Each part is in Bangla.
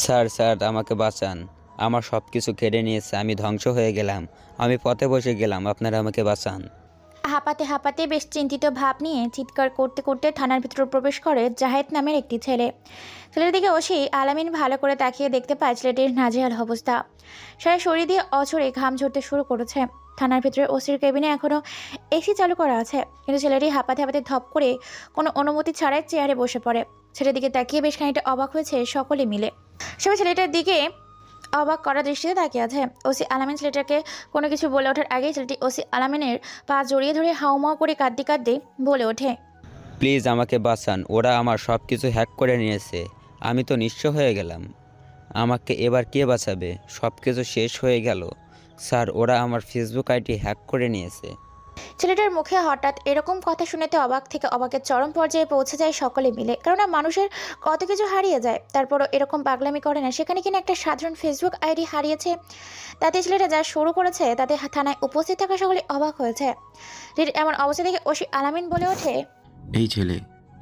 স্যার স্যার আমাকে বাঁচান। আমার সব কিছু কেড়ে নিয়েছে, আমি ধ্বংস হয়ে গেলাম। আমি পথে বসে গেলাম, আপনারা আমাকে বাঁচান। হাঁপাতে হাঁপাতে বেশ চিন্তিত ভাব নিয়ে চিৎকার করতে করতে থানার ভিতরে প্রবেশ করে জাহেদ নামের একটি ছেলে। ছেলের দিকে ওসি আলামিন ভালো করে তাকিয়ে দেখতে পায় ছেলেটির নাজেহাল অবস্থা। সারা শরীর দিয়ে অঝরে ঘাম ঝরতে শুরু করেছে। থানার ভিতরে ওসির কেবিনে এখনো এসি চালু করা আছে, কিন্তু ছেলেটি হাঁপাতে হাঁপাতে ধপ করে কোনো অনুমতি ছাড়াই চেয়ারে বসে পড়ে। ছেলের দিকে তাকিয়ে বেশ খানিকটা অবাক হয়েছে সকলে মিলে। সবাই ছেলেটার দিকে অবাক করা দৃষ্টিতে তাকিয়ে আছে। ওসি আলামিন ছেলেটাকে কোনো কিছু বলে ওঠার আগেই ছেলেটি ওসি আলামিনের পা জড়িয়ে ধরে হাউমাউ করে কাঁদতে কাঁদতে বলে ওঠে, প্লিজ আমাকে বাঁচান, ওরা আমার সব কিছু হ্যাক করে নিয়েছে। আমি তো নিঃস্ব হয়ে গেলাম। আমাকে এবার কে বাঁচাবে? সব কিছু শেষ হয়ে গেল। স্যার, ওরা আমার ফেসবুক আইডি হ্যাক করে নিয়েছে। ছেলেটার মুখে হঠাৎ এরকম কথা শুনেতে অবাক থেকে অবাকের চরম পর্যায়ে পৌঁছে যায় সকলে মিলে। কেননা মানুষের কত কিছু হারিয়ে যায়, তারপরও এরকম পাগলামি করে না। সেখানে কিনা একটা সাধারণ ফেসবুক আইডি হারিয়েছে। তাতে ছেলেটা যা শুরু করেছে তাতে থানায় উপস্থিত থাকা সকলে অবাক হয়েছে। এমন অবস্থা দেখে ওসি আলামিন বলে ওঠে, এই ছেলে,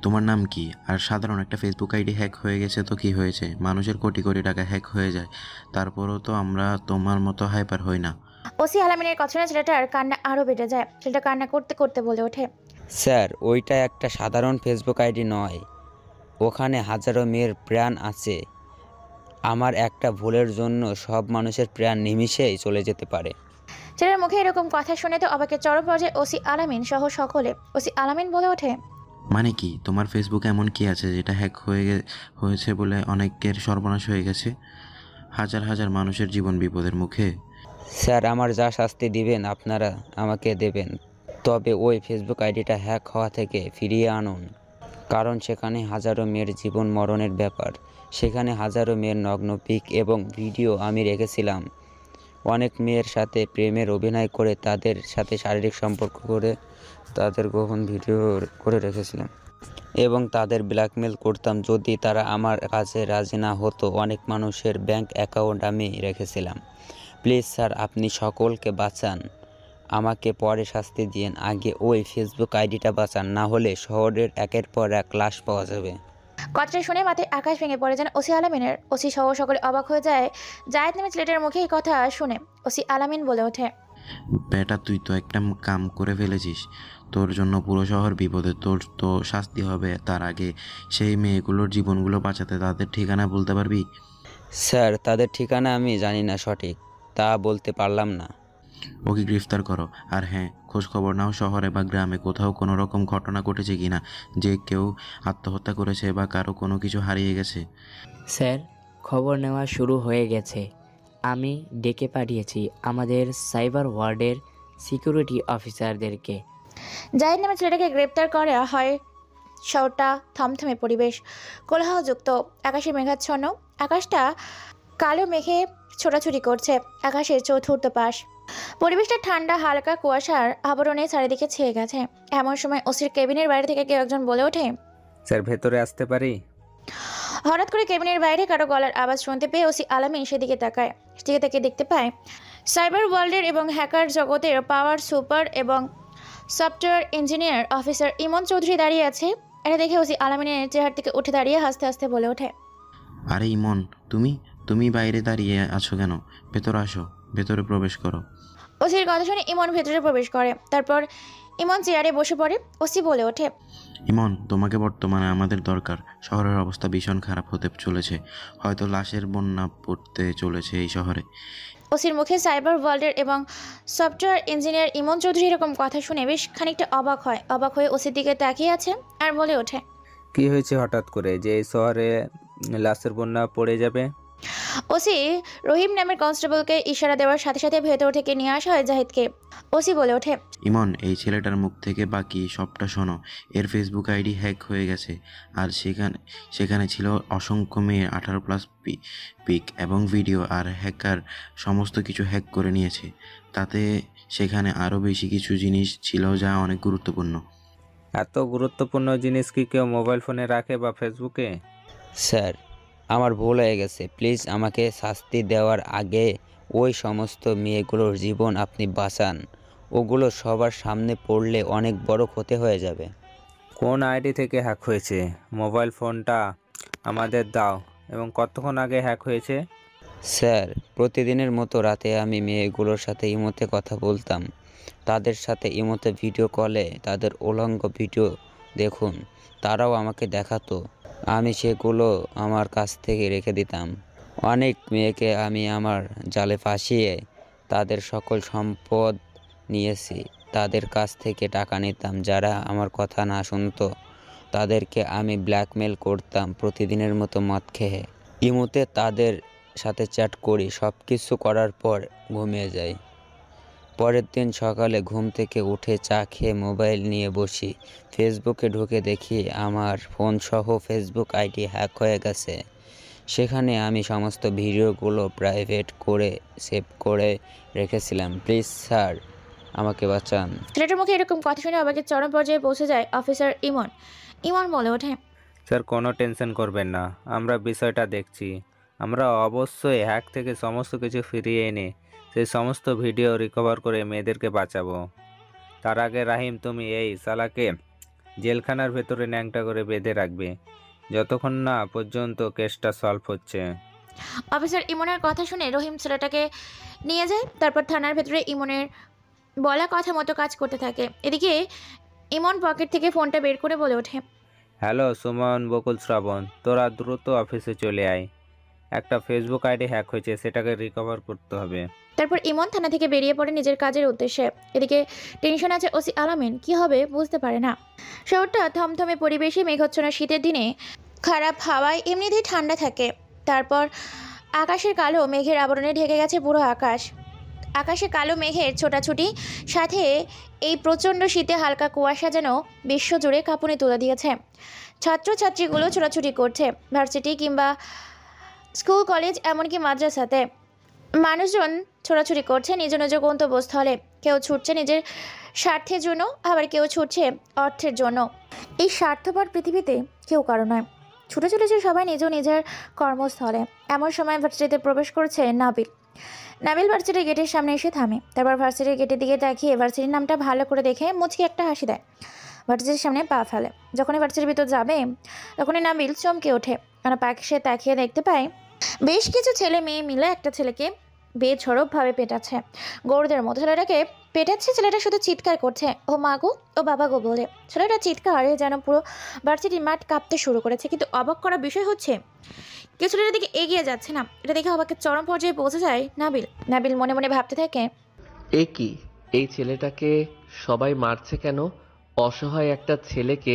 তোমার নাম কি? আর সাধারণ একটা ফেসবুক আইডি হ্যাক হয়ে গেছে তো কি হয়েছে? মানুষের কোটি কোটি টাকা হ্যাক হয়ে যায়, তারপরও তো আমরা তোমার মতো হাইপার হই না। ওসি আলামিনের কথা শুনে ছেলেটার কান্না আরো বেড়ে যায়। ছেলেটা কান্না করতে করতে বলে ওঠে, স্যার, ওইটা একটা সাধারণ ফেসবুক আইডি নয়। ওখানে হাজারো মেয়ের প্রাণ আছে। আমার একটা ভুলের জন্য সব মানুষের প্রাণ নিমিষেই চলে যেতে পারে। ছেলের মুখে এরকম কথা শুনে তো অবাকের চরম পর্যায়ে ওসি আলামিন সহ সকলে। ওসি আলামিন বলে ওঠে, মানে কি, তোমার ফেসবুকে এমন কি আছে যেটা হ্যাক হয়েছে বলে অনেকের সর্বনাশ হয়ে গেছে? হাজার হাজার মানুষের জীবন বিপদের মুখে। স্যার, আমার যা শাস্তি দিবেন আপনারা আমাকে দেবেন, তবে ওই ফেসবুক আইডিটা হ্যাক হওয়া থেকে ফিরিয়ে আনুন। কারণ সেখানে হাজারো মেয়ের জীবন মরণের ব্যাপার। সেখানে হাজারো মেয়ের নগ্ন পিক এবং ভিডিও আমি রেখেছিলাম। অনেক মেয়ের সাথে প্রেমের অভিনয় করে তাদের সাথে শারীরিক সম্পর্ক করে তাদের গোপন ভিডিও করে রেখেছিলাম এবং তাদের ব্ল্যাকমেল করতাম যদি তারা আমার কাছে রাজি না হতো। অনেক মানুষের ব্যাংক অ্যাকাউন্ট আমি রেখেছিলাম। প্লিজ স্যার, আপনি সকলকে বাঁচান। আমাকে পরে শাস্তি দিয়েন, আগে ওই ফেসবুক আইডিটা বাঁচান, না হলে শহরের একের পর এক লাশ পাওয়া যাবে। কথাটা শুনে মাথায় আকাশ ভেঙে পড়ে যেন ওসি আলামিনের। ওসি সহ সকলে অবাক হয়ে যায় জায়েদ নামে ছেলেটার মুখে এই কথা শুনে। ওসি আলামিন বলে ওঠে, বেটা, তুই তো একটা কাম করে ফেলেছিস। তোর জন্য পুরো শহর বিপদে। তোর তো শাস্তি হবে। তার আগে সেই মেয়েগুলোর জীবনগুলো বাঁচাতে তাদের ঠিকানা বলতে পারবি? স্যার, তাদের ঠিকানা আমি জানি না সঠিক, তা বলতে পারলাম না। ওকে গ্রেফতার করো। আর হ্যাঁ, খোঁজ খবর নাও শহরে বা গ্রামে কোথাও কোনো রকম ঘটনা ঘটেছে কিনা, যে কেউ আত্মহত্যা করেছে বা কারো কোনো কিছু হারিয়ে গেছে। স্যার, খবর নেওয়া শুরু হয়ে গেছে। আমি ডেকে পাঠিয়েছি আমাদের সাইবার ওয়ার্ডের সিকিউরিটি অফিসারদেরকে। জায়েদ নামে ছেলেটাকে গ্রেপ্তার করা হয়। শহরটা থমথমে পরিবেশ, কোলাহলযুক্ত। আকাশে মেঘাচ্ছন্ন। আকাশটা কালো মেঘে ছোটাছুটি করছে আকাশের চতুর্থ পাশ। পরিবেশটা ঠান্ডা, হালকা কুয়াশার আবরণে চারিদিকে ছেয়ে গেছে। এমন সময় ওসির কেবিনের বাইরে থেকে কেউ একজন বলে ওঠে, স্যার, ভেতরে আসতে পারি? হঠাৎ করে কেবিনের বাইরে কারো গলার আওয়াজ শুনতে পেয়ে ওসি আলামিন সেদিকে তাকায়। সেদিকে তাকিয়ে দেখতে পায় সাইবার ওয়ার্ল্ডের এবং হ্যাকার জগতের পাওয়ার সুপার এবং সফটওয়্যার ইঞ্জিনিয়ার অফিসার ইমন চৌধুরী দাঁড়িয়ে আছে। এটা দেখে ওসি আলামিনের চেহারা থেকে উঠে দাঁড়িয়ে হাসতে হাসতে বলে ওঠে, আরে ইমন, তুমি তুমি বাইরে দাঁড়িয়ে আছো কেন? ভেতরে আসো, ভেতরে প্রবেশ করো। ওসির কথা শুনে ইমন ভেতরে প্রবেশ করে। তারপর ইমন চেয়ারে বসে পড়ে। ওসি বলে ওঠে, ইমন, তোমাকে বর্তমানে আমাদের দরকার। শহরের অবস্থা ভীষণ খারাপ হতে চলেছে। হয়তো লাশের বন্যা পড়তে চলেছে এই শহরে। ওসির মুখে সাইবার ওয়ার্ল্ডের এবং সফটওয়্যার ইঞ্জিনিয়ার ইমন চৌধুরী এরকম কথা শুনে বেশ খানিকটা অবাক হয়। অবাক হয়ে ওসির দিকে তাকিয়ে আছে আর বলে ওঠে, কি হয়েছে হঠাৎ করে যে এই শহরে লাশের বন্যা পড়ে যাবে? ওসি রহিম নামের কনস্টেবলকে ইশারা দেওয়ার সাথে সাথে ভেতর থেকে নিয়ে আসা হয় জাহিদকে। ওসি বলে ওঠে, ইমন, এই ছেলেটার মুখ থেকে বাকি সবটা শোনো। এর ফেসবুক আইডি হ্যাক হয়ে গেছে, আর সেখানে ছিল অসংখ্য মেয়ে 18+ পিক এবং ভিডিও। আর হ্যাকার সমস্ত কিছু হ্যাক করে নিয়েছে। তাতে সেখানে আরও বেশি কিছু জিনিস ছিল যা অনেক গুরুত্বপূর্ণ। এত গুরুত্বপূর্ণ জিনিস কি কেউ মোবাইল ফোনে রাখে বা ফেসবুকে? স্যার, আমার ভুল হয়ে গেছে। প্লিজ আমাকে শাস্তি দেওয়ার আগে ওই সমস্ত মেয়েগুলোর জীবন আপনি বাঁচান। ওগুলো সবার সামনে পড়লে অনেক বড় ক্ষতি হয়ে যাবে। কোন আইডি থেকে হ্যাক হয়েছে? মোবাইল ফোনটা আমাদের দাও। এবং কতক্ষণ আগে হ্যাক হয়েছে? স্যার, প্রতিদিনের মতো রাতে আমি মেয়েগুলোর সাথে ইমোতে কথা বলতাম। তাদের সাথে ইমোতে ভিডিও কলে তাদের উলঙ্গ ভিডিও দেখুন। তারাও আমাকে দেখাতো। আমি সেগুলো আমার কাছ থেকে রেখে দিতাম। অনেক মেয়েকে আমি আমার জালে ফাঁসিয়ে তাদের সকল সম্পদ নিয়েছি। তাদের কাছ থেকে টাকা নিতাম। যারা আমার কথা না শুনতো তাদেরকে আমি ব্ল্যাকমেল করতাম প্রতিদিনের মতো মদ খেয়ে। ইমোতে তাদের সাথে চ্যাট করি। সব কিছু করার পর ঘুমিয়ে যাই। পরের দিন সকালে ঘুম থেকে উঠে চা খেয়ে মোবাইল নিয়ে বসি। ফেসবুকে ঢুকে দেখি আমার ফোনসহ ফেসবুক আইডি হ্যাক হয়ে গেছে। সেখানে আমি সমস্ত ভিডিওগুলো প্রাইভেট করে সেভ করে রেখেছিলাম। প্লিজ স্যার, আমাকে বাঁচান। ছেলেটার মুখে এরকম কথা শুনে অবাকের চরম পর্যায়ে পৌঁছে যায় অফিসার ইমন। ইমন বলে ওঠে, স্যার, কোনো টেনশন করবেন না, আমরা বিষয়টা দেখছি। আমরা অবশ্যই হ্যাক থেকে সমস্ত কিছু ফিরিয়ে এনে সেই সমস্ত ভিডিও রিকভার করে মেয়েদেরকে বাঁচাবো। তার আগে রাহিম, তুমি এই শালাকে জেলখানার ভেতরে ন্যাংটা করে বেঁধে রাখবে যতক্ষণ না পর্যন্ত কেসটা সলভ হচ্ছে। অফিসার ইমনের কথা শুনে রহিম ছেলেটাকে নিয়ে যায়। তারপর থানার ভেতরে ইমনের বলা কথা মতো কাজ করতে থাকে। এদিকে ইমন পকেট থেকে ফোনটা বের করে বলে ওঠে, হ্যালো সুমন, বকুল, শ্রাবণ, তোরা দ্রুত অফিসে চলে আয়। একটা ফেসবুক আইডি হ্যাক হয়েছে, সেটাকে রিকভার করতে হবে। তারপর ইমন থানা থেকে বেরিয়ে পড়ে নিজের কাজের উদ্দেশ্যে। এদিকে টেনশন আছে ওসি আলামিন, কি হবে বুঝতে পারে না। শহরটা থমথমে পরিবেশে, মেঘাচ্ছন্ন শীতের দিনে খারাপ হাওয়ায় এমনিতেই ঠান্ডা থাকে। তারপর আকাশের কালো মেঘের আবরণে ঢেকে গেছে পুরো আকাশ। আকাশে কালো মেঘের ছোটাছুটি, সাথে এই প্রচণ্ড শীতে হালকা কুয়াশা যেন বিশ্বজুড়ে কাঁপুনি তুলে দিয়েছে। ছাত্রছাত্রীগুলো ছোটাছুটি করছে ভার্সিটি কিংবা স্কুল, কলেজ, এমনকি মাদ্রাসাতে। মানুষজন ছোটাছুটি করছে নিজ নিজ গন্তব্যস্থলে। কেউ ছুটছে নিজের স্বার্থের জন্য, আবার কেউ ছুটছে অর্থের জন্য। এই স্বার্থপর পৃথিবীতে কেউ কারো নয়। ছুটে চলেছে সবাই নিজ নিজের কর্মস্থলে। এমন সময় ভার্সিটিতে প্রবেশ করেছে নাবিল। নাবিল ভার্সিটির গেটের সামনে এসে থামে। তারপর ভার্সিটির গেটের দিকে তাকিয়ে ভার্সিটির নামটা ভালো করে দেখে মুচকি একটা হাসি দেয়। ভার্সিটির সামনে পা ফেলে। যখনই ভার্সিটির ভিতর যাবে তখনই নাবিল চমকে ওঠে। কারণ পাশে তাকিয়ে দেখতে পায় বেশ কিছু ছেলে মেয়ে মিলে একটা ছেলেকে বেঝড়পভাবে পেটাচ্ছে। গৌরদের মতো ছেলেটাকে পেটাচ্ছে। ছেলেটা শুধু চিৎকার করছে, ও মা গো, ও বাবা গো বলে। ছেলেটা চিৎকারে যেন পুরো ভার্সিটির মাঠ কাঁপতে শুরু করেছে। কিন্তু অবাক করা বিষয় হচ্ছে কেউ ছেলেটার দিকে এগিয়ে যাচ্ছে না। এটা দেখে অবাকের চরম পর্যায়ে পৌঁছে যায় নাবিল। নাবিল মনে মনে ভাবতে থাকে, এ কি, এই ছেলেটাকে সবাই মারছে কেন? অসহায় একটা ছেলেকে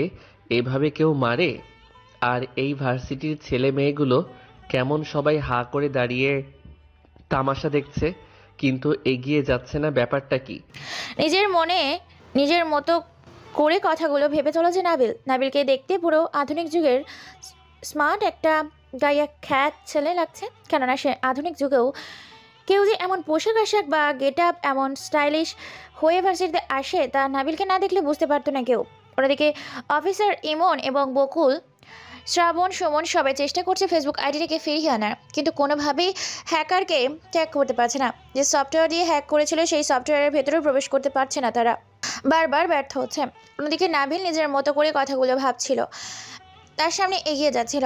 এভাবে কেউ মারে? আর এই ভার্সিটির ছেলে মেয়েগুলো কেমন সবাই হাঁ করে দাঁড়িয়ে তামাশা দেখছে, কিন্তু এগিয়ে যাচ্ছে না, ব্যাপারটা কি? নিজের মনে নিজের মতো করে কথাগুলো ভেবে চলেছে নাবিল। নাবিলকে দেখতে পুরো আধুনিক যুগের স্মার্ট একটা গাইয়া খ্যাত ছেলে লাগছে। কেননা সে আধুনিক যুগেও কেউ যে এমন পোশাক আশাক বা গেট আপ, এমন স্টাইলিশ হয়ে ভার্সিটিতে আসে তা নাবিলকে না দেখলে বুঝতে পারতো না কেউ। ওদিকে অফিসার ইমন এবং বকুল, শ্রাবণ, সুমন সবাই চেষ্টা করছে ফেসবুক আইডিটাকে ফিরিয়ে আনার, কিন্তু কোনোভাবেই হ্যাকারকে ট্র্যাক করতে পারছে না। যে সফটওয়্যার দিয়ে হ্যাক করেছিল সেই সফটওয়্যারের ভেতরেও প্রবেশ করতে পারছে না তারা, বারবার ব্যর্থ হচ্ছে। অন্যদিকে নাবিল নিজের মতো করে কথাগুলো ভাবছিল, তার সামনে এগিয়ে যাচ্ছিল।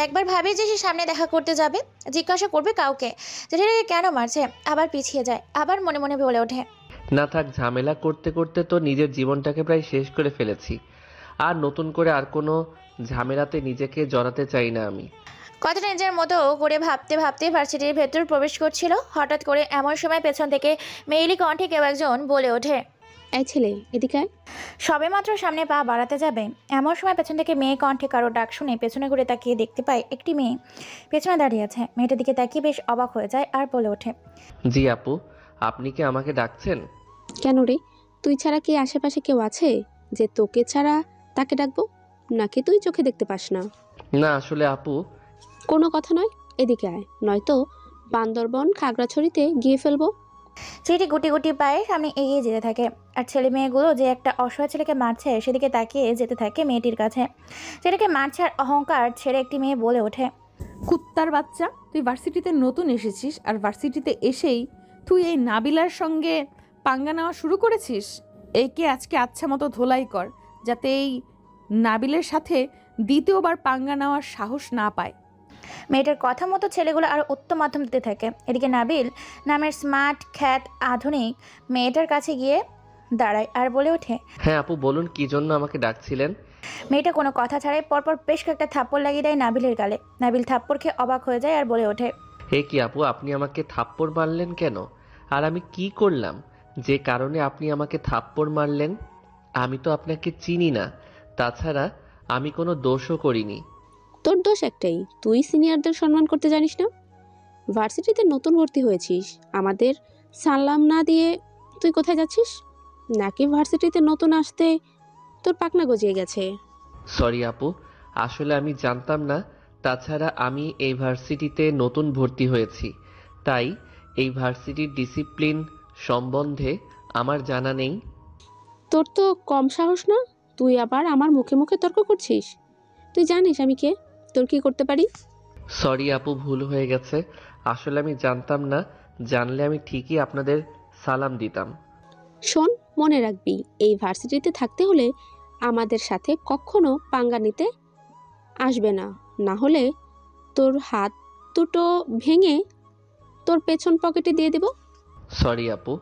একবার ভাবে যে সে সামনে দেখা করতে যাবে, জিজ্ঞাসা করবে কাউকে যেটাকে কেন মারছে, আবার পিছিয়ে যায়। আবার মনে মনে বলে ওঠে, না থাক, ঝামেলা করতে করতে তো নিজের জীবনটাকে প্রায় শেষ করে ফেলেছি। আর নতুন করে আর কোনো ঝামেলাতে নিজেকে জড়াতে চাই না আমি। কথাটা নিজের মতো করে ভাবতে ভাবতে ভার্সিটির ভেতর প্রবেশ করছিল। হঠাৎ করে এমন সময় পেছন থেকে মেইলি কণ্ঠে কেউ একজন বলে ওঠে, এই ছেলে, এদিকে আয়। সবেমাত্র সামনে পা বাড়াতে যাবে এমন সময় পেছন থেকে মেয়ে কণ্ঠে কারো ডাক শুনে পেছনে ঘুরে তাকিয়ে দেখতে পায় একটি মেয়ে পেছনে দাঁড়িয়ে আছে। মেয়েটার দিকে তাকিয়ে বেশ অবাক হয়ে যায় আর বলে ওঠে, জি আপু, আপনি কি আমাকে ডাকছেন? কেন রে, তুই ছাড়া কি আশেপাশে কেউ আছে যে তোকে ছাড়া তাকে ডাকবো? নাকি তুই চোখে দেখতে পাস না? না আসলে আপু। কোনো কথা নয়, এদিকে আয়, নয়তো বান্দরবন খাগড়াছড়িতে গিয়ে ফেলবো। ছেলেটি গুটি গুটি পায়ে সামনে এগিয়ে যেতে থাকে। আর ছেলে মেয়েগুলো যে একটা অসহায় ছেলেকে মারছে সেদিকে তাকিয়ে যেতে থাকে মেয়েটির কাছে। ছেলেকে মারছে আর অহংকার ছেড়ে একটি মেয়ে বলে ওঠে, কুত্তার বাচ্চা, তুই ভার্সিটিতে নতুন এসেছিস আর ভার্সিটিতে এসেই তুই এই নাবিলার সঙ্গে পাঙ্গা নেওয়া শুরু করেছিস। একে আজকে আচ্ছা মতো ধোলাই কর, যাতে এই নাবিলের সাথে দ্বিতীয়বার পাঙ্গা নেওয়ার সাহস না পায়। মেয়েটার কথা মতো ছেলেগুলো আরও উত্তম মাধ্যম দিতে থাকে। এদিকে নাবিল নামের স্মার্ট খ্যাত আধুনিক মেয়েটার কাছে গিয়ে দাঁড়ায় আর বলে ওঠে, হ্যাঁ আপু বলুন, কি জন্য আমাকে ডাকছিলেন? মেয়েটা কোনো কথা ছাড়াই পরপর বেশ কয়েকটা থাপ্পড় লাগিয়ে দেয় নাবিলের গালে। নাবিল থাপ্পড় খেয়ে অবাক হয়ে যায় আর বলে ওঠে, হে কি আপু, আপনি আমাকে থাপ্পড় মারলেন কেন? আর আমি কি করলাম যে কারণে আপনি আমাকে থাপ্পড় মারলেন? আমি তো আপনাকে চিনি না, তাছাড়া আমি কোনো দোষও করিনি। তোর দোষ একটাই, তুই সিনিয়রদের সম্মান করতে জানিস না। ভার্সিটিতে নতুন ভর্তি হয়েছিস, আমাদের সালাম না দিয়ে তুই কোথায় যাচ্ছিস? নাকি ভার্সিটিতে নতুন আসতে তোর পাকনা গজিয়ে গেছে? সরি আপু, আসলে আমি জানতাম না, তাছাড়া আমি এই ভার্সিটিতে নতুন ভর্তি হয়েছি, তাই এই ভার্সিটির ডিসিপ্লিন সম্বন্ধে আমার জানা নেই। তোর তো কম সাহস না, তুই আবার আমার মুখে মুখে তর্ক করছিস। তুই জানিস আমি কে, তোর কি করতে পারি? সরি আপু, ভুল হয়ে গেছে, আসলে আমি জানতাম না, জানলে আমি ঠিকই আপনাদের সালাম দিতাম। শোন, মনে রাখবি এই ভার্সিটিতে থাকতে হলে আমাদের সাথে কখনো পাঙ্গা নিতে আসবে না, না হলে তোর হাত দুটো ভেঙে তোর পেছন পকেটে দিয়ে দেব। সরি আপু।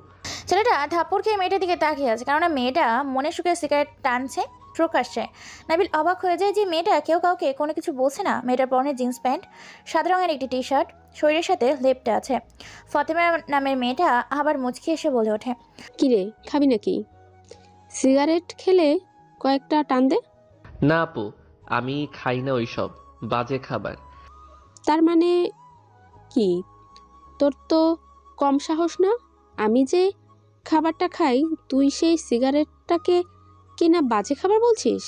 ছেলেটা থাপ্পড় খেয়ে মেয়েটার দিকে তাকিয়ে আছে, কেননা মেয়েটা মনে সুখে সিগারেট টানছে প্রকাশ্যে। নাবিল অবাক হয়ে যায় যে মেয়েটা কেউ কাউকে কোনো কিছু বলছে না। মেয়েটার পরনে জিন্স প্যান্ট, সাদা রঙের একটি টি শার্ট, শরীরের সাথে লেপটা আছে। ফতেমা নামের মেয়েটা আবার মুচকি এসে বলে ওঠে, কিরে, খাবি নাকি? সিগারেট খেলে কয়েকটা টান দে। না আপু, আমি খাই না ওইসব বাজে খাবার। তার মানে কি, তোর তো কম সাহস না? আমি যে খাবারটা খাই তুই সেই সিগারেটটাকে কিনা বাজে খাবার বলছিস?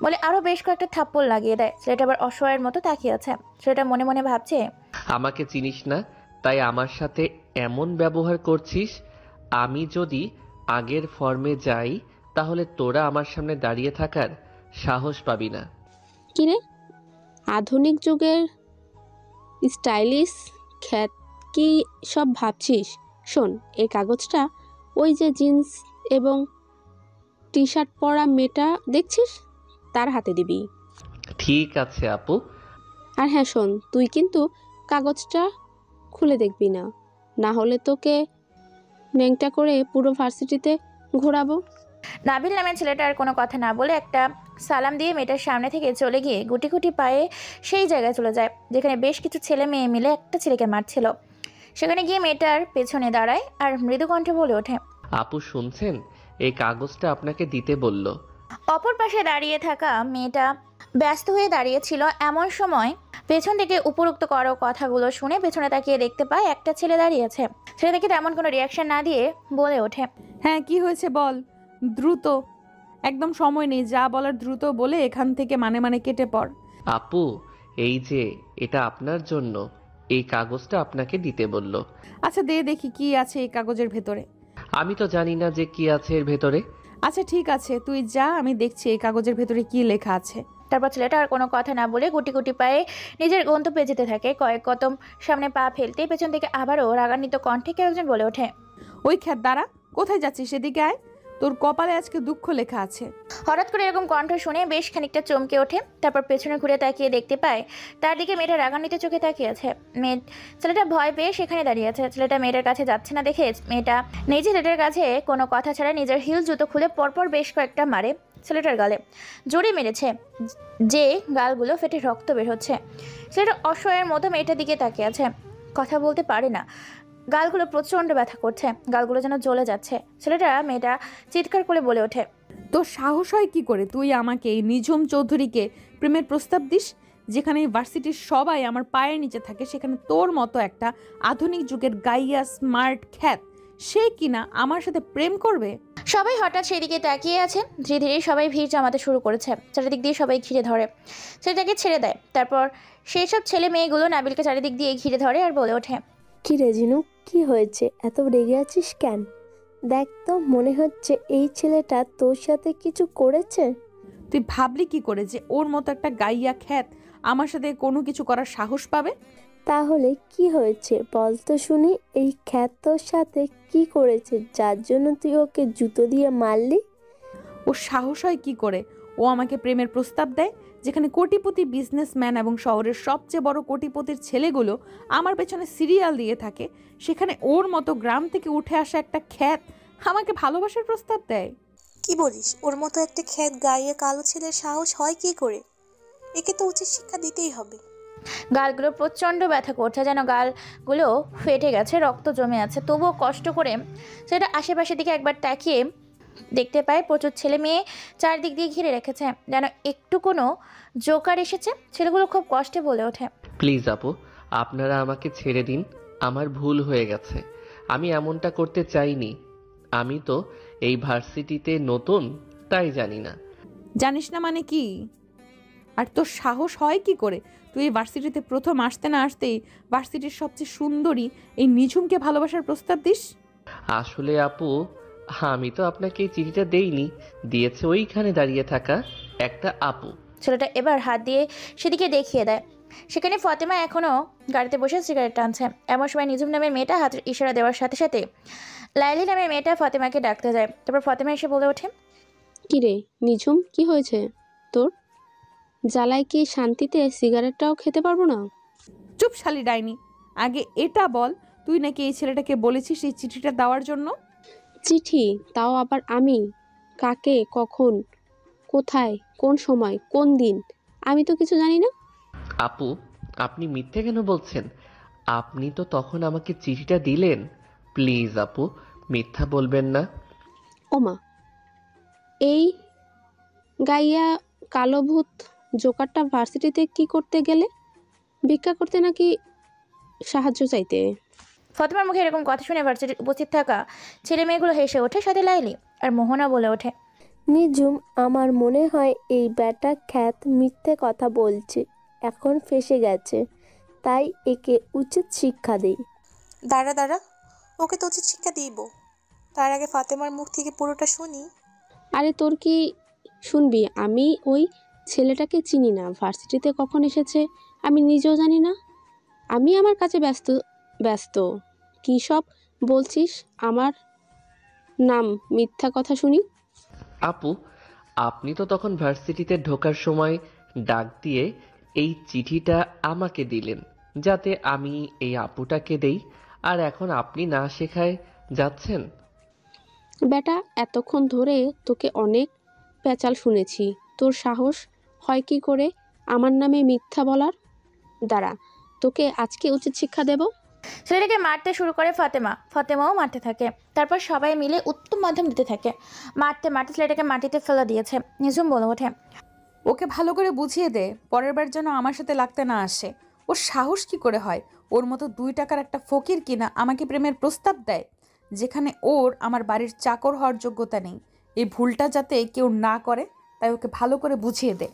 বলে আরও বেশ কয়েকটা থাপ্পড় লাগিয়ে দেয়। ছেলেটা আবার অসহায়ের মতো তাকিয়ে আছে। ছেলেটা মনে মনে ভাবছে, আমাকে চিনিস না, তাই আমার সাথে এমন ব্যবহার করছিস। আমি যদি আগের ফর্মে যাই তাহলে তোরা আমার সামনে দাঁড়িয়ে থাকার সাহস পাবি না। কিরে, আধুনিক যুগের স্টাইলিশ খ্যাত কি সব ভাবছিস? শোন, এই কাগজটা ওই যে জিন্স এবং টি শার্ট পরা মেয়েটা দেখছিস তার হাতে দিবি। ঠিক আছে আপু। আর হ্যাঁ শোন, তুই কিন্তু কাগজটা খুলে দেখবি না, না হলে তোকে ন্যাংটা করে পুরো ভার্সিটিতে ঘোরাবো। নাবিল নামের ছেলেটা আর কোনো কথা না বলে একটা সালাম দিয়ে মেয়েটার সামনে থেকে চলে গিয়ে গুটি গুটি পায়ে সেই জায়গায় চলে যায় যেখানে বেশ কিছু ছেলে মেয়ে মিলে একটা ছেলেকে মারছিল। সেখানে গিয়ে মেয়েটার পেছনে দাঁড়ায় আর মৃদু কণ্ঠে বলে ওঠে, আপু শুনছেন, এই কাগজটা আপনাকে দিতে বলল। অপর পাশে দাঁড়িয়ে থাকা মেয়েটা ব্যস্ত হয়ে দাঁড়িয়েছিল। এমন সময় পেছন থেকে উপরোক্ত করো কথাগুলো শুনে পেছনে তাকিয়ে দেখতে পায় একটা ছেলে দাঁড়িয়েছে। ছেলে দেখে তেমন কোনো রিয়াকশন না দিয়ে বলে ওঠে, হ্যাঁ কি হয়েছে বল, দ্রুত, একদম সময় নেই, যা বলার দ্রুত বলে এখান থেকে মানে কেটে পড়। আপু, এই যে এটা আপনার জন্য, এই কাগজটা আপনাকে দিতে বলল। আচ্ছা দে দেখি কি আছে এই কাগজের ভেতরে। আমি তো জানি না যে কি আছে এর ভেতরে। আচ্ছা ঠিক আছে, তুই যা, আমি দেখছি এই কাগজের ভেতরে কি লেখা আছে। তারপর ছেলেটা আর কোনো কথা না বলে গুটি গুটি পায়ে নিজের গন্তব্যে যেতে থাকে। কয়েক কদম সামনে পা ফেলতেই পেছন থেকে আবারও রাগান্বিত কণ্ঠে কেউ একজন বলে ওঠে, ওই খ্যাত দাঁড়া, কোথায় যাচ্ছিস? সেদিকে আয়, তোর কপালে আজকে দুঃখ লেখা আছে। হঠাৎ করে এরকম কণ্ঠ শুনে বেশ খানিকটা চমকে ওঠে। তারপর পেছনে ঘুরে তাকিয়ে দেখতে পায় তার দিকে মেয়েটা রাগান্বিত চোখে তাকিয়ে আছে। ছেলেটা ভয় পেয়ে সেখানে দাঁড়িয়ে আছে। ছেলেটা মেয়েটার কাছে যাচ্ছে না দেখে মেয়েটা নিজে ছেলেটার কাছে কোনো কথা ছাড়া নিজের হিল জুতো খুলে পরপর বেশ কয়েকটা মারে ছেলেটার গালে। জোরে মেরেছে যে গালগুলো ফেটে রক্ত বের হচ্ছে। ছেলেটা অসহায়ের মতো মেয়েটার দিকে তাকিয়ে আছে, কথা বলতে পারে না। গালগুলো প্রচণ্ড ব্যথা করছে, গালগুলো যেন জ্বলে যাচ্ছে। ছেলেটা মেয়েটা চিৎকার করে বলে ওঠে, তোর সাহস হয় কি করে তুই আমাকে এই নিঝুম চৌধুরীকে প্রেমের প্রস্তাব দিস? যেখানে ভার্সিটির সবাই আমার পায়ের নিচে থাকে সেখানে তোর মতো একটা আধুনিক যুগের গাইয়া স্মার্ট খ্যাত সে কিনা আমার সাথে প্রেম করবে? সবাই হঠাৎ সেদিকে তাকিয়ে আছে। ধীরে ধীরে সবাই ভিড় জমাতে শুরু করেছে। চারিদিক দিয়ে সবাই ঘিরে ধরে, ছেলেটাকে ছেড়ে দেয়। তারপর সেই সব ছেলে মেয়েগুলো নাবিলকে চারিদিক দিয়ে ঘিরে ধরে আর বলে ওঠে, কি রে জিনু, কি হয়েছে? এত রেগে আছিস কেন? দেখ তো, মনে হচ্ছে এই ছেলেটা তোর সাথে কিছু করেছে। তুই ভাবলি কি করে যে ওর মতো একটা গাইয়া খ্যাত আমার সাথে কোনো কিছু করার সাহস পাবে? তাহলে কি হয়েছে বল তো শুনি। এই খ্যাত তোর সাথে কি করেছে যার জন্য তুই ওকে জুতো দিয়ে মারলি? ওর সাহস হয় কি করে ও আমাকে প্রেমের প্রস্তাব দেয়, যেখানে কোটিপতি বিজনেসম্যান এবং শহরের সবচেয়ে বড় কোটিপতির ছেলেগুলো আমার পেছনে সিরিয়াল দিয়ে থাকে, সেখানে ওর মতো গ্রাম থেকে উঠে আসা একটা খ্যাত আমাকে ভালোবাসার প্রস্তাব দেয়। কি বলিস? ওর মতো একটা খ্যাত গায়ে কালো ছেলের সাহস হয় কি করে? একে তো উচিত শিক্ষা দিতেই হবে। গালগুলো প্রচণ্ড ব্যথা করছে, যেন গালগুলো ফেটে গেছে, রক্ত জমে আছে। তবুও কষ্ট করে সেটা আশেপাশের দিকে একবার তাকিয়ে দেখতে পায় প্রচুর ছেলে মেয়ে চারদিক দিয়ে ঘিরে রেখেছে, যেন একটু কোনো জোকার এসেছে। ছেলেগুলো খুব কষ্টে বলে ওঠে, প্লিজ আপু, আপনারা আমাকে ছেড়ে দিন। আমার ভুল হয়ে গেছে। আমি এমনটা করতে চাইনি। আমি তো এই ভার্সিটিতে নতুন, তাই জানি না। জানিস না মানে কি? আর তোর সাহস হয় কি করে? তুই এই ভার্সিটিতে প্রথম আসতে না আসতেই ভার্সিটির সবচেয়ে সুন্দরী এই নিঝুমকে ভালোবাসার প্রস্তাব দিস? আসলে আপু, আমি তো আপনাকে এই চিঠিটা দেইনি, দিয়েছে ওইখানে দাঁড়িয়ে থাকা একটা আপু। ছেলেটা এবার হাত দিয়ে সেদিকে দেখিয়ে দেয়। সেখানে ফাতেমা এখনও গাড়িতে বসে সিগারেট টানছে। এমন সময় নিঝুম নামের মেয়েটা হাতের ইশারা দেওয়ার সাথে সাথে লাইলি নামের মেয়েটা ফাতেমাকে ডাকতে যায়। তারপর ফাতেমা এসে বলে ওঠে, কিরে নিঝুম, কি হয়েছে তোর? জ্বালায় কি শান্তিতে সিগারেটটাও খেতে পারবো না? চুপ শালি ডাইনি, আগে এটা বল, তুই নাকি এই ছেলেটাকে বলেছিস এই চিঠিটা দেওয়ার জন্য? চিঠি? তাও আবার আমি? কাকে, কখন, কোথায়, কোন সময়, কোন দিন? আমি তো কিছু জানি না। আপু, আপনি মিথ্যে কেন বলছেন? আপনি তো তখন আমাকে চিঠিটা দিলেন। প্লিজ আপু, মিথ্যা বলবেন না। ওমা, এই গাইয়া কালো ভূত জোকারটা ভার্সিটিতে কি করতে গেলে? ভিক্ষা করতে নাকি সাহায্য চাইতে? ফাতেমার মুখে এরকম কথা শুনে ভার্সিটির উপস্থিত থাকা ছেলে মেয়েগুলো হেসে ওঠে, সাথে লাইলি আর মোহনা বলে ওঠে, নিঝুম, আমার মনে হয় এই ব্যাটা খ্যাত মিথ্যে কথা বলছে, এখন ফেঁসে গেছে, তাই একে উচিত শিক্ষা দেই। দাঁড়া দাঁড়া, ওকে তো উচিত শিক্ষা দিব। তার আগে ফাতেমার মুখ থেকে পুরোটা শুনি। আরে তোর কি শুনবি? আমি ওই ছেলেটাকে চিনি না, ভার্সিটিতে কখন এসেছে আমি নিজেও জানি না। আমি আমার কাছে ব্যস্ত ব্যস্ত কী সব বলছিস আমার নাম? মিথ্যা কথা শুনি। আপু, আপনি তো তখন ভার্সিটিতে ঢোকার সময় ডাক দিয়ে এই চিঠিটা আমাকে দিলেন, যাতে আমি এই আপুটাকে দেই। আর এখন আপনি না শেখায় যাচ্ছেন। বেটা, এতক্ষণ ধরে তোকে অনেক পেঁচাল শুনেছি, তোর সাহস হয় কি করে আমার নামে মিথ্যা বলার? দাঁড়া, তোকে আজকে উচিত শিক্ষা দেব। ছেলেটাকে মারতে শুরু করে ফাতেমাও মারতে থাকে। তারপর সবাই মিলে উত্তম মাধ্যম দিতে থাকে। মারতে মারতে ছেলেটাকে মাটিতে ফেলে দিয়েছে। নিঝুম বলে ওঠে, ওকে ভালো করে বুঝিয়ে দে, পরের বার যেন আমার সাথে লাগতে না আসে। ওর সাহস কি করে হয় ওর মতো 2 টাকার একটা ফকির কিনা আমাকে প্রেমের প্রস্তাব দেয়, যেখানে ওর আমার বাড়ির চাকর হওয়ার যোগ্যতা নেই। এই ভুলটা যাতে কেউ না করে, তাই ওকে ভালো করে বুঝিয়ে দে।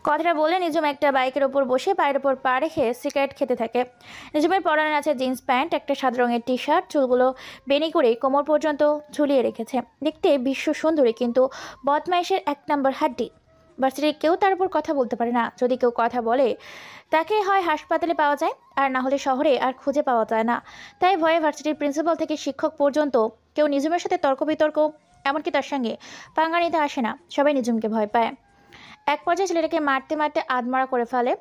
কথাটা বলে নিঝুম একটা বাইকের ওপর বসে পায়ের ওপর পা রেখে সিগারেট খেতে থাকে। নিঝুমের পরনে আছে জিন্স প্যান্ট, একটা সাদা রঙের টি শার্ট, চুলগুলো বেনি করে কোমর পর্যন্ত ঝুলিয়ে রেখেছে। দেখতে বিশ্ব সুন্দরী, কিন্তু বদমাইশের 1 নম্বর হাড্ডি। ভার্সিটির কেউ তার উপর কথা বলতে পারে না। যদি কেউ কথা বলে তাকে হয় হাসপাতালে পাওয়া যায়, আর না হলে শহরে আর খুঁজে পাওয়া যায় না। তাই ভয়ে ভার্সিটির প্রিন্সিপাল থেকে শিক্ষক পর্যন্ত কেউ নিঝুমের সাথে তর্ক বিতর্ক, এমনকি তার সঙ্গে পাঙ্গা নিতে আসে না। সবাই নিঝুমকে ভয় পায়। এক পর্যায়ে ছেলেটাকে মারতে মারতে আধমরা করে ফেলে।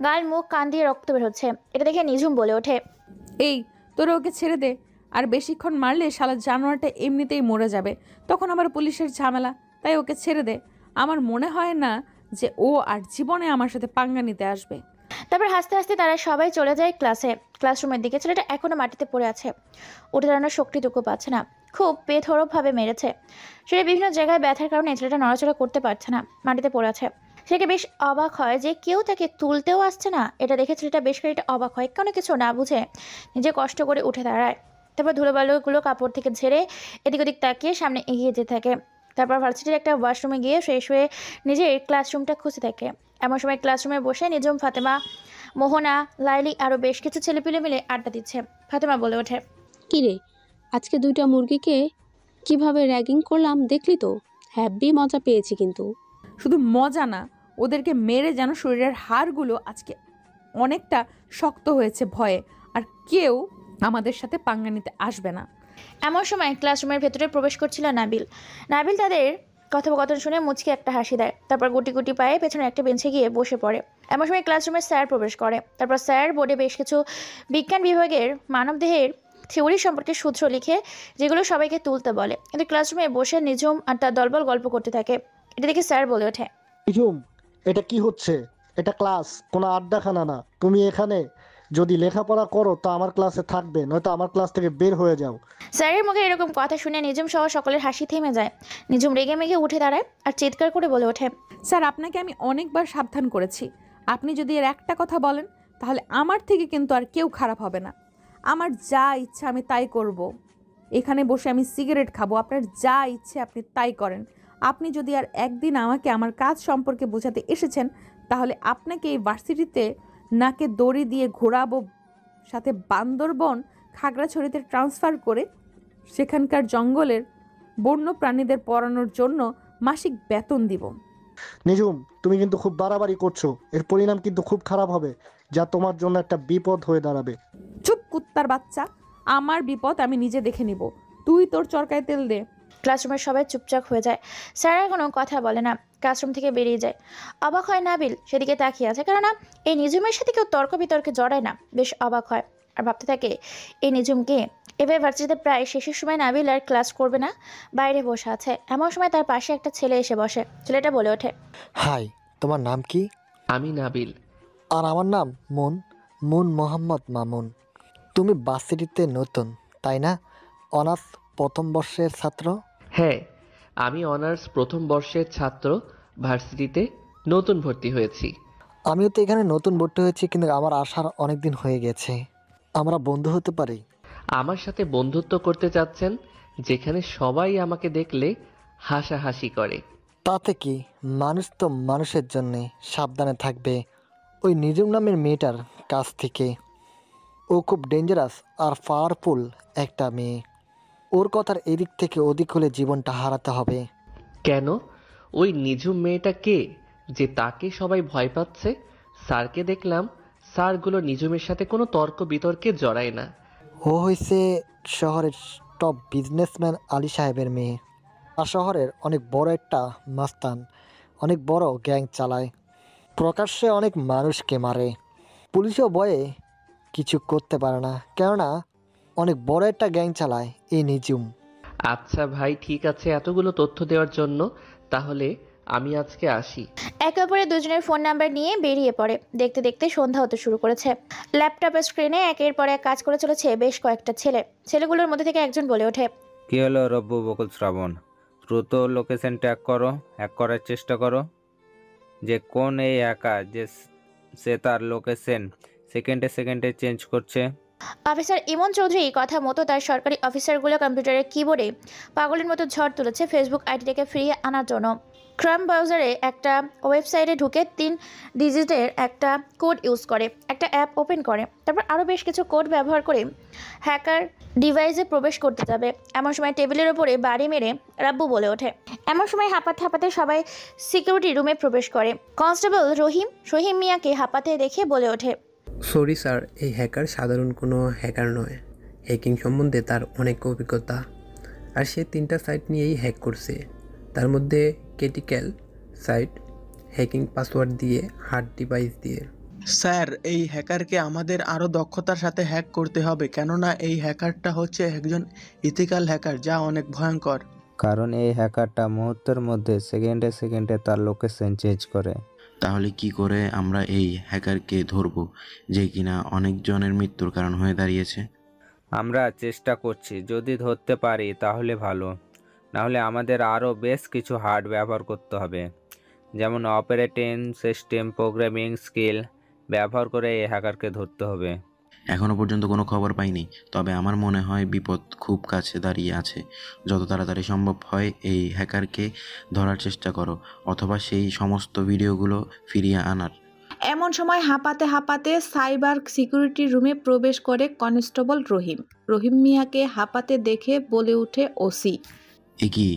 গাল, মুখ, কান দিয়ে রক্ত বের হচ্ছে। এটা দেখে নিঝুম বলে ওঠে, এই তোরা ওকে ছেড়ে দে, আর বেশিক্ষণ মারলে শালা জানোয়ারটা এমনিতেই মরে যাবে, তখন আবার পুলিশের ঝামেলা, তাই ওকে ছেড়ে দে। আমার মনে হয় না যে ও আর জীবনে আমার সাথে পাঙ্গা নিতে আসবে। তারপর হাসতে হাসতে তারা সবাই চলে যায় ক্লাসরুমের দিকে। ছেলেটা এখনো মাটিতে পড়ে আছে, উঠে দাঁড়ানোর শক্তিটুকু পাচ্ছে না। খুব বেধড়কভাবে মেরেছে। সেটা বিভিন্ন জায়গায় ব্যথার কারণে ছেলেটা নড়াচড়া করতে পারছে না, মাটিতে পড়ে আছে। ছেলেকে বেশ অবাক হয় যে কেউ তাকে তুলতেও আসছে না। এটা দেখে ছেলেটা বেশ খানিকটা অবাক হয়, কোনো কিছু না বুঝে নিজে কষ্ট করে উঠে দাঁড়ায়। তারপর ধুলোবালুগুলো কাপড় থেকে ঝেড়ে এদিক ওদিক তাকিয়ে সামনে এগিয়ে যেতে থাকে। তারপর ভার্সিটির একটা ওয়াশরুমে গিয়ে ফ্রেশ হয়ে নিজের ক্লাসরুমটা খুঁজে থাকে। এমন সময় ক্লাসরুমে বসে নিঝুম, ফাতেমা, মোহনা, লাইলি আরও বেশ কিছু ছেলেপিলে মিলে আড্ডা দিচ্ছে। ফাতেমা বলে ওঠে, কিরে, আজকে 2টা মুরগিকে কিভাবে র্যাগিং করলাম দেখলি তো? হ্যাভি মজা পেয়েছি কিন্তু। শুধু মজা না, ওদেরকে মেরে যেন শরীরের হাড়গুলো আজকে অনেকটা শক্ত হয়েছে ভয়ে, আর কেউ আমাদের সাথে পাঙ্গা নিতে আসবে না। এমন সময় ক্লাসরুমের ভেতরে প্রবেশ করছিল নাবিল। নাবিল তাদের কথোপকথন শুনে মুচকি একটা হাসি দেয়, তারপর গুটি গুটি পায়ে পেছনে একটা বেঞ্চে গিয়ে বসে পড়ে। এমন সময় ক্লাসরুমে স্যার প্রবেশ করে। তারপর স্যার বোর্ডে বেশ কিছু বিজ্ঞান বিভাগের মানবদেহের থিওরি সম্পর্কে সূত্র লিখে যেগুলো সবাইকে তুলতে বলে, কিন্তু ক্লাসরুমে বসে নিঝুম আর তার দলবল গল্প করতে থাকে। এটা দেখে স্যার বলে ওঠে, নিঝুম, এটা কি হচ্ছে? এটা ক্লাস, কোনো আড্ডাখানা না। তুমি এখানে যদি লেখাপড়া করো তো আমার ক্লাসে থাকবে, নয়তো আমার ক্লাস থেকে বের হয়ে যাও। স্যারের মুখে এরকম কথা শুনে নিঝুম সহ সকলের হাসি থেমে যায়। নিঝুম রেগে মেগে উঠে দাঁড়ায় আর চিৎকার করে বলে ওঠে, স্যার, আপনাকে আমি অনেকবার সাবধান করেছি। আপনি যদি এর একটা কথা বলেন তাহলে আমার থেকে কিন্তু আর কেউ খারাপ হবে না। আমার যা ইচ্ছা আমি তাই করব। এখানে বসে আমি সিগারেট খাবো, আপনার যা ইচ্ছে আপনি তাই করেন। আপনি যদি আর একদিন আমাকে আমার কাজ সম্পর্কে বোঝাতে এসেছেন তাহলে আপনাকে এই ভার্সিটিতে নাকে দড়ি দিয়ে ঘোরাবো, সাথে বান্দরবন খাগড়াছড়িতে ট্রান্সফার করে সেখানকার জঙ্গলের বন্য প্রাণীদের পড়ানোর জন্য মাসিক বেতন দিব। নিঝুম, তুমি কিন্তু খুব বাড়াবাড়ি করছো। এর পরিণাম কিন্তু খুব খারাপ হবে, যা তোমার জন্য একটা বিপদ হয়ে দাঁড়াবে। চুপ কুত্তার বাচ্চা, আমার বিপদ আমি নিজে দেখে নিব। তুই তোর চরকায় তেল দে। ক্লাসরুমের সবাই চুপচাপ হয়ে যায়। স্যার আর কোনো কথা বলে না, ক্লাসরুম থেকে বেরিয়ে যায়। অবাক হয় নাবিল, সেদিকে তাকিয়ে আছে, কেননা এই নিঝুমের সাথে কেউ তর্ক বিতর্কে জড়ায় না। বেশ অবাক হয় আর ভাবতে থাকে, এই নিঝুমকে এভাবে ভার্সিটিতে প্রায় শেষের সময় নাবিল আর ক্লাস করবে না, বাইরে বসে আছে। এমন সময় তার পাশে একটা ছেলে এসে বসে। ছেলেটা বলে ওঠে, হাই, তোমার নাম কি? আমি নাবিল। আর আমার নাম মুন মোহাম্মদ মামুন। তুমি ভার্সিটিতে নতুন, তাই না? অনার্স প্রথম বর্ষের ছাত্র? হ্যাঁ, আমি অনার্স প্রথম বর্ষের ছাত্র, ভার্সিটিতে নতুন ভর্তি হয়েছি। আমিও তো এখানে নতুন ভর্তি হয়েছি, কিন্তু আমার আসার অনেক দিন হয়ে গেছে। আমরা বন্ধু হতে পারি? আমার সাথে বন্ধুত্ব করতে চাচ্ছেন, যেখানে সবাই আমাকে দেখলে হাসাহাসি করে? তাতে কি, মানুষ তো মানুষের জন্যে। সাবধানে থাকবে ওই নিঝুম নামের মেয়েটার কাছ থেকে। ও খুব ডেঞ্জারাস আর পাওয়ারফুল একটা মেয়ে। ওর কথার এদিক থেকে ওদিক হলে জীবনটা হারাতে হবে। কেন? ওই নিঝুম মেয়েটা কে যে তাকে সবাই ভয় পাচ্ছে? স্যারকে দেখলাম, স্যারগুলো নিঝুমের সাথে কোনো তর্ক বিতর্কে জড়ায় না। ও হয়েছে শহরের টপ বিজনেসম্যান আলী সাহেবের মেয়ে। আর শহরের অনেক বড় একটা মাস্তান, অনেক বড় গ্যাং চালায়। প্রকাশ্যে অনেক মানুষকে মারে। পুলিশও ভয়ে কিছু করতে পারে না, কেননা অনেক বড় একটা গ্যাং চালায় এই নিঝুম। আচ্ছা ভাই, ঠিক আছে এতগুলো তথ্য দেওয়ার জন্য। তাহলে আমি আজকে আসি। একে অপরের দুজনের ফোন নাম্বার নিয়ে বেরিয়ে পড়ে। দেখতে দেখতে সন্ধ্যা হতে শুরু করেছে। ল্যাপটপের স্ক্রিনে একের পর এক কাজ করে চলেছে বেশ কয়েকটা ছেলে। ছেলেগুলোর মধ্যে থেকে একজন বলে ওঠে, কি হলো রব্বু বকুল শ্রাবণ? দ্রুত লোকেশন ট্যাগ করো, হ্যাক করার চেষ্টা করো। যে কোন এই হ্যাকার যে সে তার লোকেশন সেকেন্ডে সেকেন্ডে চেঞ্জ করছে। অফিসার ইমন চৌধুরী কথা মতো তার সরকারি অফিসারগুলো কম্পিউটারের কিবোর্ডে পাগলের মতো ঝড় তুলেছে ফেসবুক আইডিটাকে ফিরিয়ে আনার জন্য। ক্রম ব্রাউজারে একটা ওয়েবসাইটে ঢুকে 3 ডিজিটের একটা কোড ইউজ করে একটা অ্যাপ ওপেন করে, তারপর আরও বেশ কিছু কোড ব্যবহার করে হ্যাকার ডিভাইসে প্রবেশ করতে যাবে। এমন সময় টেবিলের ওপরে বাড়ি মেরে রাব্বু বলে ওঠে। এমন সময় হাঁপাতে হাঁপাতে সবাই সিকিউরিটি রুমে প্রবেশ করে। কনস্টেবল রহিম মিয়াকে হাঁপাতে দেখে বলে ওঠে, সরি স্যার, এই হ্যাকার সাধারণ কোনো হ্যাকার নয়। হ্যাকিং সম্বন্ধে তার অনেক অভিজ্ঞতা, আর সে 3টা সাইট নিয়েই হ্যাক করছে। তার মধ্যে ক্রিটিক্যাল সাইট, হ্যাকিং পাসওয়ার্ড দিয়ে, হার্ড ডিভাইস দিয়ে। স্যার, এই হ্যাকারকে আমাদের আরও দক্ষতার সাথে হ্যাক করতে হবে, কেননা এই হ্যাকারটা হচ্ছে একজন ইথিক্যাল হ্যাকার, যা অনেক ভয়ঙ্কর। কারণ এই হ্যাকারটা মুহূর্তের মধ্যে সেকেন্ডে সেকেন্ডে তার লোকেশন চেঞ্জ করে। তাহলে কি করে আমরা এই হ্যাকারকে ধরবো, যে কিনা অনেকজনের মৃত্যুর কারণ হয়ে দাঁড়িয়েছে? আমরা চেষ্টা করছি, যদি ধরতে পারি তাহলে ভালো, নাহলে আমাদের আরও বেশ কিছু হার্ড ব্যবহার করতে হবে, যেমন অপারেটিং সিস্টেম প্রোগ্রামিং স্কিল ব্যবহার করে এই হ্যাকারকে ধরতে হবে। এখনো পর্যন্ত কোনো খবর পাইনি, তবে আমার মনে হয় বিপদ খুব কাছে দাঁড়িয়ে আছে। যত তাড়াতাড়ি সম্ভব হয় এই হ্যাকারকে ধরার চেষ্টা করো, অথবা সেই সমস্ত ভিডিওগুলো ফিরিয়ে আনার। এমন সময় হাঁপাতে হাঁপাতে সাইবার সিকিউরিটি রুমে প্রবেশ করে কনস্টেবল রহিম মিয়াকে হাঁপাতে দেখে বলে ওঠে ওসি, এ কি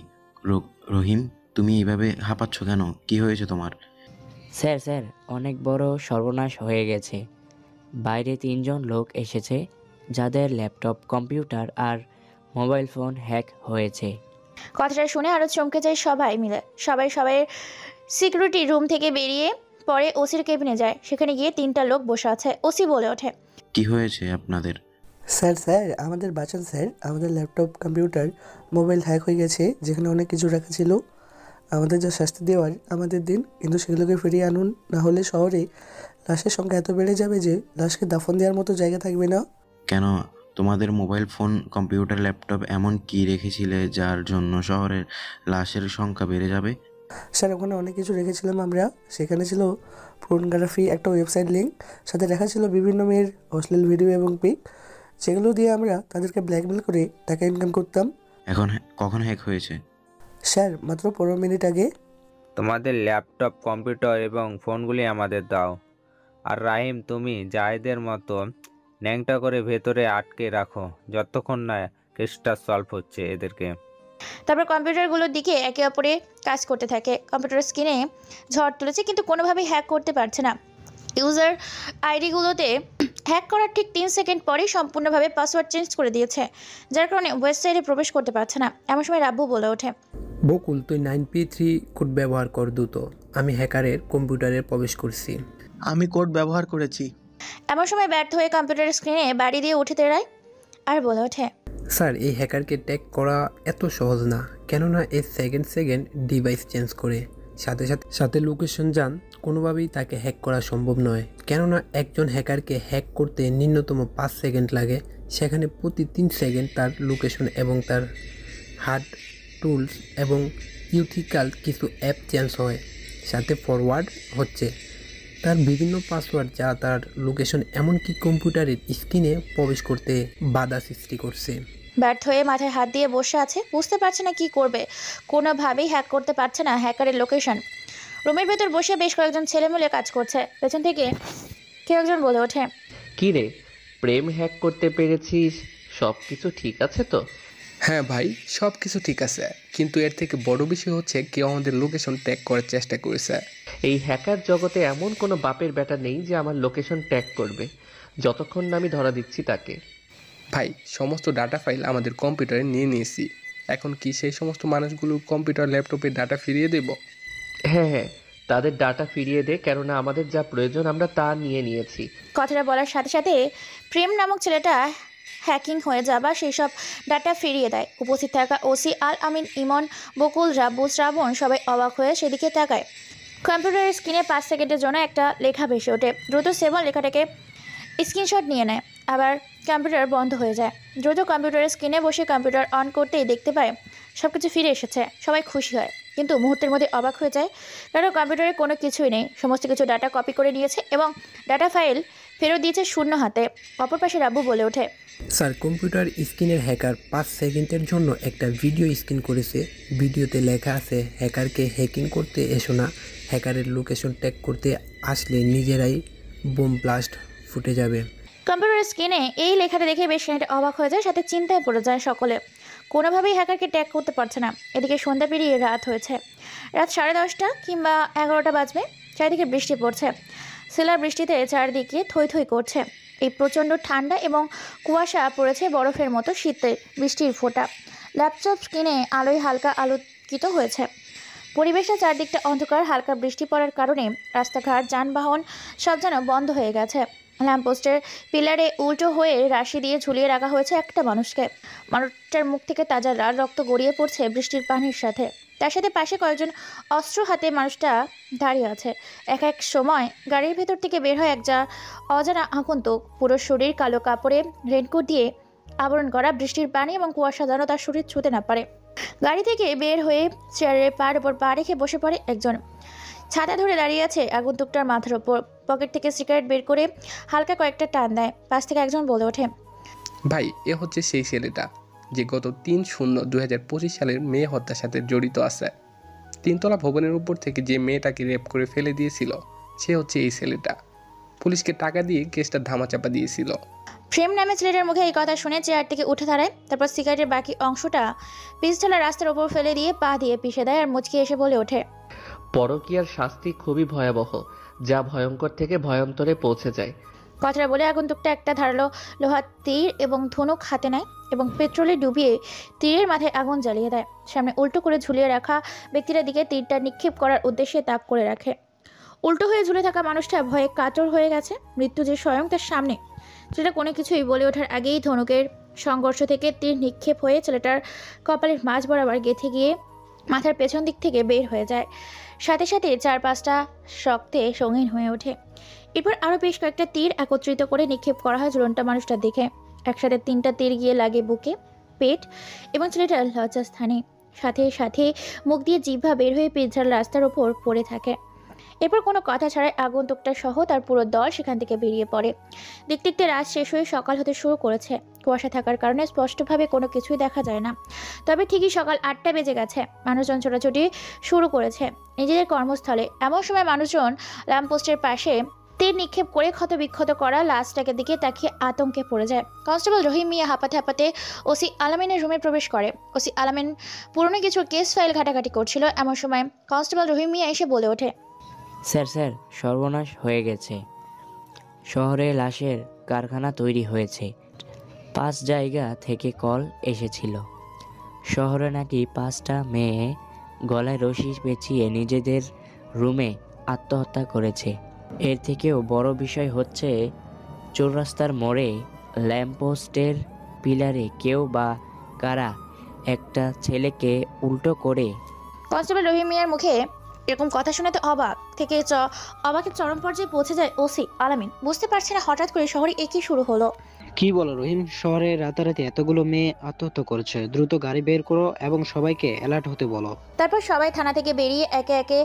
রহিম, তুমি এইভাবে হাঁপাচ্ছ কেন? কি হয়েছে তোমার? স্যার, অনেক বড় সর্বনাশ হয়ে গেছে। বাইরে 3 জন লোক এসেছে যাদের ল্যাপটপ, কম্পিউটার আর মোবাইল ফোন হ্যাক হয়েছে। কথাটা শুনে আরও চমকে যায় সবাই মিলে। সবাই সিকিউরিটি রুম থেকে বেরিয়ে পরে ওসির কেবিনে যায়। সেখানে গিয়ে 3টা লোক বসে আছে। ওসি বলে ওঠে, কি হয়েছে আপনাদের? স্যার আমাদের বাঁচান স্যার। আমাদের ল্যাপটপ, কম্পিউটার, মোবাইল হ্যাক হয়ে গেছে, যেখানে অনেক কিছু রাখা ছিল। আমাদের যা শাস্তি দেওয়ার আমাদের দিন, কিন্তু সেগুলোকে ফিরিয়ে আনুন, না হলে শহরে লাশের সংখ্যা এত বেড়ে যাবে যে লাশকে দাফন দেওয়ার মতো জায়গা থাকবে না। কেন, তোমাদের মোবাইল ফোন, কম্পিউটার, ল্যাপটপ এমন কি রেখেছিলে যার জন্য শহরের লাশের সংখ্যা বেড়ে যাবে? স্যার ওখানে অনেক কিছু রেখেছিলাম আমরা। সেখানে ছিল পোর্নোগ্রাফি, একটা ওয়েবসাইট লিঙ্ক, সাথে রাখা ছিল বিভিন্ন মেয়ের অশ্লীল ভিডিও এবং পিক, যেগুলো দিয়ে আমরা তাদেরকে ব্ল্যাকমেল করে টাকা ইনকাম করতাম। এখন কখন হ্যাক হয়েছে? স্যার মাত্র 15 মিনিট আগে। তোমাদের ল্যাপটপ, কম্পিউটার এবং ফোনগুলি আমাদের দাও। আর রাহিম, তুমি জায়েদের মতো ন্যাংটা করে ভেতরে আটকে রাখো যতক্ষণ না কেসটা সলভ হচ্ছে এদেরকে। তারপর কম্পিউটারগুলোর দিকে একে অপরে কাজ করতে থাকে। কম্পিউটার স্ক্রিনে ঝড় তুলেছে, কিন্তু কোনোভাবেই হ্যাক করতে পারছে না। ইউজার আইডিগুলোতে হ্যাক করার ঠিক 3 সেকেন্ড পরেই সম্পূর্ণভাবে পাসওয়ার্ড চেঞ্জ করে দিয়েছে, যার কারণে ওয়েবসাইটে প্রবেশ করতে পারছে না। এমন সময় রাব্বু বলে ওঠে, বকুল তুই 9P3 কোড ব্যবহার কর দ্রুত। আমি হ্যাকারের কম্পিউটারে প্রবেশ করছি। আমি কোড ব্যবহার করেছি। এমন সময় ব্যর্থ হয়ে কম্পিউটার স্ক্রিনে বাড়ি দিয়ে উঠে দাঁড়ায় আর বলে ওঠে, স্যার এই হ্যাকারকে ট্যাগ করা এত সহজ না, কেননা এই সেকেন্ড ডিভাইস চেঞ্জ করে সাথে লোকেশন যান, কোনোভাবেই তাকে হ্যাক করা সম্ভব নয়। কেননা একজন হ্যাকারকে হ্যাক করতে ন্যূনতম 5 সেকেন্ড লাগে, সেখানে প্রতি 3 সেকেন্ড তার লোকেশন এবং তার হার্ড টুলস এবং ইউথিক্যাল কিছু অ্যাপ চেঞ্জ হয়, সাথে ফরওয়ার্ড হচ্ছে তার বিভিন্ন পাসওয়ার্ড, যা তার লোকেশন এমনকি কম্পিউটারের স্ক্রিনে প্রবেশ করতে বাধা সৃষ্টি করছে। ব্যর্থ হয়ে মাথায় হাত দিয়ে বসে আছে, বুঝতে পারছে না কি করবে। কোনোভাবেই হ্যাক করতে পারছে না হ্যাকারের লোকেশন। রুমের ভেতর বসে বেশ কয়েকজন ছেলেমেলে কাজ করছে। পেছন থেকে কেউ একজন বলে ওঠে, কি রে প্রেম, হ্যাক করতে পেরেছিস? সব কিছু ঠিক আছে তো? হ্যাঁ ভাই, সব কিছু ঠিক আছে, কিন্তু এর থেকে বড় বিষয় হচ্ছে কেউ আমাদের লোকেশন ট্যাগ করার চেষ্টা করেছে। এই হ্যাকার জগতে এমন কোনো বাপের বেটা নেই যে আমার লোকেশন ট্যাগ করবে, যতক্ষণ না আমি ধরা দিচ্ছি তাকে। ভাই, সমস্ত ডাটা ফাইল আমাদের কম্পিউটারে নিয়ে নিয়েছি। এখন কি সেই সমস্ত মানুষগুলো কম্পিউটার, ল্যাপটপের ডাটা ফিরিয়ে দেব? হ্যাঁ, তাদের ডাটা ফিরিয়ে দে, কেননা আমাদের যা প্রয়োজন আমরা তা নিয়ে নিয়েছি। কথাটা বলার সাথে সাথে প্রেম নামক ছেলেটা হ্যাকিং হয়ে যাবা সেই সব ডাটা ফিরিয়ে দেয়। উপস্থিত থাকা ওসি, আল আমিন, ইমন, বকুল, রাব্বু, শ্রাবণ সবাই অবাক হয়ে সেদিকে তাকায়। কম্পিউটারের স্ক্রিনে 5 সেকেন্ডের জন্য একটা লেখা ভেসে ওঠে। দ্রুত সেবন লেখাটাকে স্ক্রিনশট নিয়ে নেয়, আবার কম্পিউটার বন্ধ হয়ে যায়। দ্রুত কম্পিউটারের স্ক্রিনে বসে কম্পিউটার অন করতেই দেখতে পায় সব কিছু ফিরে এসেছে। সবাই খুশি হয়, কিন্তু মুহূর্তের মধ্যে অবাক হয়ে যায়, কারণ কম্পিউটারে কোনো কিছুই নেই। সমস্ত কিছু ডাটা কপি করে নিয়েছে এবং ডাটা ফাইল ফেরত দিয়েছে শূন্য হাতে। অপর পাশে রাব্বু বলে ওঠে, স্যার কম্পিউটার স্ক্রিনের হ্যাকার 5 সেকেন্ডের জন্য একটা ভিডিও স্ক্রিন করেছে। ভিডিওতে লেখা আছে, হ্যাকারকে হ্যাকিং করতে এসো না, হ্যাকারের লোকেশন ট্যাগ করতে আসলে নিজেরাই বোম ব্লাস্ট ফুটে যাবে। কম্পিউটার স্ক্রিনে এই লেখাটা দেখে বেশ খানিকটা অবাক হয়ে যায়, সাথে চিন্তায় পড়ে যায় সকলে। কোনোভাবেই হ্যাকারকে ট্যাগ করতে পারছে না। এদিকে সন্ধ্যা পেরিয়ে রাত হয়েছে। রাত 10:30 কিংবা 11টা বাজবে। চারিদিকে বৃষ্টি পড়ছে। সেলার বৃষ্টিতে চারদিকে থই থই করছে। এই প্রচণ্ড ঠান্ডা এবং কুয়াশা পড়েছে বরফের মতো শীতের বৃষ্টির ফোঁটা। ল্যাপটপ স্ক্রিনে আলোয় হালকা আলোকিত হয়েছে। পরিবেশটা চারদিকটা অন্ধকার। হালকা বৃষ্টি পড়ার কারণে রাস্তাঘাট, যানবাহন সব যেন বন্ধ হয়ে গেছে। ল্যাম্পপোস্টের পিলারে উল্টো হয়ে রাশি দিয়ে ঝুলিয়ে রাখা হয়েছে একটা মানুষকে। মানুষটার মুখ থেকে তাজা লাল রক্ত গড়িয়ে পড়ছে বৃষ্টির পানির সাথে। তার সাথে পাশে কয়েকজন অস্ত্র হাতে মানুষটা দাঁড়িয়ে আছে। এক সময় গাড়ির ভেতর থেকে বের হয় এক অজানা আগন্তুক। পুরো শরীর কালো কাপড়ে রেনকোট দিয়ে আবরণ করা। বৃষ্টির পানি এবং কুয়াশা যেন তার শরীর ছুঁতে না পারে। গাড়ি থেকে বের হয়ে চেয়ারের পার উপর পা রেখে বসে পড়ে একজন। ছাতা ধরে দাঁড়িয়ে আছে আগন্তুকটার মাথার ওপর। পকেট থেকে সিগারেট বের করে হালকা কয়েকটা টান দেয়। পাশ থেকে একজন বলে ওঠে, ভাই, এ হচ্ছে সেই ছেলেটা যে গত 3/0/2025 সালের মেয়ে হত্যার সাথে জড়িত আছে। 3তলা ভবনের উপর থেকে যে মেয়েটাকে রেপ করে ফেলে দিয়েছিল, সে হচ্ছে এই ছেলেটা। পুলিশকে টাকা দিয়ে কেসটা ধামাচাপা দিয়েছিল। প্রেম নামে ছেলেটার মুখে এই কথা শুনে চেয়ার থেকে উঠে দাঁড়ায়। তারপর সিগারেটের বাকি অংশটা পিস্তলা রাস্তার উপর ফেলে দিয়ে পা দিয়ে পিষে দেয় আর মুচকি এসে বলে ওঠে, পরকীয়ার শাস্তি খুবই ভয়াবহ, যা ভয়ঙ্কর থেকে ভয়ন্তরে পৌঁছে যায়। কথাটা বলে আগন্তুকটা একটা ধারালো লোহার তীর এবং ধনুক হাতে নেয় এবং পেট্রোলে ডুবিয়ে তীরের মাথায় আগুন জ্বালিয়ে দেয়। সামনে উল্টো করে ঝুলিয়ে রাখা ব্যক্তিটার দিকে তীরটা নিক্ষেপ করার উদ্দেশ্যে তাক করে রাখে। উল্টো হয়ে ঝুলে থাকা মানুষটা ভয়ে কাতর হয়ে গেছে। মৃত্যু যে স্বয়ং তার সামনে, সেটা কোনো কিছুই বলে ওঠার আগেই ধনুকের সংঘর্ষ থেকে তীর নিক্ষেপ হয়ে ছেলেটার কপালের মাঝ বরাবর গেঁথে গিয়ে মাথার পেছন দিক থেকে বের হয়ে যায়। সাথে সাথে 4-5টা রক্তে সঙ্গীন হয়ে ওঠে। এরপর আরও বেশ কয়েকটা তীর একত্রিত করে নিক্ষেপ করা হয় ঝুলন্ত মানুষটার দিকে। একসাথে 3টা তীর গিয়ে লাগে বুকে, পেট এবং ছেলেটার লজ্জাস্থানে। সাথে সাথে মুখ দিয়ে জিহ্বা বের হয়ে পিৎজার রাস্তার ওপর পড়ে থাকে। এরপর কোনো কথা ছাড়াই আগন্তুকটা সহ তার পুরো দল সেখান থেকে বেরিয়ে পড়ে। দেখতে দেখতে রাত শেষ হয়ে সকাল হতে শুরু করেছে। কুয়াশা থাকার কারণে স্পষ্টভাবে কোনো কিছুই দেখা যায় না, তবে ঠিকই সকাল 8টা বেজে গেছে। মানুষজন ছোটাছুটি শুরু করেছে নিজেদের কর্মস্থলে। এমন সময় মানুষজন ল্যাম্পপোস্টের পাশে তীর নিক্ষেপ করে ক্ষতবিক্ষত করা লাশটাকে দিকে তাকিয়ে আতঙ্কে পড়ে যায়। কনস্টেবল রহিম মিয়া হাঁপাতে হাঁপাতে ওসি আলামিনের রুমে প্রবেশ করে। ওসি আলামিন পুরনো কিছু কেস ফাইল ঘাটাঘাটি করছিল। এমন সময় কনস্টেবল রহিম মিয়া এসে বলে ওঠে, স্যার সর্বনাশ হয়ে গেছে। শহরে লাশের কারখানা তৈরি হয়েছে। 5 জায়গা থেকে কল এসেছিল। শহরে নাকি 5টা মেয়ে গলায় রশি পেঁচিয়ে নিজেদের রুমে আত্মহত্যা করেছে। এর থেকেও বড় বিষয় হচ্ছে চৌরাস্তার মোড়ে ল্যাম্পপোস্টের পিলারে কেউ বা কারা একটা ছেলেকে উল্টো করে। কনস্টেবল রহিম মিয়ার মুখে এরকম কথা শুনে তো অবাকের চরম পর্যায়ে পৌঁছে যায় ওসি আলামিন। বুঝতে পারছে না হঠাৎ করে শহরে একই শুরু হলো। কি বলো রহিম, শহরে রাতারাতি এতগুলো মেয়ে আত্মহত্যা করেছে। দ্রুত গাড়ি বের করো এবং সবাইকে অ্যালার্ট হতে বলো। তারপর সবাই থানা থেকে বেরিয়ে একে একে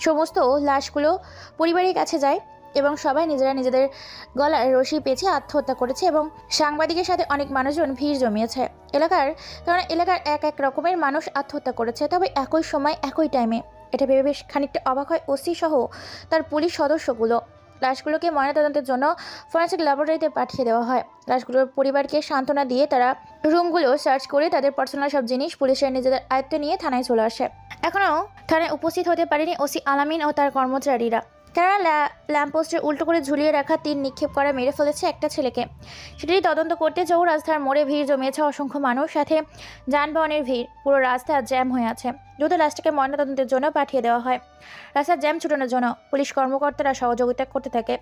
সমস্ত লাশগুলো পরিবারের কাছে যায় এবং সবাই নিজেরা নিজেদের গলায় রশি পেঁচিয়ে আত্মহত্যা করেছে এবং সাংবাদিকের সাথে অনেক মানুষজন ভিড় জমিয়েছে। এলাকার এক রকমের মানুষ আত্মহত্যা করেছে, তবে একই সময় একই টাইমে। এটা ভেবে বেশ খানিকটা অবাক হয় ওসি সহ তার পুলিশ সদস্যগুলো। লাশগুলোকে ময়নাতদন্তের জন্য ফরেনসিক ল্যাবরেটরিতে পাঠিয়ে দেওয়া হয়। লাশগুলোর পরিবারকে সান্ত্বনা দিয়ে তারা রুমগুলো সার্চ করে তাদের পার্সোনাল সব জিনিস পুলিশের নিজেদের আয়ত্তে নিয়ে থানায় চলে আসে। এখনও থানায় উপস্থিত হতে পারেনি ওসি আলামিন ও তার কর্মচারীরা, কেননা ল্যাম্পপোস্টের উল্টো করে ঝুলিয়ে রাখা তীর নিক্ষেপ করে মেরে ফেলেছে একটা ছেলেকে। সেটাই তদন্ত করতে চৌরাস্তার মোড়ে ভিড় জমিয়েছে অসংখ্য মানুষ, সাথে যানবাহনের ভিড়। পুরো রাস্তা জ্যাম হয়ে আছে। দ্রুত লাশটাকে ময়নাতদন্তের জন্য পাঠিয়ে দেওয়া হয়। রাস্তার জ্যাম ছুটানোর জন্য পুলিশ কর্মকর্তারা সহযোগিতা করতে থাকে।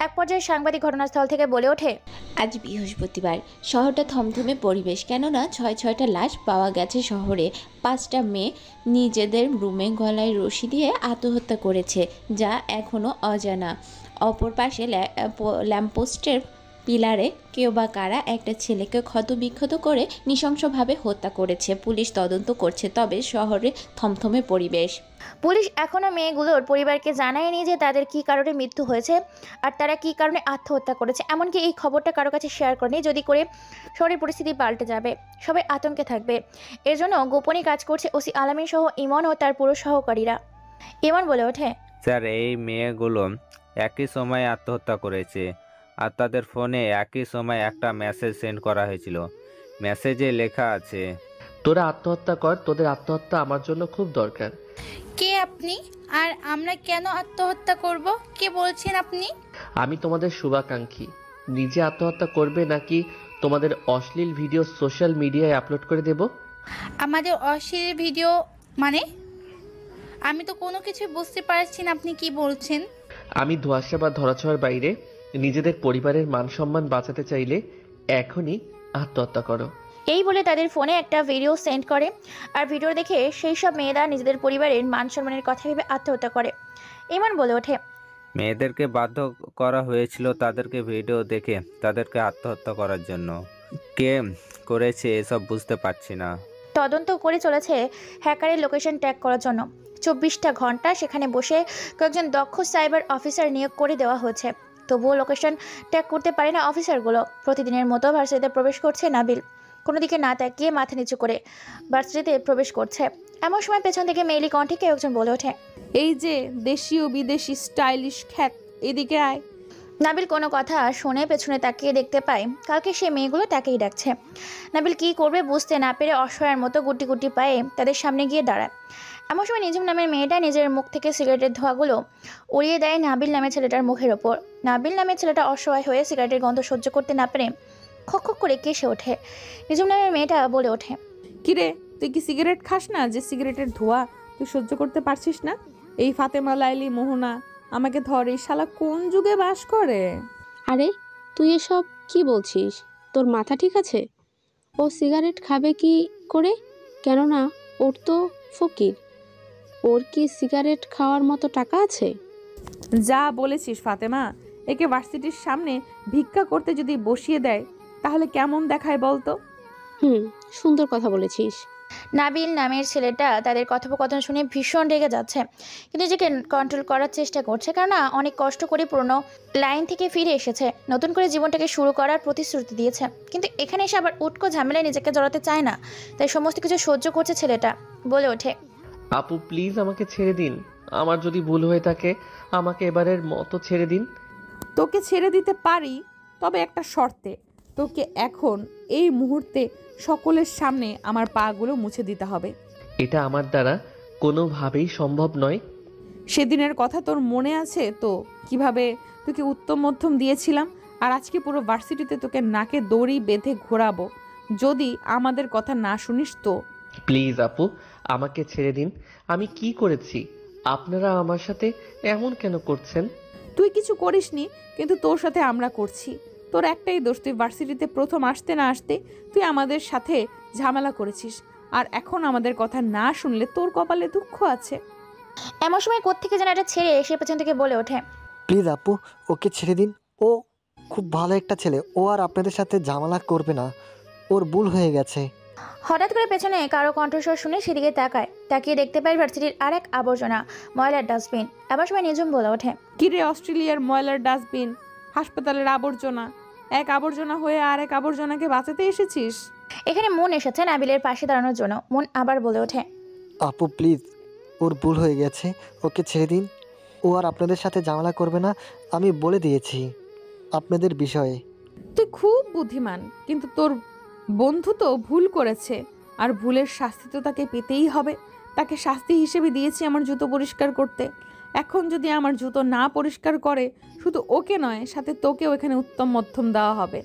এক পর্যায়ে সাংবাদিক ঘটনাস্থল থেকে বলে ওঠে, আজ বৃহস্পতিবার, শহরটা থমথমে পরিবেশ, কেননা 6টা লাশ পাওয়া গেছে শহরে। 5টা মেয়ে নিজেদের রুমে গলায় রশি দিয়ে আত্মহত্যা করেছে, যা এখনও অজানা। অপর পাশে ল্যাম্পপোস্টের পিলারে কেউ বা কারা একটা ছেলেকে ক্ষতবিক্ষত করে নৃশংসভাবে হত্যা করেছে। পুলিশ তদন্ত করছে, তবে শহরে থমথমে পরিবেশ। পুলিশ এখনও মেয়েগুলোর পরিবারকে জানায়নি যে তাদের কী কারণে মৃত্যু হয়েছে আর তারা কী কারণে আত্মহত্যা করেছে। এমনকি এই খবরটা কারো কাছে শেয়ার করেনি, যদি করে শহরের পরিস্থিতি পাল্টে যাবে, সবাই আতঙ্কে থাকবে। এর জন্য গোপনই কাজ করছে ওসি আলামিন সহ ইমন ও তার পুরো সহকারীরা। ইমন বলে ওঠে, স্যার এই মেয়েগুলো একই সময় আত্মহত্যা করেছে আর তাদের ফোনে একই সময় একটা মেসেজ সেন্ড করা হয়েছিল। মেসেজে লেখা আছে, তোরা আত্মহত্যা কর, তোদের আত্মহত্যা আমার জন্য খুব দরকার। কে আপনি আর আমরা কেন আত্মহত্যা করব? কে বলছেন আপনি? আমি তোমাদের শুভাকাঙ্ক্ষী। নিজে আত্মহত্যা করবে নাকি তোমাদের অশ্লীল ভিডিও সোশ্যাল মিডিয়ায় আপলোড করে দেব? আমাদের অশ্লীল ভিডিও মানে? আমি তো কোনো কিছু বুঝতে পারছি না, আপনি কি বলছেন? আমি ধোঁয়াশা বা ধরাছোঁয়ার বাইরে নিজেদের পরিবারের মান সম্মান বাঁচাতে চাইলে এখনই আত্মহত্যা করো। এই বলে তাদের ফোনে একটা ভিডিও সেন্ড করে, আর ভিডিও দেখে সেই সব মেয়েরা নিজেদের পরিবারের মান সম্মানের কথা ভেবে আত্মহত্যা করে। ইমন বলে ওঠে, মেয়েদেরকে বাধ্য করা হয়েছিল তাদেরকে ভিডিও দেখে তাদেরকে আত্মহত্যা করার জন্য। কে করেছে এসব বুঝতে পারছি না। তদন্ত করে চলেছে হ্যাকারের লোকেশন ট্র্যাক করার জন্য। 24টা ঘন্টা সেখানে বসে কয়েকজন দক্ষ সাইবার অফিসার নিয়োগ করে দেওয়া হয়েছে, তবুও লোকেশন ট্র্যাক করতে পারে না অফিসারগুলো। প্রতিদিনের মতো ভার্সিটিতে প্রবেশ করছে নাবিল, কোনো দিকে না তাকিয়ে মাথা নিচু করে ভার্সিটিতে প্রবেশ করছে। এমন সময় পেছন থেকে মেইলি কণ্ঠে কেউ একজন বলে ওঠে, এই যে দেশীয় বিদেশি স্টাইলিশ খ্যাত, এদিকে আয়। নাবিল কোনো কথা শুনে পেছনে তাকিয়ে দেখতে পায় কালকে সে মেয়েগুলো তাকেই ডাকছে। নাবিল কী করবে বুঝতে না পেরে অসহায়ের মতো গুটি গুটি পায়ে তাদের সামনে গিয়ে দাঁড়ায়। এমন সময় নিজুম নামের মেয়েটা নিজের মুখ থেকে সিগারেটের ধোঁয়াগুলো উড়িয়ে দেয় নাবিল নামের ছেলেটার মুখের ওপর। নাবিল নামের ছেলেটা অসহায় হয়ে সিগারেটের গন্ধ সহ্য করতে না পেরে খক খক করে কেসে ওঠে। নিজুম নামের মেয়েটা বলে ওঠে, কিরে তুই কি সিগারেট খাস না যে সিগারেটের ধোঁয়া তুই সহ্য করতে পারছিস না? এই ফাতেমা, লাইলি, মোহনা আমাকে ধর, এই শালা কোন যুগে বাস করে? আরে তুই এসব কি বলছিস? তোর মাথা ঠিক আছে? ও সিগারেট খাবে কি করে? কেননা ওর তো ফকির। ওর কি সিগারেট খাওয়ার মতো টাকা আছে? যা বলেছিস ফাতেমা, একে ভার্সিটির সামনে ভিক্ষা করতে যদি বসিয়ে দেয় তাহলে কেমন দেখায় বলতো? সুন্দর কথা বলেছিস। নাবিল নামের ছেলেটা তাদের কথোপকথন শুনে ভীষণ রেগে যাচ্ছে, কিন্তু নিজেকে কন্ট্রোল করার চেষ্টা করছে, কেননা অনেক কষ্ট করে পুরনো লাইন থেকে ফিরে এসেছে, নতুন করে জীবনটাকে শুরু করার প্রতিশ্রুতি দিয়েছে। কিন্তু এখানে এসে আবার উটকো ঝামেলায় নিজেকে জড়াতে চায় না, তাই সমস্ত কিছু সহ্য করছে ছেলেটা। বলে ওঠে, আপু প্লিজ আমাকে ছেড়ে দিন। আমার যদি ভুল হয়ে থাকে আমাকে এবারের মতো ছেড়ে দিন। তোকে ছেড়ে দিতে পারি, তবে একটা শর্তে। তোকে এখন এই মুহূর্তে সকলের সামনে আমার পাগুলো মুছে দিতে হবে। এটা আমার দ্বারা কোনোভাবেই সম্ভব নয়। সেদিনের কথা তোর মনে আছে তো, কিভাবে তোকে উত্তম মধ্যম দিয়েছিলাম? আর আজকে পুরো ভার্সিটিতে তোকে নাকে দড়ি বেঁধে ঘোরাবো যদি আমাদের কথা না শুনিস তো। প্লিজ আপু আমাকে ছেড়ে দিন। আমি কি করেছি? আপনারা আমার সাথে এমন কেন করছেন? তুই কিছু করিসনি, কিন্তু তোর সাথে আমরা করছি। তোর একটাই দোষ, তুই ভার্সিটিতে প্রথম আসতে না আসতে তুই আমাদের সাথে ঝামেলা করেছিস, আর এখন আমাদের কথা না শুনলে তোর কপালে দুঃখ আছে। এমন সময় কোত্থেকে যেন একটা ছেড়ে এসে পেছন থেকে বলে ওঠে, প্লিজ আপু ওকে ছেড়ে দিন। ও খুব ভালো একটা ছেলে, ও আর আপনাদের সাথে ঝামেলা করবে না, ওর ভুল হয়ে গেছে। হঠাৎ করে পেছনে কারো কণ্ঠস্বর শুনে সেদিকে তাকিয়ে দেখতে পাই ভার্সিটির আর এক আবর্জনা ময়লার ডাস্টবিন। এমন সময় নিজুম বলে ওঠে, কিরে অস্ট্রেলিয়ার ময়লার ডাস্টবিন, হাসপাতালের আবর্জনা, এক আবর্জনা হয়ে আর এক আবর্জনাকে বাঁচাতে এসেছিস? এখানে মন এসেছে নাবিলের পাশে দাঁড়ানোর জন্য। মন আবার বলে ওঠে, আপু প্লিজ ওর ভুল হয়ে গেছে, ওকে ছেড়ে দিন। ও আর আপনাদের সাথে ঝামেলা করবে না, আমি বলে দিয়েছি আপনাদের বিষয়ে। তুই খুব বুদ্ধিমান, কিন্তু তোর বন্ধু তো ভুল করেছে, আর ভুলের শাস্তি তো তাকে পেতেই হবে। তাকে শাস্তি হিসেবে দিয়েছি আমার জুতো পরিষ্কার করতে। এখন যদি আমার জুতো না পরিষ্কার করে, শুধু ওকে নয় সাথে তোকেও এখানে উত্তম মধ্যম দেওয়া হবে।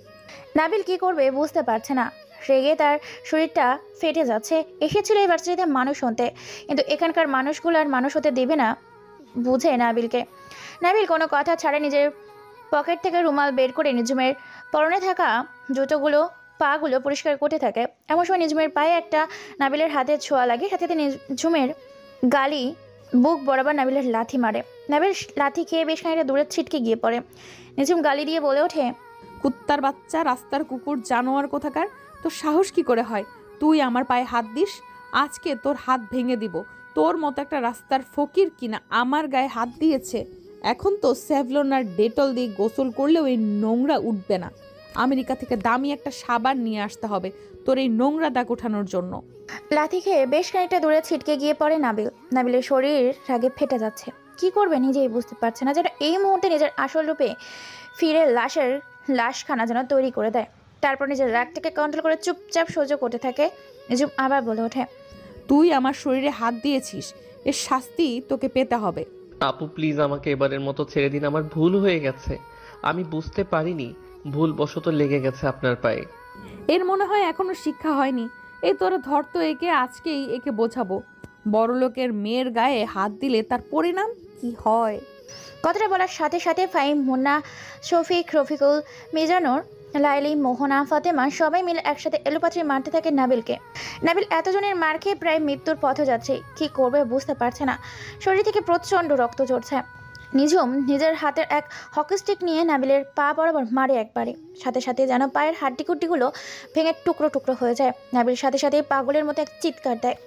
নাবিল কি করবে বুঝতে পারছে না, রেগে তার শরীরটা ফেটে যাচ্ছে। এসেছিল এই ভার্সিটিতে মানুষ হতে, কিন্তু এখানকার মানুষগুলো আর মানুষ হতে দেবে না বুঝে নাবিলকে। নাবিল কোনো কথা ছাড়া নিজের পকেট থেকে রুমাল বের করে নিজুমের পরনে থাকা জুতোগুলো পাগুলো পরিষ্কার করতে থাকে। এমন সময় নিজুমের পায়ে একটা নাবিলের হাতে ছোঁয়া লাগে, সাথে সাথে নিজুমের গালি বুক বরাবর নাবিলের লাথি মারে। নাবিল লাথি খেয়ে বেশ খানিকটা দূরে ছিটকে গিয়ে পড়ে। নিজুম গালি দিয়ে বলে ওঠে, কুত্তার বাচ্চা, রাস্তার কুকুর, জানোয়ার কোথাকার, তোর সাহস কি করে হয় তুই আমার পায়ে হাত দিস? আজকে তোর হাত ভেঙে দিব। তোর মতো একটা রাস্তার ফকির কিনা আমার গায়ে হাত দিয়েছে। এখন তো স্যাভলন আর ডেটল দিয়ে গোসল করলেও এই নোংরা উঠবে না। আমেরিকা থেকে দামি একটা সাবান নিয়ে আসতে হবে তোর এই নোংরা দাগ ওঠানোর জন্য। লাথি খেয়ে বেশ খানিকটা দূরে ছিটকে গিয়ে পড়ে নাবিল। নাবিলের শরীর রাগে ফেটে যাচ্ছে, কি করবে নিজেই বুঝতে পারছে না, যেন এই মুহূর্তে নিজের আসল রূপে ফিরে লাশখানা যেন তৈরি করে দেয়। তারপর নিজের রাগটাকে কন্ট্রোল করে চুপচাপ সহ্য করতে থাকে। নিজুম আবার বলে ওঠে, তুই আমার শরীরে হাত দিয়েছিস, এর শাস্তি তোকে পেতে হবে। আপু প্লিজ আমাকে এবারের মতো ছেড়ে দিন। আমার ভুল হয়ে গেছে, আমি বুঝতে পারিনি, ভুলবশত লেগে গেছে আপনার পায়ে। এর মনে হয় এখনো শিক্ষা হয়নি। এই তোরা ধর তো একে, আজকেই একে বোঝাবো বড়লোকের মেয়ের গায়ে হাত দিলে তার পরিণাম কি হয়। কথাটা বলার সাথে সাথে ফাহিম, মুন্না, শফিক, রফিকুল, মিজানুর, লাইলি, মোহনা, ফাতেমা সবাই মিলে একসাথে এলোপাত্রি মারতে থাকে নাবিলকে। নাবিল এতজনের মার খেয়ে প্রায় মৃত্যুর পথে যাচ্ছে, কি করবে বুঝতে পারছে না। শরীর থেকে প্রচণ্ড রক্ত ঝরছে। নিজুম নিজের হাতের এক হকি স্টিক নিয়ে নাবিলের পা বরাবর মারে একবারে, সাথে সাথে যেন পায়ের হাড্ডিকুড্ডিগুলো ভেঙে টুকরো টুকরো হয়ে যায়। নাবিল সাথে সাথে পাগলের মতো এক চিৎকার দেয়,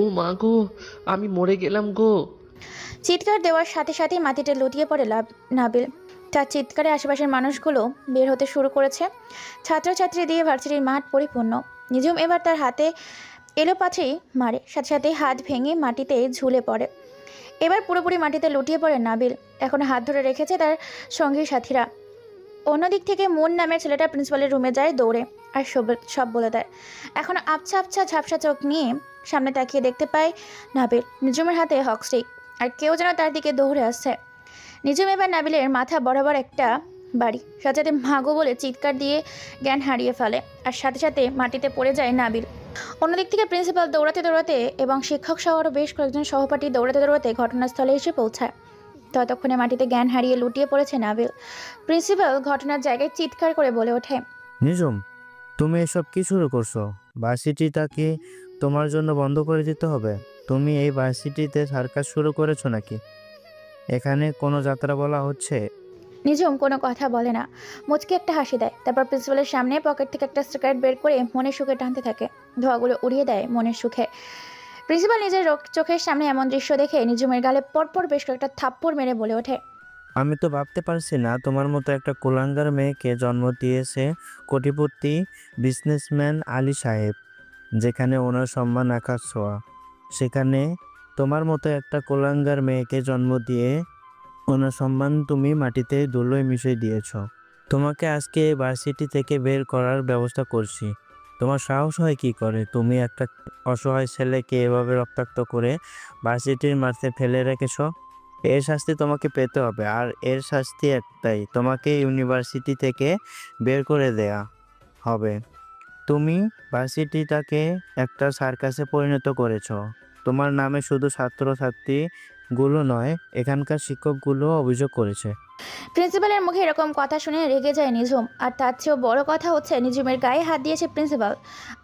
ও মা গো, আমি মরে গেলাম গো। চিৎকার দেওয়ার সাথে সাথে মাটিতে লুটিয়ে পড়ে নাবিল। তার চিৎকারে আশেপাশের মানুষগুলো বের হতে শুরু করেছে। ছাত্রছাত্রী দিয়ে ভার্সিটির মাঠ পরিপূর্ণ। নিজুম এবার তার হাতে এলোপাথরি মারে, সাথে সাথে হাত ভেঙে মাটিতে ঝুলে পড়ে। এবার পুরোপুরি মাটিতে লুটিয়ে পড়ে নাবিল। এখন হাত ধরে রেখেছে তার সঙ্গী সাথীরা। অন্যদিক থেকে মুন নামের ছেলেটা প্রিন্সিপালের রুমে যায় দৌড়ে আর সব বলে দেয়। এখন আবছা আবছা ঝাপসা চোখ নিয়ে সামনে তাকিয়ে দেখতে পায় নাবিল নিজুমের হাতে হকস্টিক, আর কেউ যেন তার দিকে দৌড়ে আসছে। নিজুম এবার নাবিলের মাথা বরাবর একটা বাড়ি, সাথে মাগো বলে চিৎকার দিয়ে জ্ঞান হারিয়ে ফেলে, আর সাথে সাথে মাটিতে পড়ে যায় নাবিল। অন্যদিক থেকে প্রিন্সিপাল দৌড়াতে দৌড়াতে এবং শিক্ষক সহ আরও বেশ কয়েকজন সহপাঠী দৌড়াতে দৌড়াতে ঘটনাস্থলে এসে পৌঁছায়। ততক্ষণে মাটিতে জ্ঞান হারিয়ে লুটিয়ে পড়েছে নাবিল। প্রিন্সিপাল ঘটনার জায়গায় চিৎকার করে বলে ওঠে, নিজুম, তুমি এসব কি শুরু করছো? ভার্সিটিটা কি তোমার জন্য বন্ধ করে দিতে হবে? তুমি এই ভার্সিটিতে সার্কাস শুরু করেছো নাকি? এখানে কোনো যাত্রা বলা হচ্ছে? নিজুম কোনো কথা বলে না, মুচকে একটা হাসি দেয়। তারপর প্রিন্সিপালের সামনে পকেট থেকে একটা সিগারেট বের করে মনের সুখে টানতে থাকে। ধোঁয়াগুলো উড়িয়ে দেয় মনের সুখে। প্রিন্সিপাল নিজের চোখের সামনে এমন দৃশ্য দেখে নিজুমের গালে পরপর বেশ কয়েকটা থাপ্পড় মেরে বলে ওঠে, আমি তো ভাবতে পারছি না তোমার মতো একটা কুলাঙ্গার মেয়েকে জন্ম দিয়েছে কোটিপতি বিজনেসম্যান আলী সাহেব, যেখানে ওনার সম্মান আকাশ ছোঁয়া। সেখানে তোমার মতো একটা কুলাঙ্গার মেয়েকে জন্ম দিয়ে ওনার সম্মান তুমি মাটিতে ধুলোয় মিশিয়ে দিয়েছ। তোমাকে আজকে এই ভার্সিটি থেকে বের করার ব্যবস্থা করছি। তোমার সাহস হয় কি করে? তুমি একটা অসহায় ছেলেকে এভাবে রক্তাক্ত করে ভার্সিটির মাঠে ফেলে রেখেছ। এর শাস্তি তোমাকে পেতে হবে, আর এর শাস্তি একটাই, তোমাকে ইউনিভার্সিটি থেকে বের করে দেয়া হবে। তুমি ভার্সিটিটাকে একটা সার্কাসে পরিণত করেছ। তোমার নামে শুধু ছাত্রছাত্রীগুলো নয়, এখানকার শিক্ষকগুলো অভিযোগ করেছে। প্রিন্সিপালের মুখে এরকম কথা শুনে রেগে যায় নিজুম। আর তার চেয়েও বড় কথা হচ্ছে নিজুমের গায়ে হাত দিয়েছে প্রিন্সিপাল।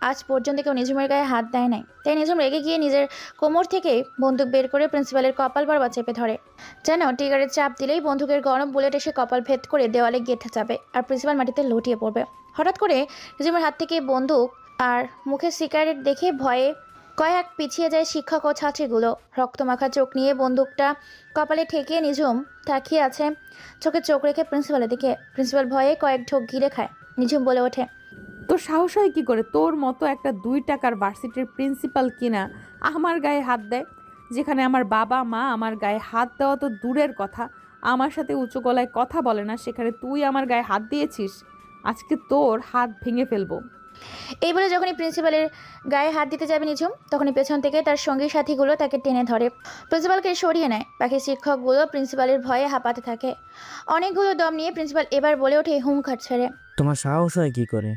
আজ পর্যন্ত কেউ নিজুমের গায়ে হাত দেয় নাই, তাই নিজুম রেগে গিয়ে নিজের কোমর থেকে বন্দুক বের করে প্রিন্সিপালের কপাল বরাবর চেপে ধরে, যেন টিগারের চাপ দিলেই বন্দুকের গরম বুলেট এসে কপাল ভেদ করে দেওয়ালে গেঁথে যাবে আর প্রিন্সিপাল মাটিতে লুটিয়ে পড়বে। হঠাৎ করে নিজুমের হাত থেকে বন্দুক আর মুখে সিগারেট দেখে ভয়ে কয়েক পিছিয়ে যায় শিক্ষক ও ছাত্রীগুলো। রক্তমাখা চোখ নিয়ে বন্দুকটা কপালে ঠেকিয়ে নিজুম তাকিয়ে আছে চোখে চোখ রেখে প্রিন্সিপালের দিকে। প্রিন্সিপাল ভয়ে কয়েক ঢোক গিলে খায়। নিজুম বলে ওঠে, তোর সাহস হয় কি করে তোর মতো একটা 2 টাকার ভার্সিটির প্রিন্সিপাল কিনা আমার গায়ে হাত দেয়? যেখানে আমার বাবা মা আমার গায়ে হাত দেওয়া তো দূরের কথা, আমার সাথে উঁচু গলায় কথা বলে না, সেখানে তুই আমার গায়ে হাত দিয়েছিস। আজকে তোর হাত ভেঙে ফেলবো। এই বলে যখনই প্রিন্সিপালের গায়ে হাত দিতে যাবে নিজুম, তখনই পেছন থেকে তার সঙ্গী সাথীগুলো তাকে টেনে ধরে, প্রিন্সিপালকে সরিয়ে নেয়। বাকি শিক্ষকগুলো প্রিন্সিপালের ভয়ে হাঁপাতে থাকে। অনেকগুলো দম নিয়ে প্রিন্সিপাল এবার বলে ওঠে হুঙ্কার ছেড়ে, তোমার সাহস হয় কি করে?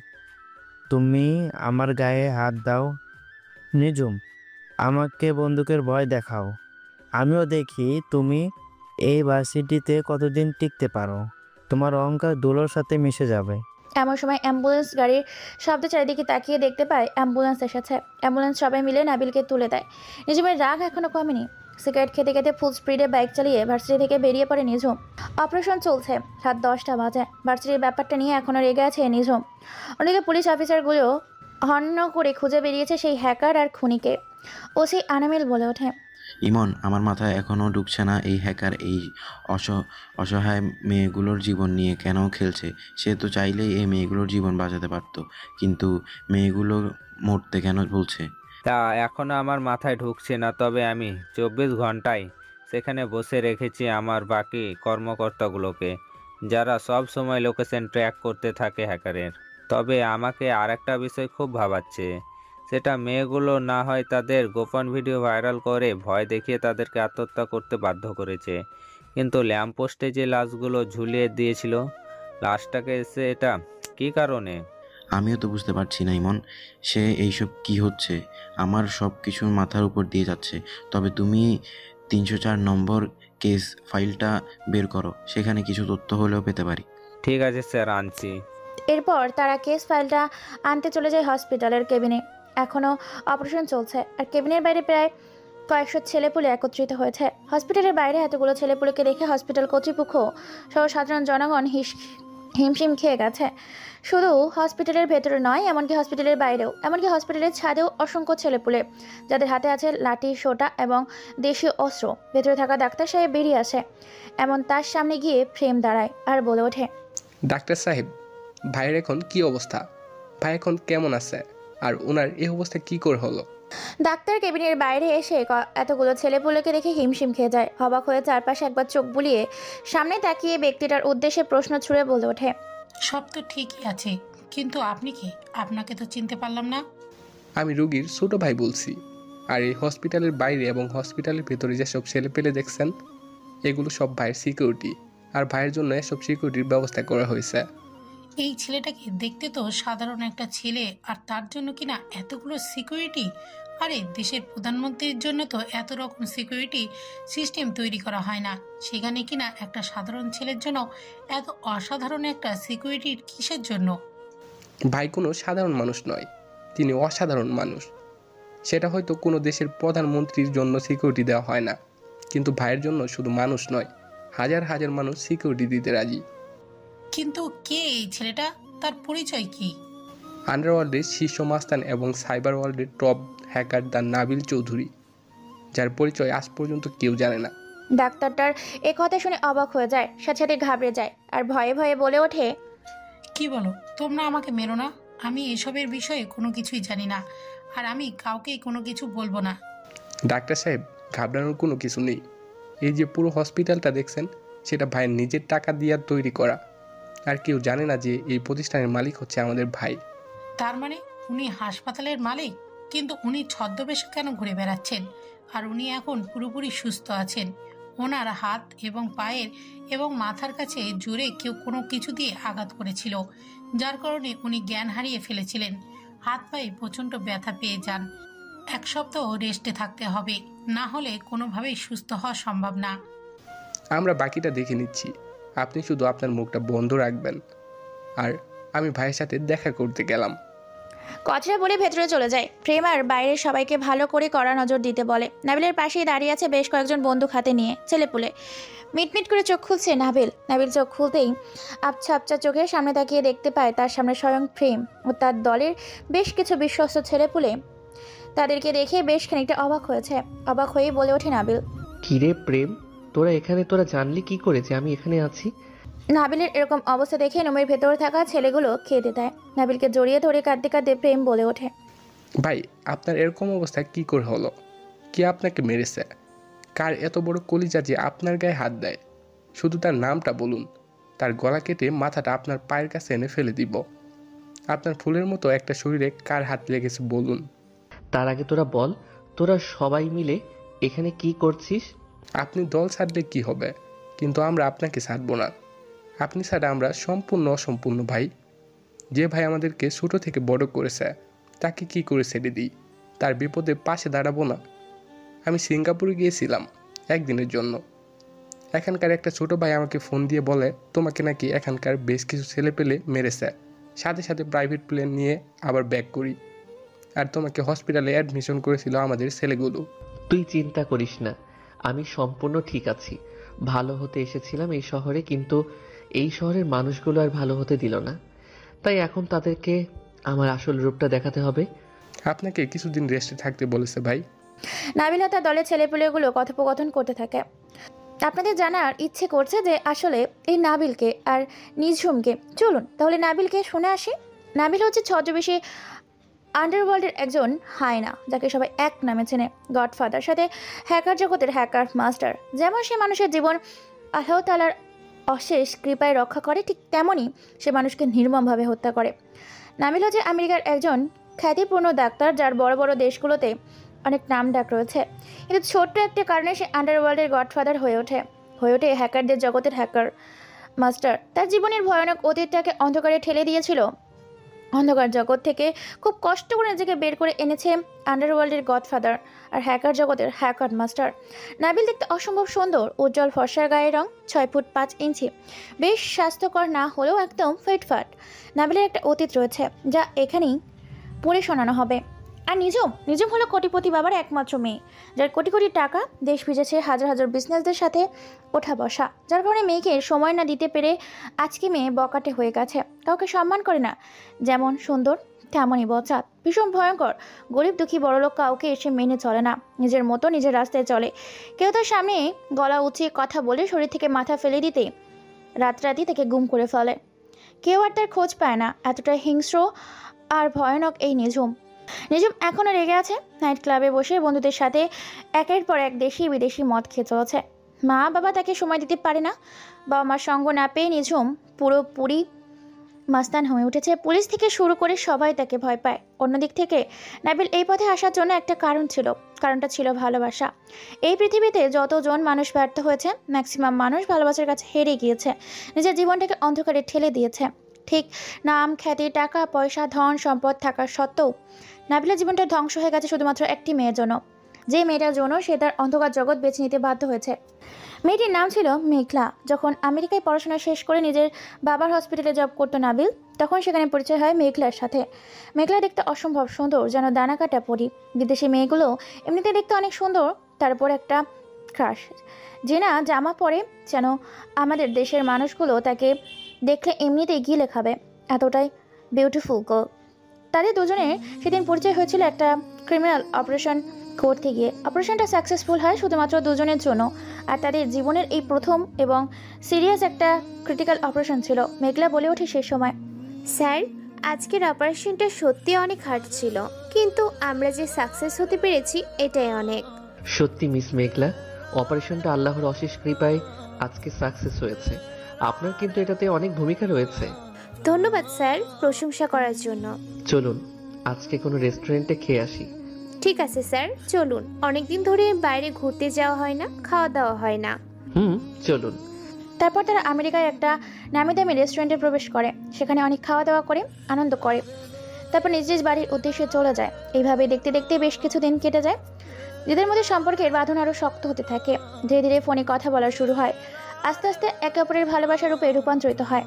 তুমি আমার গায়ে হাত দাও। নিজুম, আমাকে বন্দুকের ভয় দেখাও, আমিও দেখি তুমি এই ভার্সিটিতে কতদিন টিকতে পারো। তোমার অহংকার ধুলোর সাথে মিশে যাবে। এমন সময় অ্যাম্বুলেন্স গাড়ির শব্দ চারিদিকে তাকিয়ে দেখতে পায় অ্যাম্বুলেন্স এসেছে। অ্যাম্বুলেন্স সবাই মিলে নাবিলকে তুলে দেয়। নিজুমের রাগ এখনো কমেনি। সিগারেট খেতে খেতে ফুল স্পিডে বাইক চালিয়ে ভার্সিটি থেকে বেরিয়ে পড়ে নিজুম। অপারেশন চলছে, রাত 10টা বাজে। ভার্সিটির ব্যাপারটা নিয়ে এখনও রেগে আছে নিজুম। অন্যদিকে পুলিশ অফিসারগুলো হন্য করে খুঁজে বেরিয়েছে সেই হ্যাকার আর খুনিকে। ওসি আনামিল বলে ওঠে, ইমন, আমার মাথায় এখনও ঢুকছে না এই হ্যাকার এই অসহায় মেয়েগুলোর জীবন নিয়ে কেন খেলছে। সে তো চাইলেই এই মেয়েগুলোর জীবন বাঁচাতে পারতো, কিন্তু মেয়েগুলো মরতে কেন বলছে? তা এখনও আমার মাথায় ঢুকছে না, তবে আমি 24 ঘন্টায় সেখানে বসে রেখেছি আমার বাকি কর্মকর্তাগুলোকে, যারা সব সময় লোকেশন ট্র্যাক করতে থাকে হ্যাকারের। তবে আমাকে আরেকটা বিষয় খুব ভাবাচ্ছে, সেটা মেয়েগুলো না হয় তাদের গোপন ভিডিও ভাইরাল করে ভয় দেখিয়ে তাদেরকে আত্মহত্যা করতে বাধ্য করেছে, কিন্তু ল্যাম্পপোস্টে যে লাশগুলো ঝুলিয়ে দিয়েছিল, লাশটাকে এসে এটা কী কারণে? আমিও তো বুঝতে পারছি না ইমন, সে এইসব কি হচ্ছে, আমার সব কিছু মাথার উপর দিয়ে যাচ্ছে। তবে তুমি 304 নম্বর কেস ফাইলটা বের করো, সেখানে কিছু তথ্য হলেও পেতে পারি। ঠিক আছে স্যার, আনছি। এরপর তারা কেস ফাইলটা আনতে চলে যায় হসপিটালের কেবিনে। এখনও অপারেশন চলছে, আর কেবিনের বাইরে প্রায় কয়েকশো ছেলেপুলে একত্রিত হয়েছে। হসপিটালের বাইরে এতগুলো ছেলেপুলেকে দেখে হসপিটাল কর্তৃপক্ষ সহ সাধারণ জনগণ হিমশিম খেয়ে গেছে। শুধু হসপিটালের ভেতরে নয়, এমনকি হসপিটালের বাইরেও, এমনকি হসপিটালের ছাদেও অসংখ্য ছেলেপুলে, যাদের হাতে আছে লাঠি, সোটা এবং দেশীয় অস্ত্র। ভেতরে থাকা ডাক্তার সাহেব বেরিয়ে আসে, এমন তার সামনে গিয়ে ফ্রেম দাঁড়ায় আর বলে ওঠে, ডাক্তার সাহেব, ভাইয়ের এখন কি অবস্থা? ভাই এখন কেমন আছে? আর ওনার এই অবস্থা কি করে হলো? ডাক্তার কেবিনের বাইরে এসে এতগুলো ছেলেপুলেকে দেখে হিমশিম খেয়ে যায়। অবাক হয়ে চারপাশে একবার চোখ বুলিয়ে সামনে তাকিয়ে ব্যক্তিটার উদ্দেশ্যে প্রশ্ন ছুড়ে বলে ওঠে, সব তো ঠিকই আছে, কিন্তু আপনি কি? আপনাকে তো চিনতে পারলাম না। আমি রুগীর ছোট ভাই বলছি। আর এই হসপিটালের বাইরে এবং হসপিটালের ভেতরে যেসব ছেলে পেলে দেখছেন, এগুলো সব ভাইয়ের সিকিউরিটি। আর ভাইয়ের জন্য এসব সিকিউরিটির ব্যবস্থা করা হয়েছে। এই ছেলেটাকে দেখতে তো সাধারণ একটা ছেলে, আর তার জন্য কিনা এতগুলো সিকিউরিটি। আরে দেশের প্রধানমন্ত্রীর জন্য তো এত রকম সিকিউরিটি সিস্টেম তৈরি করা হয় না, সেখানে কিনা একটা সাধারণ ছেলের জন্য এত অসাধারণ একটা সিকিউরিটির কিসের জন্য? ভাই কোনো সাধারণ মানুষ নয়, তিনি অসাধারণ মানুষ। সেটা হয়তো কোনো দেশের প্রধানমন্ত্রীর জন্য সিকিউরিটি দেওয়া হয় না, কিন্তু ভাইয়ের জন্য শুধু মানুষ নয়, হাজার হাজার মানুষ সিকিউরিটি দিতে রাজি। কিন্তু কে এই ছেলেটা? তার পরিচয় কি? আন্ডারওয়ার্ল্ডের শীর্ষ মাস্তান এবং সাইবার ওয়ার্ল্ডের top hacker the Nabil Chowdhury, যার পরিচয় আজ পর্যন্ত কেউ জানে না। ডাক্তারটার এ কথা শুনে অবাক হয়ে যায়, সাথে সাথে ঘাবড়ে যায় আর ভয়ে ভয়ে বলে ওঠে, কি বলো? তোমরা আমাকে মেরো না, আমি এসবের বিষয়ে কোনো কিছুই জানি না, আর আমি কাউকেই কোনো কিছু বলবো না। ডাক্তার সাহেব, ঘাবড়ানোর কোনো কিছু নেই। এই যে পুরো হসপিটালটা দেখছেন, সেটা ভাইয়ের নিজের টাকা দিয়ে তৈরি করা। আর কেউ জানে না যে এই প্রতিষ্ঠানের মালিক হচ্ছে আমাদের ভাই। তার মানে উনি হাসপাতালের মালিক, কিন্তু উনি ছদ্মবেশে কেন ঘুরে বেড়াচ্ছেন? আর উনি এখন পুরোপুরি সুস্থ আছেন। ওনার হাত এবং পায়ের এবং মাথার কাছে জোরে কেউ কোনো কিছু দিয়ে আঘাত করেছিল, যার কারণে উনি জ্ঞান হারিয়ে ফেলেছিলেন। হাত পায়ে প্রচণ্ড ব্যথা পেয়ে যান। 1 সপ্তাহ রেস্টে থাকতে হবে, না হলে কোনোভাবেই সুস্থ হওয়া সম্ভব না। আমরা বাকিটা দেখে নিচ্ছি, আপনি শুধু আপনার মুখটা বন্ধ রাখবেন। আর আমি ভাইয়ের সাথে দেখা করতে গেলাম। কথাটা বলে ভেতরে চলে যায়। প্রেম আর বাইরের সবাইকে ভালো করে কড়া নজর দিতে বলে। নাবিলের পাশেই দাঁড়িয়ে আছে বেশ কয়েকজন বন্দুক হাতে নিয়ে ছেলেপুলে। মিটমিট করে চোখ খুলছে নাবিল চোখ খুলতেই আবছা আবছা চোখের সামনে তাকিয়ে দেখতে পায় তার সামনে স্বয়ং প্রেম ও তার দলের বেশ কিছু বিশ্বস্ত ছেলেপুলে। তাদেরকে দেখে বেশ খানিকটা অবাক হয়েই বলে ওঠে নাবিল, কিরে প্রেম, তোরা এখানে? তোরা জানলি কি করে যে আমি এখানে আছি? নাবিলের এরকম অবস্থা দেখে রুমের ভেতর থাকা ছেলেগুলো খেতে দেয়। নাবিলকে জড়িয়ে ধরে কাঁদতে কাঁদতে প্রেম বলে ওঠে, ভাই, আপনার এরকম অবস্থা কি করে হলো? কে আপনাকে মেরেছে? কার এত বড় কলিজা যে আপনার গায়ে হাত দেয়? শুধু তার নামটা বলুন, তার গলা কেটে মাথাটা আপনার পায়ের কাছে এনে ফেলে দিব। আপনার ফুলের মতো একটা শরীরে কার হাত লেগেছে বলুন। তার আগে তোরা বল, তোরা সবাই মিলে এখানে কি করছিস? আপনি দল ছাড়লে কি হবে, কিন্তু আমরা আপনাকে ছাড়বো না। আপনি ছাড়া আমরা সম্পূর্ণ অসম্পূর্ণ ভাই। যে ভাই আমাদেরকে ছোট থেকে বড় করেছে, তাকে কি করে ছেড়ে দিই? তার বিপদে পাশে দাঁড়াবো না? আমি সিঙ্গাপুরে গিয়েছিলাম একদিনের জন্য। এখানকার একটা ছোট ভাই আমাকে ফোন দিয়ে বলে তোমাকে নাকি এখানকার বেশ কিছু ছেলে পেলে মেরেছে। সাথে সাথে প্রাইভেট প্লেন নিয়ে আবার ব্যাক করি, আর তোমাকে হসপিটালে অ্যাডমিশন করেছিল আমাদের ছেলেগুলো। তুই চিন্তা করিস না, আমি সম্পূর্ণ ঠিক আছি। ভালো হতে এসেছিলাম এই শহরে, কিন্তু এই শহরের মানুষগুলো আর ভালো হতে দিল না। তাই এখন তাদেরকে আমার আসল রূপটা দেখাতে হবে। আপনাকে কিছুদিন রেস্টে থাকতে বলেছে ভাই। নাবিলা তার দলের ছেলেপুলেগুলো কথোপকথন করতে থাকে। আপনাদের জানার ইচ্ছে করছে যে আসলে এই নাবিলকে আর নিঝুমকে। চলুন তাহলে নাবিলকে শুনে আসি। নাবিল হচ্ছে ছদ্মবেশী আন্ডারওয়ার্ল্ডের একজন হায়না, যাকে সবাই এক নামে চেনে, গডফাদার। সাথে হ্যাকার জগতের হ্যাকার মাস্টার। যেমন সে মানুষের জীবন আল্লাহ তাআলার অশেষ কৃপায় রক্ষা করে, ঠিক তেমনই সে মানুষকে নির্মমভাবে হত্যা করে। নাবিল হচ্ছে আমেরিকার একজন খ্যাতিপূর্ণ ডাক্তার, যার বড় বড় দেশগুলোতে অনেক নাম ডাক রয়েছে। কিন্তু ছোট্ট একটা কারণে সে আন্ডারওয়ার্ল্ডের গডফাদার হয়ে ওঠে হ্যাকারদের জগতের হ্যাকার মাস্টার। তার জীবনের ভয়ানক অতীতটাকে অন্ধকারে ঠেলে দিয়েছিল। অন্ধকার জগৎ থেকে খুব কষ্ট করে নিজেকে বের করে এনেছে আন্ডারওয়ার্ল্ডের গডফাদার আর হ্যাকার জগতের হ্যাকার মাস্টার। নাবিল দেখতে অসম্ভব সুন্দর, উজ্জ্বল ফর্সার গায়ের রং, 6 ফুট 5 ইঞ্চি, বেশ স্বাস্থ্যকর না হলেও একদম ফিটফাট। নাবিলের একটা অতীত রয়েছে যা এখানেই পড়ে শোনানো হবে। আর নিজম হলো কোটিপতি বাবার একমাত্র মেয়ে, যার কোটি কোটি টাকা, দেশ ভিজেছে হাজার হাজার বিজনেসদের সাথে ওঠা বসা, যার কারণে মেয়েকে সময় না দিতে পেরে আজকে মেয়ে বকাটে হয়ে গেছে, কাউকে সম্মান করে না। যেমন সুন্দর তেমনই বচাত, ভীষণ ভয়ঙ্কর। গরিব দুঃখী বড়লোক কাউকে এসে মেনে চলে না, নিজের মতো নিজের রাস্তায় চলে। কেউ তার সামনে গলা উঁচিয়ে কথা বলে শরীর থেকে মাথা ফেলে দিতে রাতারাতি তাকে গুম করে ফেলে। কেউ আর তার খোঁজ পায় না। এতটাই হিংস্র আর ভয়ানক এই নিঝুম। নিজম এখনও রেগে আছে। নাইট ক্লাবে বসে বন্ধুদের সাথে একের পর এক দেশি বিদেশি মদ খেয়ে চলেছে। মা বাবা তাকে সময় দিতে পারে না। বাবা মার সঙ্গ না পেয়ে নিজম পুরোপুরি মাস্তান হয়ে উঠেছে। পুলিশ থেকে শুরু করে সবাই তাকে ভয় পায়। অন্যদিক থেকে নাবিল এই পথে আসার জন্য একটা কারণ ছিল। কারণটা ছিল ভালোবাসা। এই পৃথিবীতে যতজন মানুষ ব্যর্থ হয়েছে, ম্যাক্সিমাম মানুষ ভালোবাসার কাছে হেরে গিয়েছে, নিজের জীবনটাকে অন্ধকারে ঠেলে দিয়েছে। ঠিক নাম, খ্যাতি, টাকা পয়সা, ধন সম্পদ থাকা সত্ত্বেও নাবিলের জীবনটা ধ্বংস হয়ে গেছে শুধুমাত্র একটি মেয়ের জন্য। যে মেয়েটার জন্য সে তার অন্ধকার জগৎ বেছে নিতে বাধ্য হয়েছে। মেয়েটির নাম ছিল মেঘলা। যখন আমেরিকায় পড়াশোনা শেষ করে নিজের বাবার হসপিটালে জব করতো নাবিল, তখন সেখানে পরিচয় হয় মেঘলার সাথে। মেঘলা দেখতে অসম্ভব সুন্দর, যেন দানা কাটা পরি। বিদেশি মেয়েগুলো এমনিতে দেখতে অনেক সুন্দর, তারপর একটা ক্রাশ। যে না জামা পরে যেন আমাদের দেশের মানুষগুলো তাকে দেখলে এমনিতেই গিলে খাবে, এতটাই বিউটিফুল গার্ল। তাদের দুজনের সেদিন পরিচয় হয়েছিল একটা ক্রিমিনাল অপারেশন করতে গিয়ে। অপারেশনটা সাকসেসফুল হয় শুধুমাত্র দুজনের জন্য, আর তাদের জীবনের এই প্রথম এবং সিরিয়াস একটা ক্রিটিক্যাল অপারেশন ছিল। মেঘলা বলে ওঠে সে সময়, স্যার আজকের অপারেশনটা সত্যি অনেক হার্ড ছিল, কিন্তু আমরা যে সাকসেস হতে পেরেছি এটাই অনেক। সত্যি মিস মেঘলা, অপারেশনটা আল্লাহর অশেষ কৃপায় আজকে সাকসেস হয়েছে। আপনার কিন্তু এটাতে অনেক ভূমিকা রয়েছে। ধন্যবাদ স্যার প্রশংসা করার জন্য। চলুন আজকে কোনো রেস্টুরেন্টে খেয়ে আসি। ঠিক আছে স্যার, চলুন। অনেকদিন ধরে বাইরে ঘুরতে যাওয়া হয় না, খাওয়া দাওয়া হয় না। চলুন। তারপর তারা আমেরিকায় একটা নামি দামি রেস্টুরেন্টে প্রবেশ করে, সেখানে অনেক খাওয়া দাওয়া করে আনন্দ করে, তারপর নিজ নিজ বাড়ির উদ্দেশ্যে চলে যায়। এইভাবে দেখতে দেখতে বেশ কিছুদিন কেটে যায়। নিজেদের মধ্যে সম্পর্কের বাঁধন আরও শক্ত হতে থাকে। ধীরে ধীরে ফোনে কথা বলা শুরু হয়, আস্তে আস্তে একে অপরের ভালোবাসার রূপে রূপান্তরিত হয়।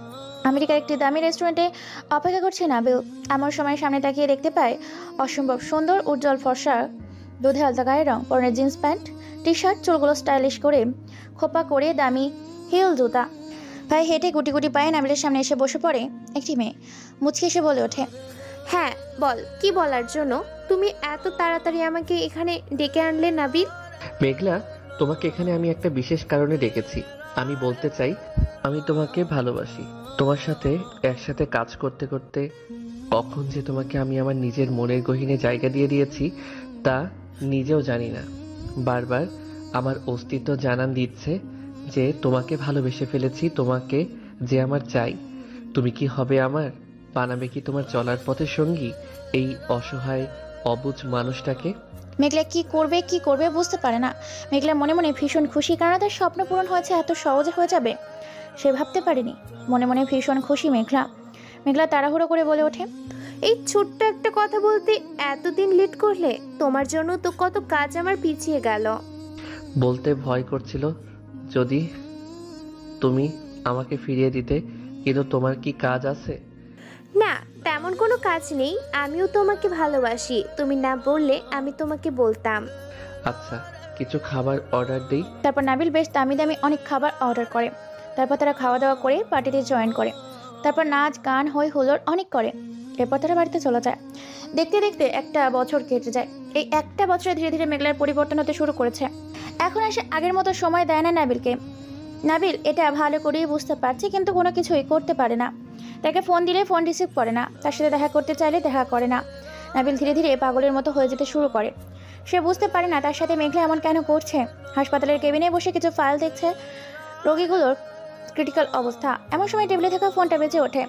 আমেরিকার একটি দামি রেস্টুরেন্টে অপেক্ষা করছে নাবিল। এমন সময় সামনে তাকিয়ে দেখতে পায় অসম্ভব সুন্দর উজ্জ্বল ফর্সা, দুধে আলতা গায়ের রং, পরনে জিন্স প্যান্ট, টি শার্ট, চুলগুলো স্টাইলিশ করে খোপা করে দামি হিল জুতা, ভাই হেঁটে গুটি গুটি পায়ে নাবিলের সামনে এসে বসে পড়ে একটি মেয়ে। মুচকি এসে বলে ওঠে, হ্যাঁ বল, কি বলার জন্য তুমি এত তাড়াতাড়ি আমাকে এখানে ডেকে আনলে নাবিল? মেঘলা, তোমাকে এখানে আমি একটা বিশেষ কারণে ডেকেছি। আমি বলতে চাই আমি তোমাকে ভালোবাসি। তোমার সাথে একসাথে কাজ করতে করতে কখন যে তোমাকে আমি আমার নিজের মনের গহীনে জায়গা দিয়ে দিয়েছি তা নিজেও জানি না। বারবার আমার অস্তিত্ব জানান দিচ্ছে যে তোমাকে ভালোবেসে ফেলেছি, তোমাকে যে আমার চাই। তুমি কি হবে আমার? বানাবে কি তোমার চলার পথের সঙ্গী এই অসহায় অবুঝ মানুষটাকে? মেঘলা কি করবে বুঝতে পারে না। মেঘলা মনে মনে ভীষণ খুশি, কারণ তার স্বপ্ন পূরণ হয়েছে এত সহজে হয়ে যাবে সে ভাবতে পারেনি। মনে মনে ভীষণ খুশি মেঘলা তাড়াহুড়ো করে বলে ওঠে, এই ছোট্ট একটা কথা বলতে এতদিন লেট করলে? তোমার জন্য তো কত কাজ আমার পিছিয়ে গেল। বলতে ভয় করছিল যদি তুমি আমাকে ফিরিয়ে দিতে, কিন্তু তোমার কি কাজ আছে? না, তেমন কোনো কাজ নেই। আমিও তোমাকে ভালোবাসি, তুমি না বললে আমি তোমাকে বলতাম। আচ্ছা, কিছু খাবার অর্ডার দিই। তারপর নাবিল বেশ দামি দামি অনেক খাবার অর্ডার করে। তারপর তারা খাওয়া দাওয়া করে পার্টিতে জয়েন করে। তারপর নাচ গান হই হুল্লোড় অনেক করে। এরপর তারা বাড়িতে চলে যায়। দেখতে দেখতে একটা বছর কেটে যায়। এই একটা বছরে ধীরে ধীরে মেঘলার পরিবর্তন হতে শুরু করেছে। এখন এসে আগের মতো সময় দেয় না নাবিলকে। নাবিল এটা ভালো করেই বুঝতে পারছে, কিন্তু কোনো কিছুই করতে পারে না। তাকে ফোন দিলে ফোন রিসিভ করে না, তার সাথে দেখা করতে চাইলে দেখা করে না। নাবিল ধীরে ধীরে পাগলের মতো হয়ে যেতে শুরু করে। সে বুঝতে পারে না তার সাথে মেঘলা এমন কেন করছে। হাসপাতালের কেবিনে বসে কিছু ফাইল দেখছে, রোগীগুলোর ক্রিটিক্যাল অবস্থা। এমন সময় টেবিলে থাকা ফোনটা বেজে ওঠে।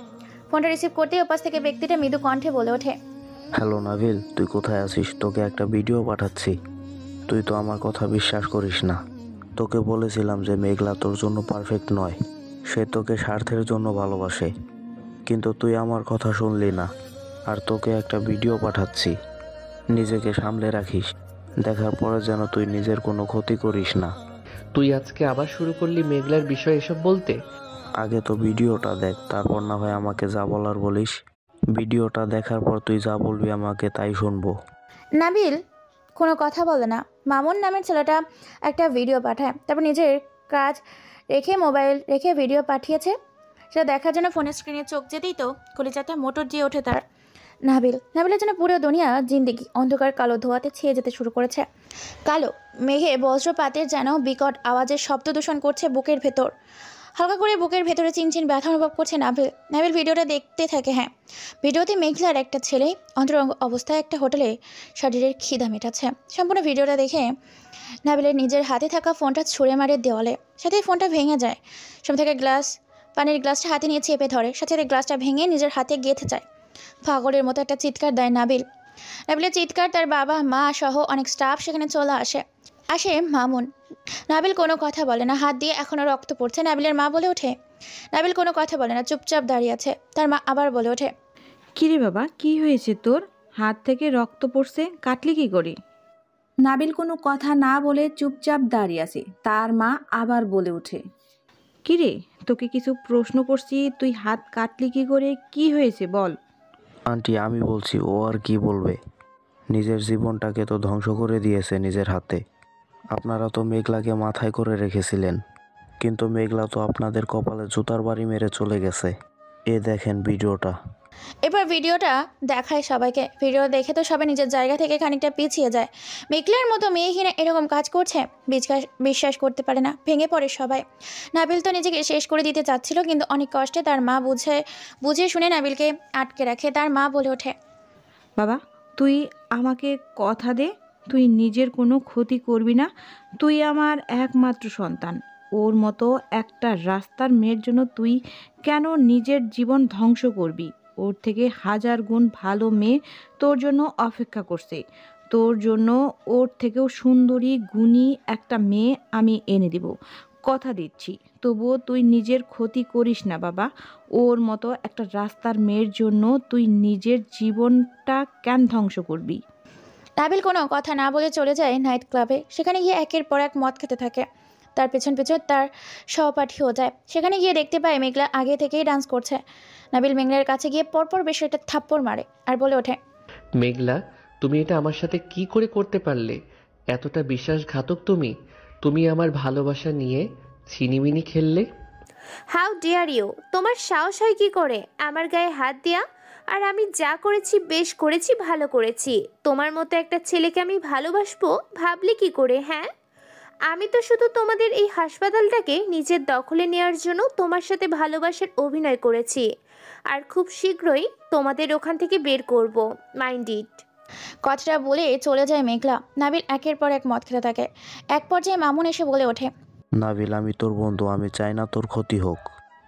ফোনটা রিসিভ করতেই ওপাশ থেকে ব্যক্তিটা মৃদু কণ্ঠে বলে ওঠে, হ্যালো নাবিল, তুই কোথায় আছিস? তোকে একটা ভিডিও পাঠাচ্ছি। তুই তো আমার কথা বিশ্বাস করিস না। তোকে বলেছিলাম যে মেঘলা তোর জন্য পারফেক্ট নয়, সে তোকে স্বার্থের জন্য ভালোবাসে, কিন্তু তুই আমার কথা শুনলি না। আর তোকে একটা ভিডিও পাঠাচ্ছি, নিজেকে সামলে রাখিস। দেখার পরে যেন তুই নিজের কোনো ক্ষতি করিস না। তুই আজকে আবার শুরু করলি মেঘলার বিষয়ে এসব বলতে? আগে তো ভিডিওটা দেখ, তারপর না হয় আমাকে যা বলার বলিস। ভিডিওটা দেখার পর তুই যা বলবি আমাকে তাই শুনবো। নাবিল কোনো কথা বলে না। মামুন নামের ছেলেটা একটা ভিডিও পাঠায়। তারপর নিজের কাজ রেখে মোবাইল রেখে ভিডিও পাঠিয়েছে। সেটা দেখার জন্য ফোনের স্ক্রিনে চোখ যেতেই তো কলিজাটা মোটর দিয়ে ওঠে তার। নাবিলের জন্য পুরো দুনিয়া জিন্দেগি অন্ধকার কালো ধোঁয়াতে ছেয়ে যেতে শুরু করেছে। কালো মেঘে বজ্রপাতের যেন বিকট আওয়াজের শব্দ দূষণ করছে বুকের ভেতর। হালকা করে বুকের ভেতরে চিনচিন ব্যথা অনুভব করছে নাবিল। নাবিল ভিডিওটা দেখতে থাকে। হ্যাঁ, ভিডিওতে মেঘলার একটা ছেলে অন্তরঙ্গ অবস্থায় একটা হোটেলে শরীরের খিদা মেটাচ্ছে। সম্পূর্ণ ভিডিওটা দেখে নাবিলের নিজের হাতে থাকা ফোনটা ছুঁড়ে মারে দেওয়ালে, সাথে ফোনটা ভেঙে যায়। সামনে থেকে পানির গ্লাসটা হাতে নিয়ে চেপে ধরে, সাথে গ্লাসটা ভেঙে নিজের হাতে গেঁথে যায়। পাগলের মতো একটা চিৎকার দেয় নাবিলের চিৎকার তার বাবা মা সহ অনেক স্টাফ সেখানে চলে আসে মামুন। নাবিল কোনো কথা বলে না, হাত দিয়ে এখনও রক্ত পড়ছে। নাবিলের মা বলে ওঠে। নাবিল কোনো কথা বলে না, চুপচাপ দাঁড়িয়ে আছে। তার মা আবার বলে ওঠে, কিরে বাবা, কি হয়েছে তোর? হাত থেকে রক্ত পড়ছে, কাটলি কি করে? নাবিল কোনো কথা না বলে চুপচাপ দাঁড়িয়ে আছে। তার মা আবার বলে ওঠে, কিরে, তোকে কিছু প্রশ্ন করছি, তুই হাত কাটলি কি করে? কি হয়েছে বল। আন্টি, আমি বলছি, ও আর কি বলবে? নিজের জীবনটাকে তো ধ্বংস করে দিয়েছে নিজের হাতে। আপনারা তো মেঘলাকে মাথায় করে রেখেছিলেন, কিন্তু মেঘলা তো আপনাদের কপালে জুতার বাড়ি মেরে চলে গেছে। এ দেখেন ভিডিওটা। এবার ভিডিওটা দেখায় সবাইকে। ভিডিও দেখে তো সবাই নিজের জায়গা থেকে খানিকটা পিছিয়ে যায়। মেঘলার মতো মেয়ে কিনা এরকম কাজ করছে, বিশ্বাস করতে পারে না, ভেঙে পড়ে সবাই। নাবিল তো নিজেকে শেষ করে দিতে চাচ্ছিল, কিন্তু অনেক কষ্টে তার মা বুঝে শুনে নাবিলকে আটকে রাখে। তার মা বলে ওঠে, বাবা, তুই আমাকে কথা দে, তুই নিজের কোনো ক্ষতি করবি না। তুই আমার একমাত্র সন্তান। ওর মতো একটা রাস্তার মেয়ের জন্য তুই কেন নিজের জীবন ধ্বংস করবি? ওর থেকে 1000 গুণ ভালো মেয়ে তোর জন্য অপেক্ষা করছে। তোর জন্য ওর থেকেও সুন্দরী গুণী একটা মেয়ে আমি এনে দিব, কথা দিচ্ছি। তবুও তুই নিজের ক্ষতি করিস না বাবা। ওর মতো একটা রাস্তার মেয়ের জন্য তুই নিজের জীবনটা কেন ধ্বংস করবি? নাবিল কোনো কথা না বলে চলে যায় নাইট ক্লাবে। সেখানে গিয়ে একের পর এক মদ খেতে থাকে। তার পেছন তার সহপাঠীও যায়। সেখানে গিয়ে দেখতে পায় মেঘলা আগে থেকেই ডান্স করছে। নাবিল মেঘলার কাছে গিয়ে পরপর বেশ একটা থাপ্পড় মারে আর বলে ওঠে, মেঘলা, তুমি এটা আমার সাথে কি করে করতে পারলে? এতটা বিশ্বাসঘাতক তুমি? তুমি আমার ভালোবাসা নিয়ে ছিনিমিনি খেললে? How dear you! তোমার সাহস হয় কি করে আমার গায়ে হাত দেয়া? আর আমি যা করেছি বেশ করেছি, ভালো করেছি। তোমার মতো একটা ছেলেকে আমি ভালোবাসবো ভাবলে কি করে? হ্যাঁ, আমি তো শুধু তোমাদের এই হাসপাতালটাকে নিজের দখলে নেওয়ার জন্য তোমার সাথে ভালোবাসার অভিনয় করেছি, আর খুব শীঘ্রই তোমাদের ওখান থেকে বের করব, মাইন্ড ইট। কথাটা বলে চলে যায় মেঘলা। নাবিল একের পর এক মদ খেতে থাকে। এক পর্যায়ে মামুন এসে বলে ওঠে, নাবিল, আমি তোর বন্ধু, আমি চাই না তোর ক্ষতি হোক।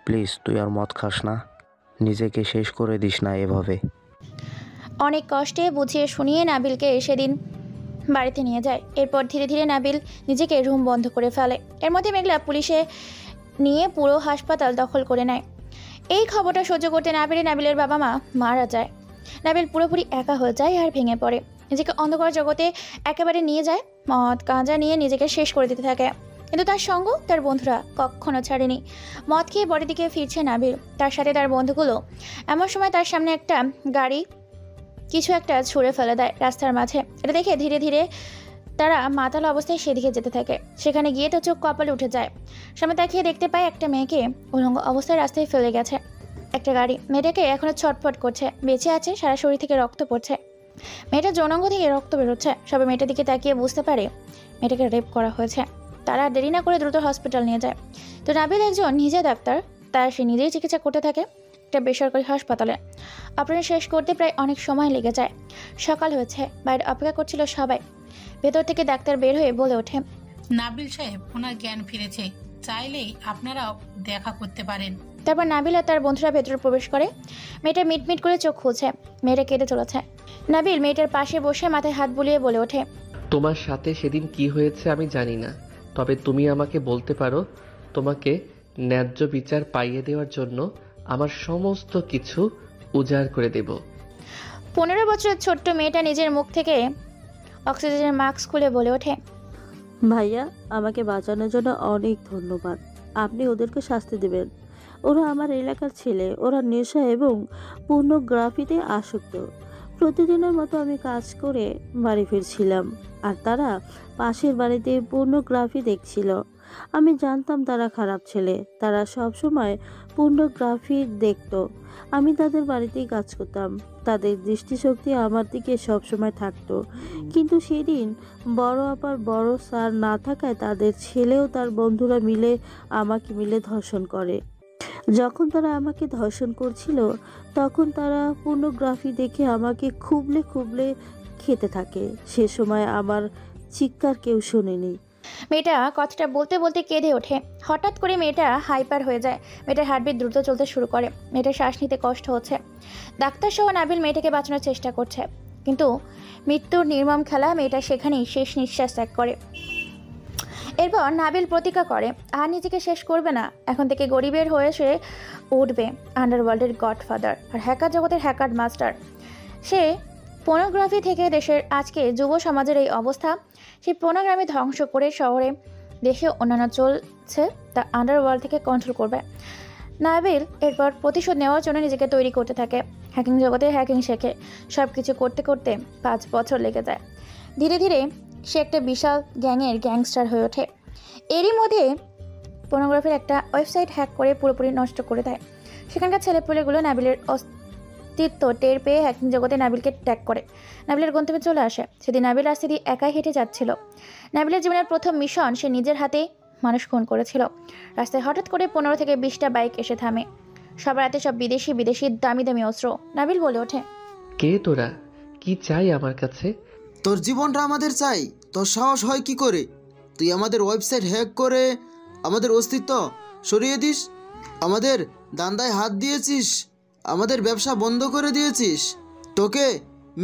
প্লিজ, তুই আর মদ খাস না, নিজেকে শেষ করে দিস না এভাবে। অনেক কষ্টে বুঝিয়ে শুনিয়ে নাবিলকে সেদিন বাড়িতে নিয়ে যায়। এরপর ধীরে ধীরে নাবিল নিজেকে রুম বন্ধ করে ফেলে। এর মধ্যে মেঘলা পুলিশে নিয়ে পুরো হাসপাতাল দখল করে নেয়। এই খবরটা সহ্য করতে না পেরে নাবিলের বাবা মা মারা যায়। নাবিল পুরোপুরি একা হয়ে যায় আর ভেঙে পড়ে। নিজেকে অন্ধকার জগতে একেবারে নিয়ে যায়। মদ গাঁজা নিয়ে নিজেকে শেষ করে দিতে থাকে, কিন্তু তার সঙ্গ তার বন্ধুরা কখনো ছাড়েনি। মদ খেয়ে বড়ির দিকে ফিরছে নাবিল, তার সাথে তার বন্ধুগুলো। এমন সময় তার সামনে একটা গাড়ি কিছু একটা ছুঁড়ে ফেলে দেয় রাস্তার মাঝে। এটা দেখে ধীরে ধীরে তারা মাতাল অবস্থায় সেদিকে যেতে থাকে। সেখানে গিয়ে তো চোখ কপালে উঠে যায়। সামনে তাকিয়ে দেখতে পায় একটা মেয়েকে উলঙ্গ অবস্থায় রাস্তায় ফেলে গেছে একটা গাড়ি। মেয়েটাকে এখনো ছটফট করছে, বেঁচে আছে, সারা শরীর থেকে রক্ত পড়ছে। মেয়েটার যৌনাঙ্গ থেকে রক্ত বেরোচ্ছে। সবাই মেয়েটার দিকে তাকিয়ে বুঝতে পারে মেয়েটাকে রেপ করা হয়েছে। তারা দেরি না করে দ্রুত হসপিটাল নিয়ে যায়। তো নাবিল একজন নিজে ডাক্তার, তার সে নিজেই চিকিৎসা করতে থাকে একটা বেসরকারি হাসপাতালে। অপারেশন শেষ করতে প্রায় অনেক সময় লেগে যায়। সকাল হয়েছে, বাইরে অপেক্ষা করছিল সবাই। ভেতর থেকে ডাক্তার বের হয়ে বলে ওঠে, নাবিল সাহেব, ওনার জ্ঞান ফিরেছে, চাইলেই আপনারাও দেখা করতে পারেন। তারপর নাবিল আর তার বন্ধুরা ভেতরে প্রবেশ করে। মেয়েটা মিটমিট করে চোখ খুলছে। মেয়েটা কেঁদে চলেছে। নাবিল মেয়েটার পাশে বসে মাথায় হাত বুলিয়ে বলে ওঠে, তোমার সাথে সেদিন কি হয়েছে আমি জানি না, তবে তুমি আমাকে বলতে পারো। তোমাকে ন্যায্য বিচার পাইয়ে দেওয়ার জন্য আমার সমস্ত কিছু উজাড় করে দেব। 15 বছরের ছোট্ট মেয়েটা নিজের মুখ থেকে অক্সিজেনের মাস্ক খুলে বলে ওঠে, ভাইয়া, আমাকে বাঁচানোর জন্য অনেক ধন্যবাদ। আপনি ওদেরকে শাস্তি দেবেন। ওরা আমার এলাকার ছেলে। ওরা নেশা এবং পর্নোগ্রাফিতে আসক্ত। প্রতিদিনের মতো আমি কাজ করে বাড়ি ফিরছিলাম, আর তারা পাশের বাড়িতে পর্নোগ্রাফি দেখছিল। আমি জানতাম তারা খারাপ ছেলে। তারা সব সময় পূর্ণগ্রাফি দেখতো। আমি তাদের বাড়িতেই কাজ করতাম। তাদের দৃষ্টিশক্তি আমার দিকে সবসময় থাকতো। কিন্তু সেদিন বড় আপার বড় স্যার না থাকায় তাদের ছেলেও তার বন্ধুরা মিলে আমাকে ধর্ষণ করে। যখন তারা আমাকে ধর্ষণ করছিল তখন তারা পূর্ণগ্রাফি দেখে আমাকে খুবলে খুবলে খেতে থাকে। সে সময় আমার চিৎকার কেউ শোনেনি। মেয়েটা কথাটা বলতে বলতে কেঁদে ওঠে। হঠাৎ করে মেয়েটা হাইপার হয়ে যায়। মেয়েটার হার্টবিট দ্রুত চলতে শুরু করে। মেয়েটার শ্বাস নিতে কষ্ট হচ্ছে। ডাক্তার সহ নাবিল মেয়েটাকে বাঁচানোর চেষ্টা করছে, কিন্তু মৃত্যুর নির্মম খেলা মেয়েটা সেখানেই শেষ নিঃশ্বাস ত্যাগ করে। এরপর নাবিল প্রতিজ্ঞা করে আর নিজেকে শেষ করবে না। এখন থেকে গরিবের হয়ে সে উঠবে আন্ডারওয়ার্ল্ডের গডফাদার আর হ্যাকার জগতের হ্যাকার মাস্টার। সে পর্নোগ্রাফি থেকে দেশের আজকে যুব সমাজের এই অবস্থা, সেই পর্নোগ্রাফি ধ্বংস করে শহরে দেশে অন্যান্য চলছে তা আন্ডারওয়ার্ল্ড থেকে কন্ট্রোল করবে। নাবিল এরপর প্রতিশোধ নেওয়ার জন্য নিজেকে তৈরি করতে থাকে। হ্যাকিং জগতে হ্যাকিং শেখে। সব কিছু করতে করতে 5 বছর লেগে যায়। ধীরে ধীরে সে একটা বিশাল গ্যাংয়ের গ্যাংস্টার হয়ে ওঠে। এরই মধ্যে পর্নোগ্রাফির একটা ওয়েবসাইট হ্যাক করে পুরোপুরি নষ্ট করে দেয়। সেখানকার ছেলেপুলেগুলো নাবিলের অস্তিত্ব টের পেয়ে হ্যাকিং জগতে নাবিলকে ট্যাগ করে। নাবিলের গন্তব্যে চলে আসে। সেদিন নাবিল রাস্তা দিয়ে একাই হেঁটে যাচ্ছিল। নাবিলের জীবনের প্রথম মিশন, সে নিজের হাতে মানুষ খুন করেছিল। রাস্তায় হঠাৎ করে 15 থেকে 20টা বাইক এসে থামে। সবার হাতে সব বিদেশি দামি দামি অস্ত্র। নাবিল বলে ওঠে, কে তোরা? কি চাই আমার কাছে? তোর জীবনটা আমাদের চাই। তোর সাহস হয় কি করে? তুই আমাদের ওয়েবসাইট হ্যাক করে আমাদের অস্তিত্ব সরিয়ে দিস, আমাদের দান্দায় হাত দিয়েছিস, আমাদের ব্যবসা বন্ধ করে দিয়েছিস। তোকে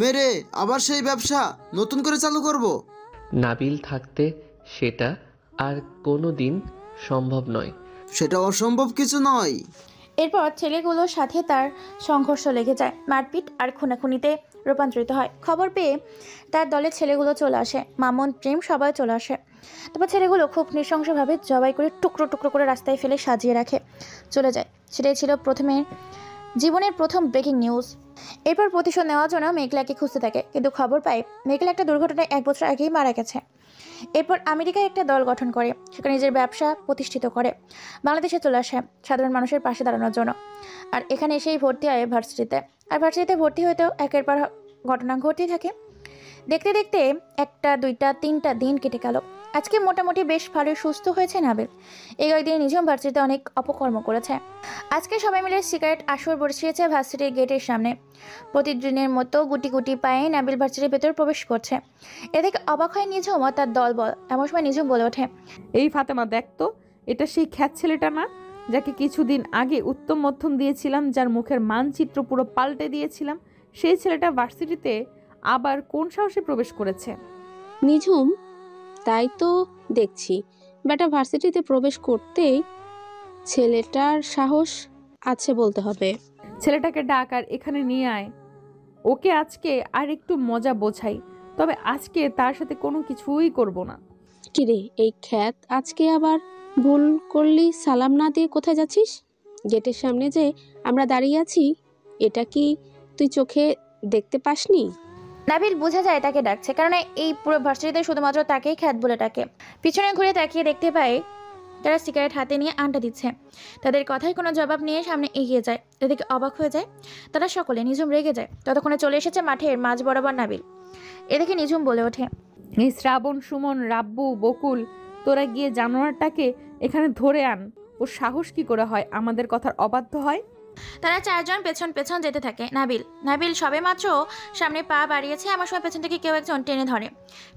মেরে আবার সেই ব্যবসা নতুন করে চালু করব। নাবিল থাকতে সেটা আর কোনো দিন সম্ভব নয়। সেটা অসম্ভব কিছু নয়। এরপর ছেলেগুলোর সাথে তার সংঘর্ষ লেগে যায়। মারপিট আর খুনাখুনিতে রূপান্তরিত হয়। খবর পেয়ে তার দলের ছেলেগুলো চলে আসে। মামুন, প্রেম সবাই চলে আসে। তারপর ছেলেগুলো খুব নৃশংসভাবে জবাই করে টুকরো টুকরো করে রাস্তায় ফেলে সাজিয়ে রাখে, চলে যায়। সেটাই ছিল জীবনের প্রথম ব্রেকিং নিউজ। এরপর প্রতিশোধ নেওয়ার জন্য মেঘলাকে খুঁজতে থাকে, কিন্তু খবর পায় মেঘলা একটা দুর্ঘটনায় 1 বছর আগেই মারা গেছে। এরপর আমেরিকায় একটা দল গঠন করে, সেখানে নিজের ব্যবসা প্রতিষ্ঠিত করে। বাংলাদেশে চলে আসে সাধারণ মানুষের পাশে দাঁড়ানোর জন্য। আর এখানে এসেই ভর্তি হয় ভার্সিটিতে। আর ভার্সিটিতে ভর্তি হইতেও একের পর ঘটনা ঘটতেই থাকে। দেখতে দেখতে 1টা 2টা 3টা দিন কেটে গেল। আজকে মোটামুটি বেশ ভালোই সুস্থ হয়েছে নাবিল। এই কয়েকদিন নিঝুম ভার্সিটিতে অনেক অপকর্ম করেছে। আজকে সবাই মিলে সিগারেট আসর বসিয়েছে ভার্সিটির গেটের সামনে। প্রতিদিনের মতো গুটি গুটি পায়ে নাবিল ভার্সিটির ভেতর প্রবেশ করছে। এদিকে অবাক হয় নিঝুম ও তার দলবল। এমন সময় নিঝুম বলে ওঠে, এই ফাতেমা, দেখ তো, এটা সেই খ্যাত ছেলেটা না যাকে কিছুদিন আগে উত্তম মধ্যম দিয়েছিলাম, যার মুখের মানচিত্র পুরো পাল্টে দিয়েছিলাম? সেই ছেলেটা ভার্সিটিতে আবার কোন সাহসে প্রবেশ করেছে? নিঝুম, তাই তো দেখছি। বেটা ভার্সিটিতে প্রবেশ করতেই ছেলেটার সাহস আছে বলতে হবে। ছেলেটাকে ডাক আর এখানে নিয়ে আয়। ওকে আজকে আর একটু মজা বোঝাই, তবে আজকে তার সাথে কোনো কিছুই করব না। কিরে, এই খ্যাত আজকে আবার ভুল করলি? সালাম না দিয়ে কোথায় যাচ্ছিস? গেটের সামনে যে আমরা দাঁড়িয়ে আছি, এটা কি তুই চোখে দেখতে পাসনি? নাবিল বোঝা যায় তাকে ডাকছে, কারণ এই পুরো ভার্সিটিতে শুধুমাত্র তাকেই খ্যাত বলে ডাকে। পিছনে ঘুরে তাকিয়ে দেখতে পায় তারা সিগারেট হাতে নিয়ে আড্ডা দিচ্ছে। তাদের কথায় কোনো জবাব নিয়ে সামনে এগিয়ে যায়। এদিকে অবাক হয়ে যায় তারা সকলে। নিঝুম রেগে যায়। ততক্ষণে চলে এসেছে মাঠের মাঝ বরাবর নাবিল। এদিকে নিঝুম বলে ওঠে, এই শ্রাবণ, সুমন, রাব্বু, বকুল, তোরা গিয়ে জানোয়ারটাকে এখানে ধরে আন। ওর সাহস কি করে হয় আমাদের কথার অবাধ্য হয়? তারা 4 জন পেছন পেছন যেতে থাকে। নাবিল সবে মাত্র সামনে পা বাড়িয়েছে, আমার সময় পেছন থেকে কেউ একজন টেনে ধরে।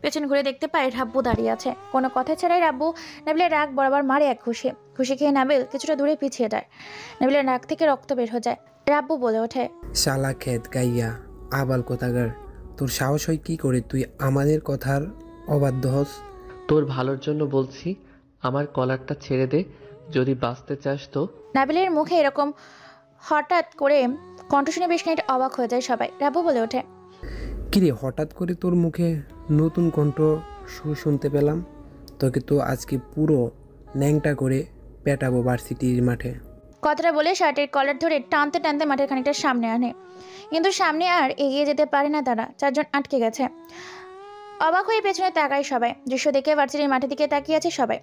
পেছন ঘুরে দেখতে পায় রাব্বু দাঁড়িয়ে আছে। কোনো কথা ছাড়াই রাব্বু নাবিলের রাগ বরাবর মারে এক ঘুষি। ঘুষি খেয়ে নাবিল কিছুটা দূরে পিছিয়ে যায়। নাবিলের নাক থেকে রক্ত বের হয়ে যায়। রাব্বু বলে ওঠে, শালা খেত গাইয়া, আবাল কোথাকার, তোর সাহস হয় কি করে তুই আমাদের কথার অবাধ্য হস? তোর ভালোর জন্য বলছি, আমার কলারটা ছেড়ে দে যদি বাঁচতে চাস তো। নাবিলের মুখে এরকম হঠাৎ করে কণ্ঠ শুনে বেশ খানিকটা অবাক হয়ে যায় সবাই। রাব্বু বলে ওঠে, কিরে, হঠাৎ করে তোর মুখে নতুন কণ্ঠ শুনতে পেলাম? তোকে তো আজকে পুরো ন্যাংটা করে পেটাবো ভার্সিটির মাঠে। কথাটা বলে শার্টের কলার ধরে টানতে টানতে মাঠের খানিকটা সামনে আনে, কিন্তু সামনে আর এগিয়ে যেতে পারে না তারা। 4 জন আটকে গেছে। অবাক হয়ে পেছনে তাকায় সবাই। দৃশ্য দেখে ভার্সিটির মাঠের দিকে তাকিয়ে আছে সবাই।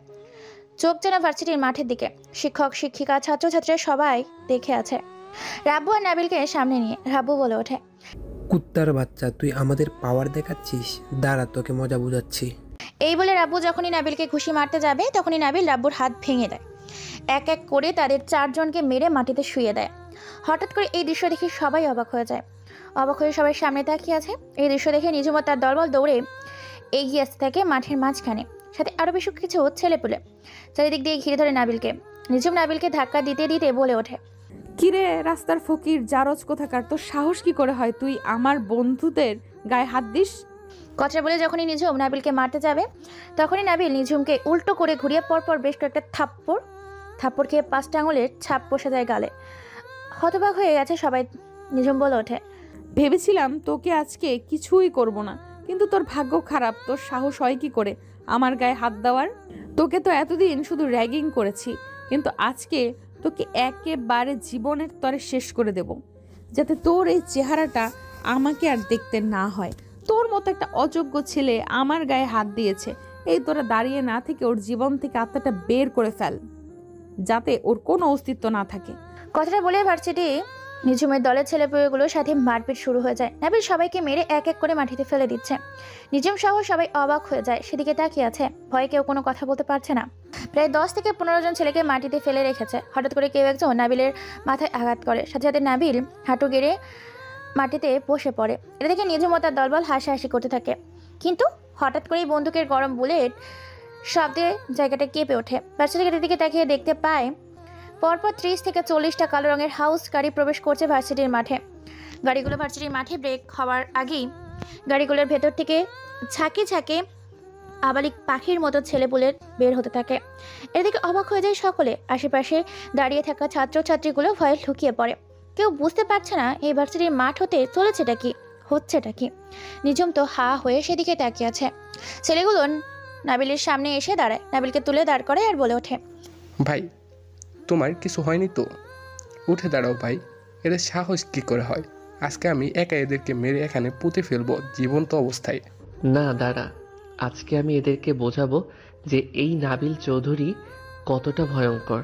চোখ যেন ভার্সিটির মাঠের দিকে। শিক্ষক শিক্ষিকা ছাত্রছাত্রীরা সবাই দেখে আছে রাব্বু আর নাবিলকে সামনে নিয়ে। রাব্বু বলে ওঠে, কুত্তার বাচ্চা, তুই আমাদের পাওয়ার দেখাচ্ছিস? দাঁড়া, তোকে মজা বুঝাচ্ছি। এই বলে রাব্বু যখনই নাবিলকে ঘুষি মারতে যাবে তখনই নাবিল রাব্বুর হাত ভেঙে দেয়। এক এক করে তাদের 4 জনকে মেরে মাটিতে শুয়ে দেয়। হঠাৎ করে এই দৃশ্য দেখে সবাই অবাক হয়ে যায়। অবাক হয়ে সবাই সামনে তাকিয়ে আছে। এই দৃশ্য দেখে নিঝুম ও তার দলবল দৌড়ে এগিয়ে আসতে থাকে মাঠের মাঝখানে, সাথে আরও বেশ কিছু ছেলেপুলে। চারিদিক দিয়ে ঘিরে ধরে নাবিলকে। নিঝুম নাবিলকে ধাক্কা দিতে দিতে বলে ওঠে, কিরে রাস্তার ফকির জারজ কোথাকার, তোর সাহস কি করে হয় তুই আমার বন্ধুদের গায়ে হাত দিস? কথা বলে যখনই নিঝুম নাবিলকে মারতে যাবে তখনই নাবিল নিঝুমকে উল্টো করে ঘুরিয়ে পরপর বেশ কয়েকটা থাপ্পড় খেয়ে 5টা আঙুলের ছাপ বসে যায় গালে। হতবাক হয়ে গেছে সবাই। নিঝুম বলে ওঠে, ভেবেছিলাম তোকে আজকে কিছুই করব না, কিন্তু তোর ভাগ্য খারাপ। তোর সাহস হয় কি করে আমার গায়ে হাত দেওয়ার? তোকে তো এতদিন শুধু র্যাগিং করেছি, কিন্তু আজকে তোকে একেবারে জীবনের তরে শেষ করে দেব, যাতে তোর এই চেহারাটা আমাকে আর দেখতে না হয়। তোর মতো একটা অযোগ্য ছেলে আমার গায়ে হাত দিয়েছে, এই তোরা দাঁড়িয়ে না থেকে ওর জীবন থেকে আত্মাটা বের করে ফেল, যাতে ওর কোনো অস্তিত্ব না থাকে। কথাটা বলে ভার্সিটি নিঝুমের দলের ছেলেপুলেগুলোর সাথে মারপিট শুরু হয়ে যায়। নাবিল সবাইকে মেরে এক এক করে মাটিতে ফেলে দিচ্ছে। নিঝুম সহ সবাই অবাক হয়ে যায়, সেদিকে তাকিয়ে আছে। ভয়ে কেউ কোনো কথা বলতে পারছে না। প্রায় 10 থেকে 15 জন ছেলেকে মাটিতে ফেলে রেখেছে। হঠাৎ করে কেউ একজন নাবিলের মাথায় আঘাত করে, সাথে সাথে নাবিল হাঁটু গেড়ে মাটিতে বসে পড়ে। এটা দেখে নিঝুম ও তার দলবল হাসাহাসি করতে থাকে, কিন্তু হঠাৎ করেই বন্দুকের গরম বুলেট শব্দে জায়গাটা কেঁপে ওঠে। ভার্সিটি গেটের দিকে তাকিয়ে দেখতে পায় পরপর 30 থেকে 40টা কালো রঙের হাউস গাড়ি প্রবেশ করছে ভার্সিটির মাঠে। গাড়িগুলো ভার্সিটির মাঠে ব্রেক হওয়ার আগেই গাড়িগুলোর ভেতর থেকে ঝাঁকে ঝাঁকে আবালিক পাখির মতো ছেলেপুলে বের হতে থাকে। এদিকে অবাক হয়ে যায় সকলে। আশেপাশে দাঁড়িয়ে থাকা ছাত্রছাত্রীগুলো ভয়ে লুকিয়ে পড়ে। কেউ বুঝতে পারছে না এই ভার্সিটির মাঠ হতে চলেছেটা কি, হচ্ছেটা কি। নিঝুম তো হা হয়ে সেদিকে তাকিয়ে আছে। ছেলেগুলো নাবিলের সামনে এসে দাঁড়ায়, নাবিলকে তুলে দাঁড় করে আর বলে ওঠে, ভাই তোমার কিছু হয়নি তো? উঠে দাঁড়াও ভাই, এদের সাহস কি করে হয়? আজকে আমি একা এদেরকে মেরে এখানে পুঁতে ফেলবো জীবন্ত অবস্থায়। না দাঁড়া, আজকে আমি এদেরকে বোঝাবো যে এই নাবিল চৌধুরী কতটা ভয়ঙ্কর।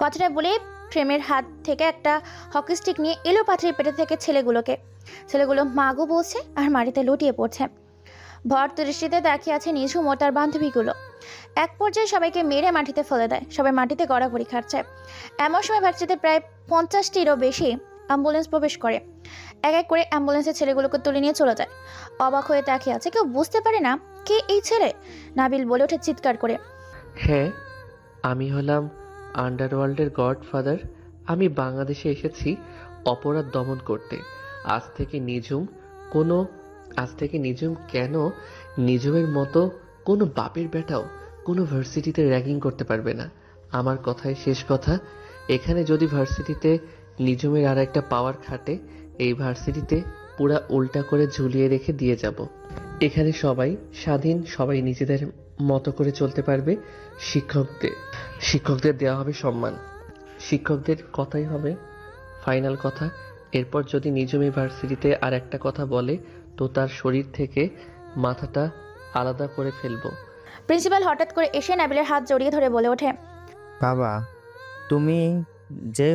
কথাটা বলে প্রেমের হাত থেকে একটা হকি স্টিক নিয়ে এলো পাথরের পেটে থেকে ছেলেগুলো মাগো বলছে আর মাটিতে লুটিয়ে পড়ছে। ভর দৃষ্টিতে তাকিয়ে আছে নিঝুম ও তার বান্ধবীগুলো। এক পর্যায়ে সবাইকে মেরে মাটিতে ফেলে দেয়। সবাই মাটিতে গড়াগড়ি খাচ্ছে। এমন সময় ভার্সিটিতে প্রায় 50টিরও বেশি অ্যাম্বুলেন্স প্রবেশ করে। এক এক করে অ্যাম্বুলেন্সের ছেলেগুলোকে তুলে নিয়ে চলে যায়। অবাক হয়ে তাকিয়ে আছে, কেউ বুঝতে পারে না কে এই ছেলে। নাবিল বলে ওঠে চিৎকার করে, হ্যাঁ, আমি হলাম আন্ডারওয়ার্ল্ডের গডফাদার। আমি বাংলাদেশে এসেছি অপরাধ দমন করতে। আজ থেকে নিঝুম কেন নিঝুমের মতো কোনো বাপের বেটাও কোনো ভার্সিটিতে র্যাগিং করতে পারবে না। আমার কথাই শেষ কথা, এখানে যদি ভার্সিটিতে নিঝুমের আর একটা পাওয়ার খাটে, এই ভার্সিটিতে পুরা উল্টা করে ঝুলিয়ে রেখে দিয়ে যাব। এখানে সবাই স্বাধীন, সবাই নিজেদের মতো করে চলতে পারবে। শিক্ষকদের দেওয়া হবে সম্মান, শিক্ষকদের কথাই হবে ফাইনাল কথা। এরপর যদি নিঝুম এই ভার্সিটিতে আর একটা কথা বলে তো তার শরীর থেকে মাথাটা আলাদা করে ফেলবো। প্রিন্সিপাল হঠাৎ করে এসে নাবিলের হাত জড়িয়ে ধরে বলে ওঠে, বাবা, তুমি যে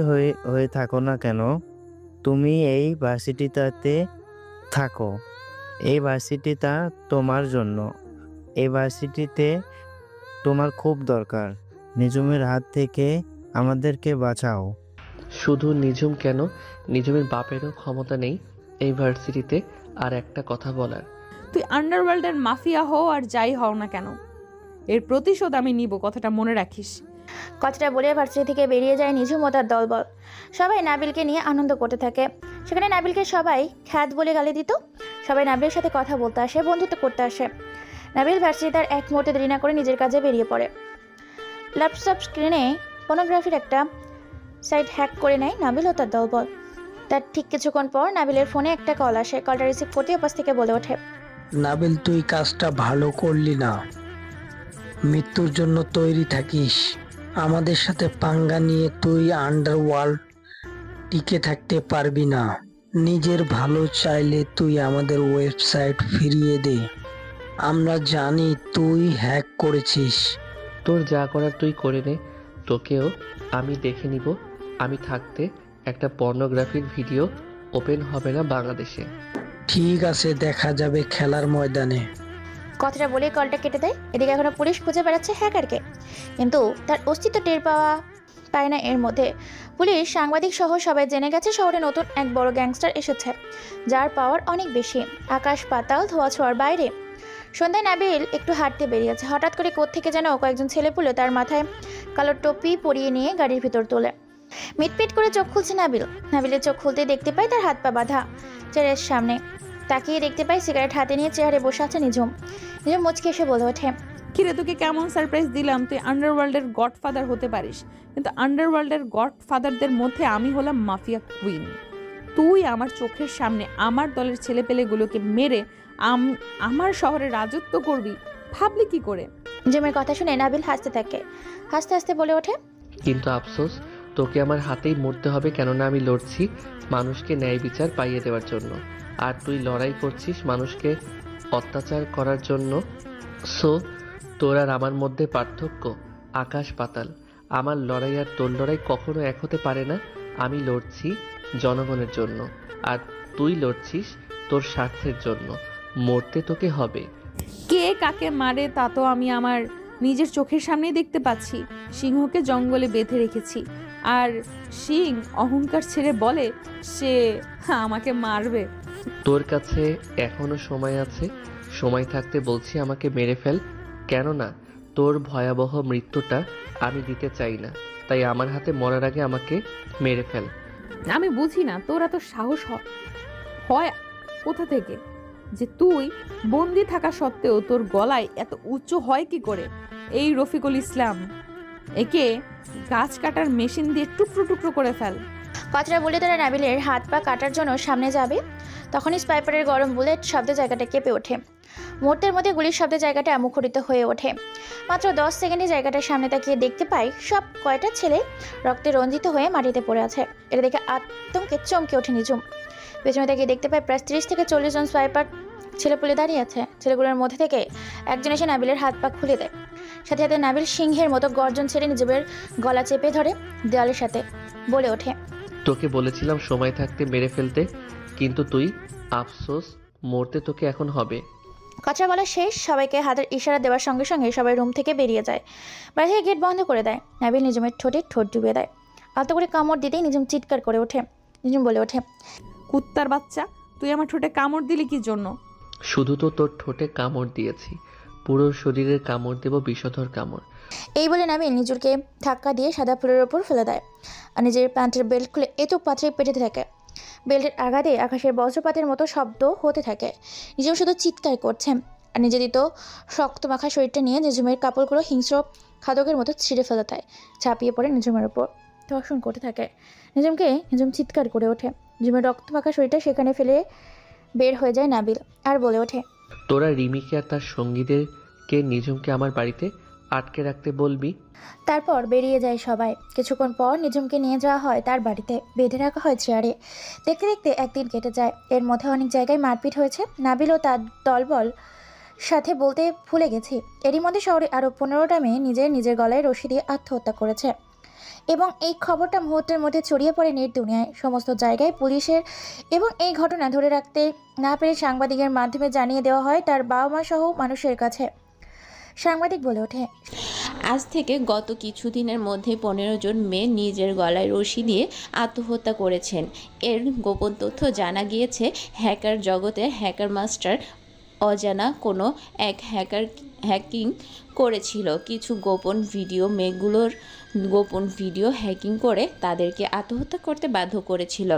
হয়ে থাকো না কেন, তুমি এই ভার্সিটিটাতে থাকো। এই ভার্সিটিটা তোমার জন্য। এই ভার্সিটিতে তোমার খুব দরকার। নিঝুমের হাত থেকে আমাদেরকে বাঁচাও। শুধু নিঝুম কেন, নিঝুমের বাপেরও ক্ষমতা নেই এই ভার্সিটিতে আর একটা কথা বলার। তুই আন্ডারওয়ার্ল্ডের মাফিয়া হও আর যাই হও না কেন, এর প্রতিশোধ আমি নিব, কথাটা মনে রাখিস। কথাটা বলে ভার্সিটি থেকে বেরিয়ে যায় নিঝুম ও তার দলবল। সবাই নাবিলকে নিয়ে আনন্দ করতে থাকে। সেখানে নাবিলকে সবাই খ্যাত বলে গালি দিত। সবাই নাবিলের সাথে কথা বলতে আসে, বন্ধুত্ব করতে আসে। নাবিল ভার্সিটি তার এক মুহূর্তে দেরি না করে নিজের কাজে বেরিয়ে পড়ে। ল্যাপটপ স্ক্রিনে পর্নোগ্রাফির একটা সাইট হ্যাক করে নেয় নাবিল ও তার দলবল। তার ঠিক কিছুক্ষণ পর নাবিলের ফোনে একটা কল আসে। কলটা রিসিভ করতে ওপাশ থেকে বলে ওঠে, নাবিল, তুই কাজটা ভালো করলি না। মৃত্যুর জন্য তৈরি থাকিস। আমাদের সাথে পাঙ্গা নিয়ে তুই আন্ডারওয়ার্ল্ড টিকে থাকতে পারবি না। নিজের ভালো চাইলে তুই আমাদের ওয়েবসাইট ফিরিয়ে দে। আমরা জানি তুই হ্যাক করেছিস। তোর যা করার তুই করে নে, তোকেও আমি দেখে নিব। আমি থাকতে একটা পর্নোগ্রাফির ভিডিও ওপেন হবে না বাংলাদেশে। ঠিক আছে, দেখা যাবে খেলার ময়দানে। কথাটা বলে কলটা কেটে দেয়। এদিকে এখনো পুলিশ খুঁজে বেড়াচ্ছে হ্যাকারকে, কিন্তু তার অস্তিত্ব টের পায় না। এর মধ্যে পুলিশ, সাংবাদিক সহ সবাই জেনে গেছে শহরে নতুন এক বড় গ্যাংস্টার এসেছে, যার পাওয়ার অনেক বেশি, আকাশ পাতাল ধোয়া ছোঁয়ার বাইরে। সন্ধ্যায় নাবিল একটু হাঁটতে বেরিয়েছে। হঠাৎ করে কোত্থেকে যেন কয়েকজন ছেলেপুলে তার মাথায় কালো টুপি পরিয়ে নিয়ে গাড়ির ভিতর তোলে। মিটপিট করে চোখ খুলছে নাবিলের চোখ খুলতে দেখতে পায় তার হাত পা বাঁধা চেয়ারের সামনে। তাকিয়ে দেখতে পায় সিগারেট হাতে নিয়ে চেয়ারে বসে আছে নিঝুম। মুচকে এসে বলে ওঠে, কিরে, তোকে কেমন সারপ্রাইজ দিলাম? তুই আন্ডারওয়ার্ল্ডের গডফাদার হতে পারিস, কিন্তু আন্ডারওয়ার্ল্ডের গডফাদারদের মধ্যে আমি হলাম মাফিয়া কুইন। তুই আমার চোখের সামনে আমার দলের ছেলেপেলেগুলোকে মেরে আমার শহরে রাজত্ব করবি, ভাবলি কি করে? নিঝুমের কথা শুনে নাবিল হাসতে থাকে। হাসতে হাসতে বলে ওঠে, কিন্তু আফসোস, তোকে আমার হাতেই মরতে হবে, কেননা আমি লড়ছি মানুষকে ন্যায় বিচার পাইয়ে দেওয়ার জন্য, আর তুই লড়াই করছিস মানুষকে অত্যাচার করার জন্য। সো তোর আর আমার মধ্যে পার্থক্য আকাশ পাতাল। আমার লড়াই আর তোর লড়াই কখনো এক হতে পারে না। আমি লড়ছি জনগণের জন্য, আর তুই লড়ছিস তোর স্বার্থের জন্য। মরতে তোকে হবে। কে কাকে মারে তা তো আমি আমার নিজের চোখের সামনেই দেখতে পাচ্ছি। সিংহকে জঙ্গলে বেঁধে রেখেছি, আর সিং অহংকার ছেড়ে বলে সে আমাকে মারবে। তোর কাছে এখনো সময় আছে। সময় থাকতে বলছি আমাকে মেরে ফেল, কেননা তোর ভয়াবহ মৃত্যুটা আমি দিতে চাই না। তাই আমার হাতে মরার আগে আমাকে মেরে ফেল। আমি বুঝি না তোর এত সাহস হয় কোথা থেকে, যে তুই বন্দি থাকা সত্ত্বেও তোর গলায় এত উচ্চ হয় কি করে? এই রফিকুল ইসলাম, একে গাছ কাটার মেশিন দিয়ে টুকরো টুকরো করে ফেল। কথাটা বলে তারা নাবিলের হাত পা কাটার জন্য সামনে যাবে, তখনই স্পাইপারের গরম বুলেট শব্দে জায়গাটা কেঁপে ওঠে। মুহূর্তের মধ্যে গুলির শব্দে জায়গাটা মুখরিত হয়ে ওঠে। মাত্র 10 সেকেন্ডে জায়গাটার সামনে তাকিয়ে দেখতে পাই সব কয়টা ছেলে রক্তে রঞ্জিত হয়ে মাটিতে পড়ে আছে। এটা দেখে আতঙ্কে চমকে ওঠে নিঝুম। পেছনে তাকিয়ে দেখতে পাই প্রায় 30 থেকে 40 জন স্পাইপার ছেলেপুলে দাঁড়িয়ে আছে। ছেলেগুলোর মধ্যে থেকে একজন এসে নাবিলের হাত পা খুলে দেয়। সাথে সাথে নাবিল সিংহের মতো গর্জন ছেড়ে নিজের গলা চেপে ধরে দেওয়ালের সাথে বলে ওঠে, তোকে বলেছিলাম সময় থাকতে মেরে ফেলতে, কিন্তু তুই আফসোস, মরতে তোকে এখন হবে। কথা বলা শেষ, সবাইকে হাতের ইশারা দেওয়ার সঙ্গে সঙ্গে সবাই রুম থেকে বেরিয়ে যায়। বাইরে থেকে গেট বন্ধ করে দেয়। নাবিল নিঝুমের ঠোঁটে ঠোঁট ডুবিয়ে দেয়। আলতো করে কামড় দিতেই নিঝুম চিৎকার করে ওঠে। নিঝুম বলে ওঠে, কুত্তার বাচ্চা, তুই আমার ঠোঁটে কামড় দিলি কি জন্য? শুধু তো তোর ঠোঁটে কামড় দিয়েছি, পুরো শরীরের কামড় দেব, বিষধর কামড়। এই বলে নাবিল নিজুরকে ধাক্কা দিয়ে সাদা ফুলের ওপর ফেলে দেয় আর নিজের প্যান্টের বেল্ট খুলে এতো পাত্রে পেটে থাকে। বেল্টের আঘাতে আকাশের বজ্রপাতের মতো শব্দ হতে থাকে। নিজুম শুধু চিৎকার করছে আর নিজে দিত শক্ত মাখা শরীরটা নিয়ে নিঝুমের কাপড়গুলো হিংস্র খাদকের মতো ছিঁড়ে ফেলে দেয়, ঝাঁপিয়ে পড়ে নিঝুমের উপর ধর্ষণ করতে থাকে। নিঝুম চিৎকার করে ওঠে। নিঝুমের রক্ত মাখা শরীরটা সেখানে ফেলে বের হয়ে যায় নাবিল আর বলে ওঠে, তোরা রিমিকে আর তার সঙ্গীদেরকে নিঝুমকে আমার বাড়িতে আটকে রাখতে বলবি। তারপর বেরিয়ে যায় সবাই। কিছুক্ষণ পর নিঝুমকে নিয়ে যাওয়া হয় তার বাড়িতে, বেঁধে রাখা হয় চেয়ারে। দেখতে দেখতে একদিন কেটে যায়। এর মধ্যে অনেক জায়গায় মারপিট হয়েছে। নাবিল ও তার দলবল সাথে বলতে ভুলে গেছি, এরই মধ্যে শহরে আরও 15টা মেয়ে নিজের গলায় রশি দিয়ে আত্মহত্যা করেছে এবং এই খবরটা মুহূর্তের মধ্যে ছড়িয়ে পড়ে নেট দুনিয়ায়। সমস্ত জায়গায় পুলিশের এবং এই ঘটনা ধরে রাখতে না পেরে সাংবাদিকের মাধ্যমে জানিয়ে দেওয়া হয় তার বাবা মা সহ মানুষের কাছে। সাংবাদিক বলে ওঠে, আজ থেকে গত কিছুদিনের মধ্যে 15 জন মেয়ে নিজের গলায় রশি দিয়ে আত্মহত্যা করেছেন। এর গোপন তথ্য জানা গিয়েছে হ্যাকার জগতে হ্যাকার মাস্টার অজানা কোনো এক হ্যাকিং করেছিল কিছু গোপন ভিডিও। মেয়েগুলোর গোপন ভিডিও হ্যাকিং করে তাদেরকে আত্মহত্যা করতে বাধ্য করেছিল।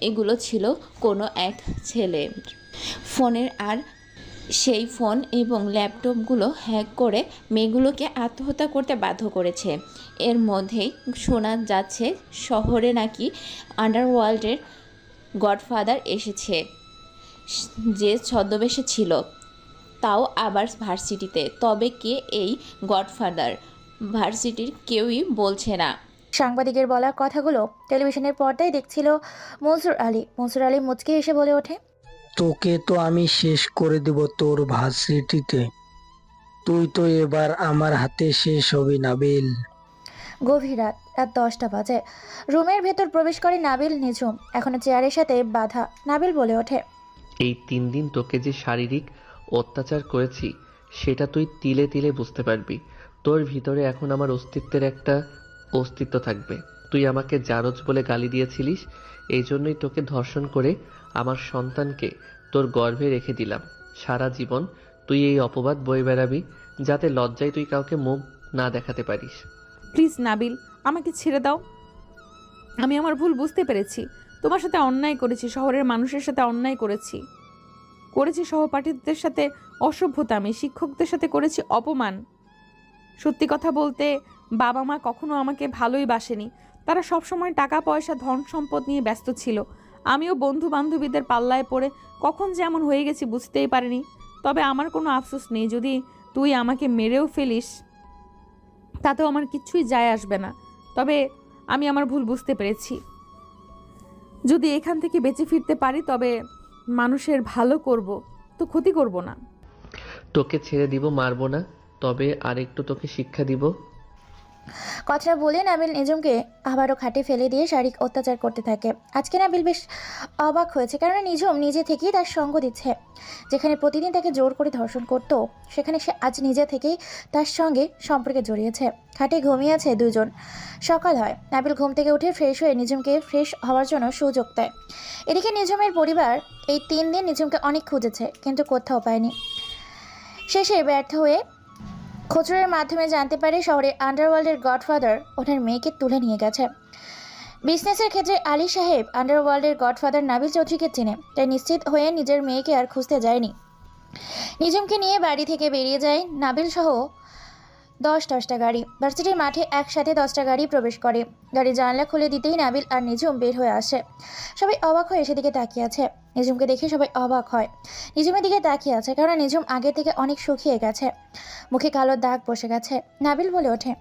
এগুলো ছিল কোনো এক ছেলের ফোনের, আর সেই ফোন এবং ল্যাপটপগুলো হ্যাক করে মেয়েগুলোকে আত্মহত্যা করতে বাধ্য করেছে। এর মধ্যেই শোনা যাচ্ছে শহরে নাকি আন্ডারওয়ার্ল্ডের গডফাদার এসেছে, যে ছদ্মবেশে ছিল, তাও আবার ভার্সিটিতে। তবে কে এই গডফাদার ভার্সিটির কেউই বলছে না। সাংবাদিকের বলা কথাগুলো টেলিভিশনের পর্দায় দেখছিল মনসুর আলী মুচকে এসে বলে ওঠে, তোকে তো আমি শেষ করে দেব তোর ভার্সিটিতে। তুই তো এবার আমার হাতে শেষ হবি নাবিল। গভীর রাত, রাত 10টা বাজে। রুমের ভেতর প্রবেশ করে নাবিল নিঝুম, এখনো চেয়ারের সাথে বাধা। নাবিল বলে ওঠে, এই 3 দিন তোকে যে শারীরিক অত্যাচার করেছি সেটা তুই তিলে তিলে বুঝতে পারবি। তোর ভিতরে এখন আমার অস্তিত্বের একটা অস্তিত্ব থাকবে। তুই আমাকে জারজ বলে গালি দিয়েছিলিস, এই জন্যই তোকে ধর্ষণ করে আমার সন্তানকে তোর গর্ভে রেখে দিলাম। সারা জীবন তুই এই অপবাদ বয়ে বেড়াবি, যাতে লজ্জায় তুই কাউকে মুখ না দেখাতে পারিস। প্লিজ নাবিল, আমাকে ছেড়ে দাও। আমি আমার ভুল বুঝতে পেরেছি। তোমার সাথে অন্যায় করেছি, শহরের মানুষের সাথে অন্যায় করেছি, সহপাঠীদের সাথে অসভ্যতামি, শিক্ষকদের সাথে করেছি অপমান। সত্যি কথা বলতে বাবা মা কখনো আমাকে ভালোই বাসেনি। তারা সবসময় টাকা পয়সা ধন সম্পদ নিয়ে ব্যস্ত ছিল। আমিও বন্ধু বান্ধবীদের পাল্লায় পড়ে কখন যে এমন হয়ে গেছি বুঝতেই পারিনি। তবে আমার কোনো আফসোস নেই, যদি তুই আমাকে মেরেও ফেলিস তাতেও আমার কিচ্ছুই যায় আসবে না। তবে আমি আমার ভুল বুঝতে পেরেছি। যদি এখান থেকে বেঁচে ফিরতে পারি তবে মানুষের ভালো করব, তো ক্ষতি করব না। তোকে ছেড়ে দিব, মারবো না, তবে আরেকটু তোকে শিক্ষা দিব। কথাটা বলে নাবিল নিঝুমকে আবারও খাটে ফেলে দিয়ে শারীরিক অত্যাচার করতে থাকে। আজকে নাবিল বেশ অবাক হয়েছে, কারণ নিঝুম নিজে থেকেই তার সঙ্গ দিচ্ছে। যেখানে প্রতিদিন তাকে জোর করে ধর্ষণ করত, সেখানে সে আজ নিজে থেকেই তার সঙ্গে সম্পর্কে জড়িয়েছে। খাটে ঘুমিয়েছে দুজন। সকাল হয়, নাবিল ঘুম থেকে উঠে ফ্রেশ হয়ে নিঝুমকে ফ্রেশ হওয়ার জন্য সুযোগ দেয়। এদিকে নিঝুমের পরিবার এই 3 দিন নিঝুমকে অনেক খুঁজেছে, কিন্তু কোথাও পায়নি। শেষে ব্যর্থ হয়ে খোঁজের মাধ্যমে জানতে পারে শহরে আন্ডারওয়ার্ল্ডের গডফাদার ওনার মেয়েকে তুলে নিয়ে গেছে। বিজনেসের ক্ষেত্রে আলী সাহেব আন্ডারওয়ার্ল্ডের গডফাদার নাবিল চৌধুরীকে চেনে, তাই নিশ্চিত হয়ে নিজের মেয়েকে আর খুঁজতে যায়নি। নিঝুমকে নিয়ে বাড়ি থেকে বেরিয়ে যায় নাবিল সহ 10টা গাড়ি। ভার্সিটির মাঠে একসাথে 10টা গাড়ি প্রবেশ করে। গাড়ির জানলা খুলে দিতেই নাবিল আর নিঝুম বের হয়ে আসে। সবাই অবাক হয়ে সেদিকে তাকিয়ে আছে। নিঝুমকে দেখে সবাই অবাক হয়। নিঝুমের দিকে তাকিয়ে আছে, কারণ নিঝুম আগে থেকে অনেক শুকিয়ে গেছে, মুখে কালো দাগ বসে গেছে। নাবিল বলে ওঠে,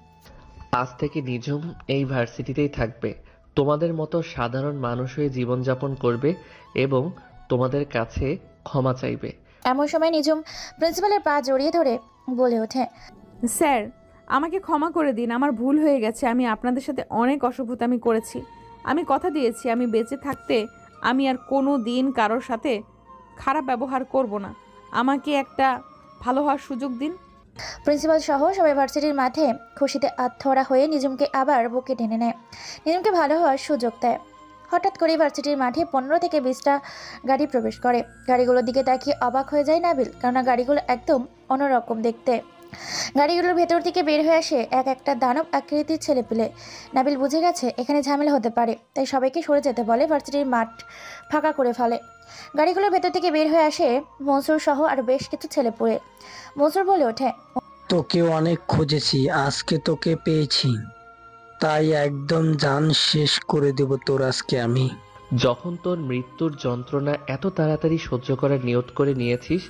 আজ থেকে নিঝুম এই ভার্সিটিতেই থাকবে, তোমাদের মতো সাধারণ মানুষ হয়ে জীবনযাপন করবে এবং তোমাদের কাছে ক্ষমা চাইবে। এমন সময় নিঝুম প্রিন্সিপালের পা জড়িয়ে ধরে বলে ওঠে, স্যার, আমাকে ক্ষমা করে দিন, আমার ভুল হয়ে গেছে। আমি আপনাদের সাথে অনেক অসভ্যতামি করেছি। আমি কথা দিয়েছি আমি বেঁচে থাকতে আমি আর কোনো দিন কারোর সাথে খারাপ ব্যবহার করব না। আমাকে একটা ভালো হওয়ার সুযোগ দিন। প্রিন্সিপাল সহ সবাই ভার্সিটির মাঠে খুশিতে আত্মহারা হয়ে নিঝুমকে আবার বুকে টেনে নেয়, নিঝুমকে ভালো হওয়ার সুযোগ দেয়। হঠাৎ করে ভার্সিটির মাঠে 15 থেকে 20টা গাড়ি প্রবেশ করে। গাড়িগুলোর দিকে তাকিয়ে অবাক হয়ে যায় নাবিল, কারণ গাড়িগুলো একদম অন্যরকম দেখতে। গাড়িগুলোর ভেতর থেকে বের হয়ে আসে একটা দানব আকৃতির ছেলেপিলে। নাবিল বুঝে গেছে এখানে ঝামেলা হতে পারে, তাই সবাইকে সরে যেতে বলে, ভার্সিটির মাঠ ফাঁকা করে ফেলে। গাড়িগুলোর ভেতর থেকে বের হয়ে আসে মনসুর সহ আর বেশ কিছু ছেলেপুলে। মনসুর বলে ওঠে, তোকে অনেক খুঁজেছি, আজকে তোকে পেয়েছি, তাই একদম জান শেষ করে দেব তোর আজকে আমি। যখন তোর মৃত্যুর যন্ত্রণা এত তাড়াতাড়ি সহ্য করার নিয়ত করে নিয়েছিস,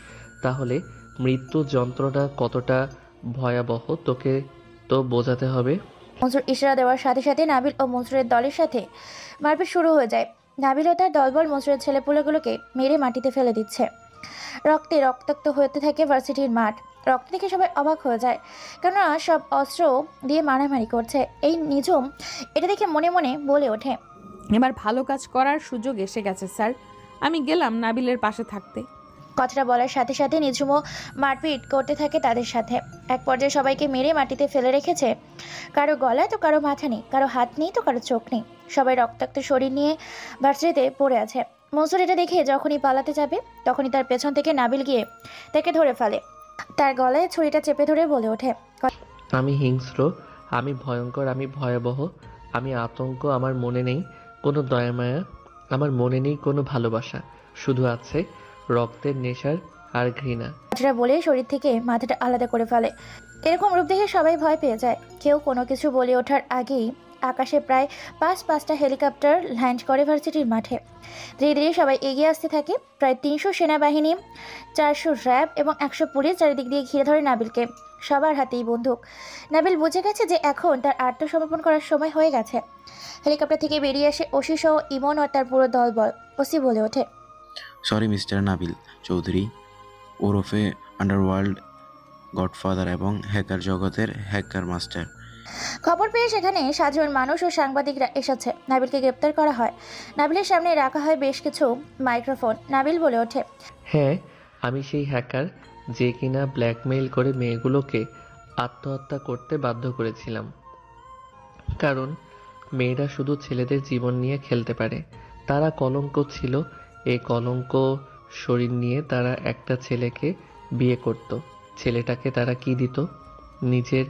তাহলে মৃত্যুর যন্ত্রণা কতটা ভয়াবহ তোকে তো বোঝাতে হবে। মনসুর ইশারা দেওয়ার সাথে সাথে নাবিল ও মনসুরের দলের সাথে মারপিট শুরু হয়ে যায়। নাবিল ও তার দলবল মনসুরের ছেলেপুলেগুলোকে মেরে মাটিতে ফেলে দিচ্ছে। রক্তে রক্তাক্ত হতে থাকে ভার্সিটির মাঠ। রক্ত দেখে সবাই অবাক হয়ে যায়, কেননা সব অস্ত্র দিয়ে মারামারি করছে। এই নিঝুম এটা দেখে মনে মনে বলে ওঠে, এবার ভালো কাজ করার সুযোগ এসে গেছে স্যার, আমি গেলাম নাবিলের পাশে থাকতে। কথাটা বলার সাথে সাথে নিঝুমও মারপিট করতে থাকে তাদের সাথে। এক পর্যায়ে সবাইকে মেরে মাটিতে ফেলে রেখেছে। কারো গলায় তো কারো মাথা নেই, কারো হাত নেই তো কারো চোখ নেই। সবাই রক্তাক্ত শরীর নিয়ে ভার্সিটিতে পড়ে আছে। মনসুর এটা দেখে যখনই পালাতে যাবে তখনই তার পেছন থেকে নাবিল গিয়ে তাকে ধরে ফেলে। তার গলায় ছুরিটা চেপে ধরে বলে ওঠে, আমি হিংস্র, আমি ভয়ঙ্কর, আমি ভয়াবহ, আমি আতঙ্ক। আমার মনে নেই কোনো দয়ামায়া, আমার মনে নেই কোনো ভালোবাসা, শুধু আছে রক্তের নেশার আর ঘৃণা। কথাটা বলে শরীর থেকে মাথাটা আলাদা করে ফেলে। এরকম রূপ দেখে সবাই ভয় পেয়ে যায়। কেউ কোনো কিছু বলে ওঠার আগেই আকাশে প্রায় 5-5টা হেলিকপ্টার ল্যান্ড করে ভার্সিটির মাঠে। ধীরে ধীরে সবাই এগিয়ে আসতে থাকে। প্রায় 300 সেনাবাহিনী, 400 র্যাব এবং 100 পুলিশ চারিদিক দিয়ে ঘিরে ধরে নাবিলকে। সবার হাতেই বন্দুক। নাবিল বুঝে গেছে যে এখন তার আত্মসমর্পণ করার সময় হয়ে গেছে। হেলিকপ্টার থেকে বেরিয়ে আসে ওসি সহ ইমন ও তার পুরো দলবল। ওসি বলে ওঠে, সরি মিস্টার নাবিল চৌধুরী ওরফে আন্ডারওয়ার্ল্ড গডফাদার এবং হ্যাকার জগতের হ্যাকার মাস্টার। খবর পেয়ে সেখানে সাধারণ মানুষ ও সাংবাদিকরা এসেছে। নাবিলকে গ্রেপ্তার করা হয়। নাবিলের সামনে রাখা হয় বেশ কিছু মাইক্রোফোন। নাবিল বলে ওঠে, হ্যাঁ, আমি সেই হ্যাকার যে কিনা ব্ল্যাকমেইল করে মেয়েগুলোকে আত্মহত্যা করতে বাধ্য করেছিলাম। কারণ মেয়েরা শুধু ছেলেদের জীবন নিয়ে খেলতে পারে। তারা কলঙ্ক ছিল, এই কলঙ্ক শরীর নিয়ে তারা একটা ছেলেকে বিয়ে করত। ছেলেটাকে তারা কি দিত? নিজের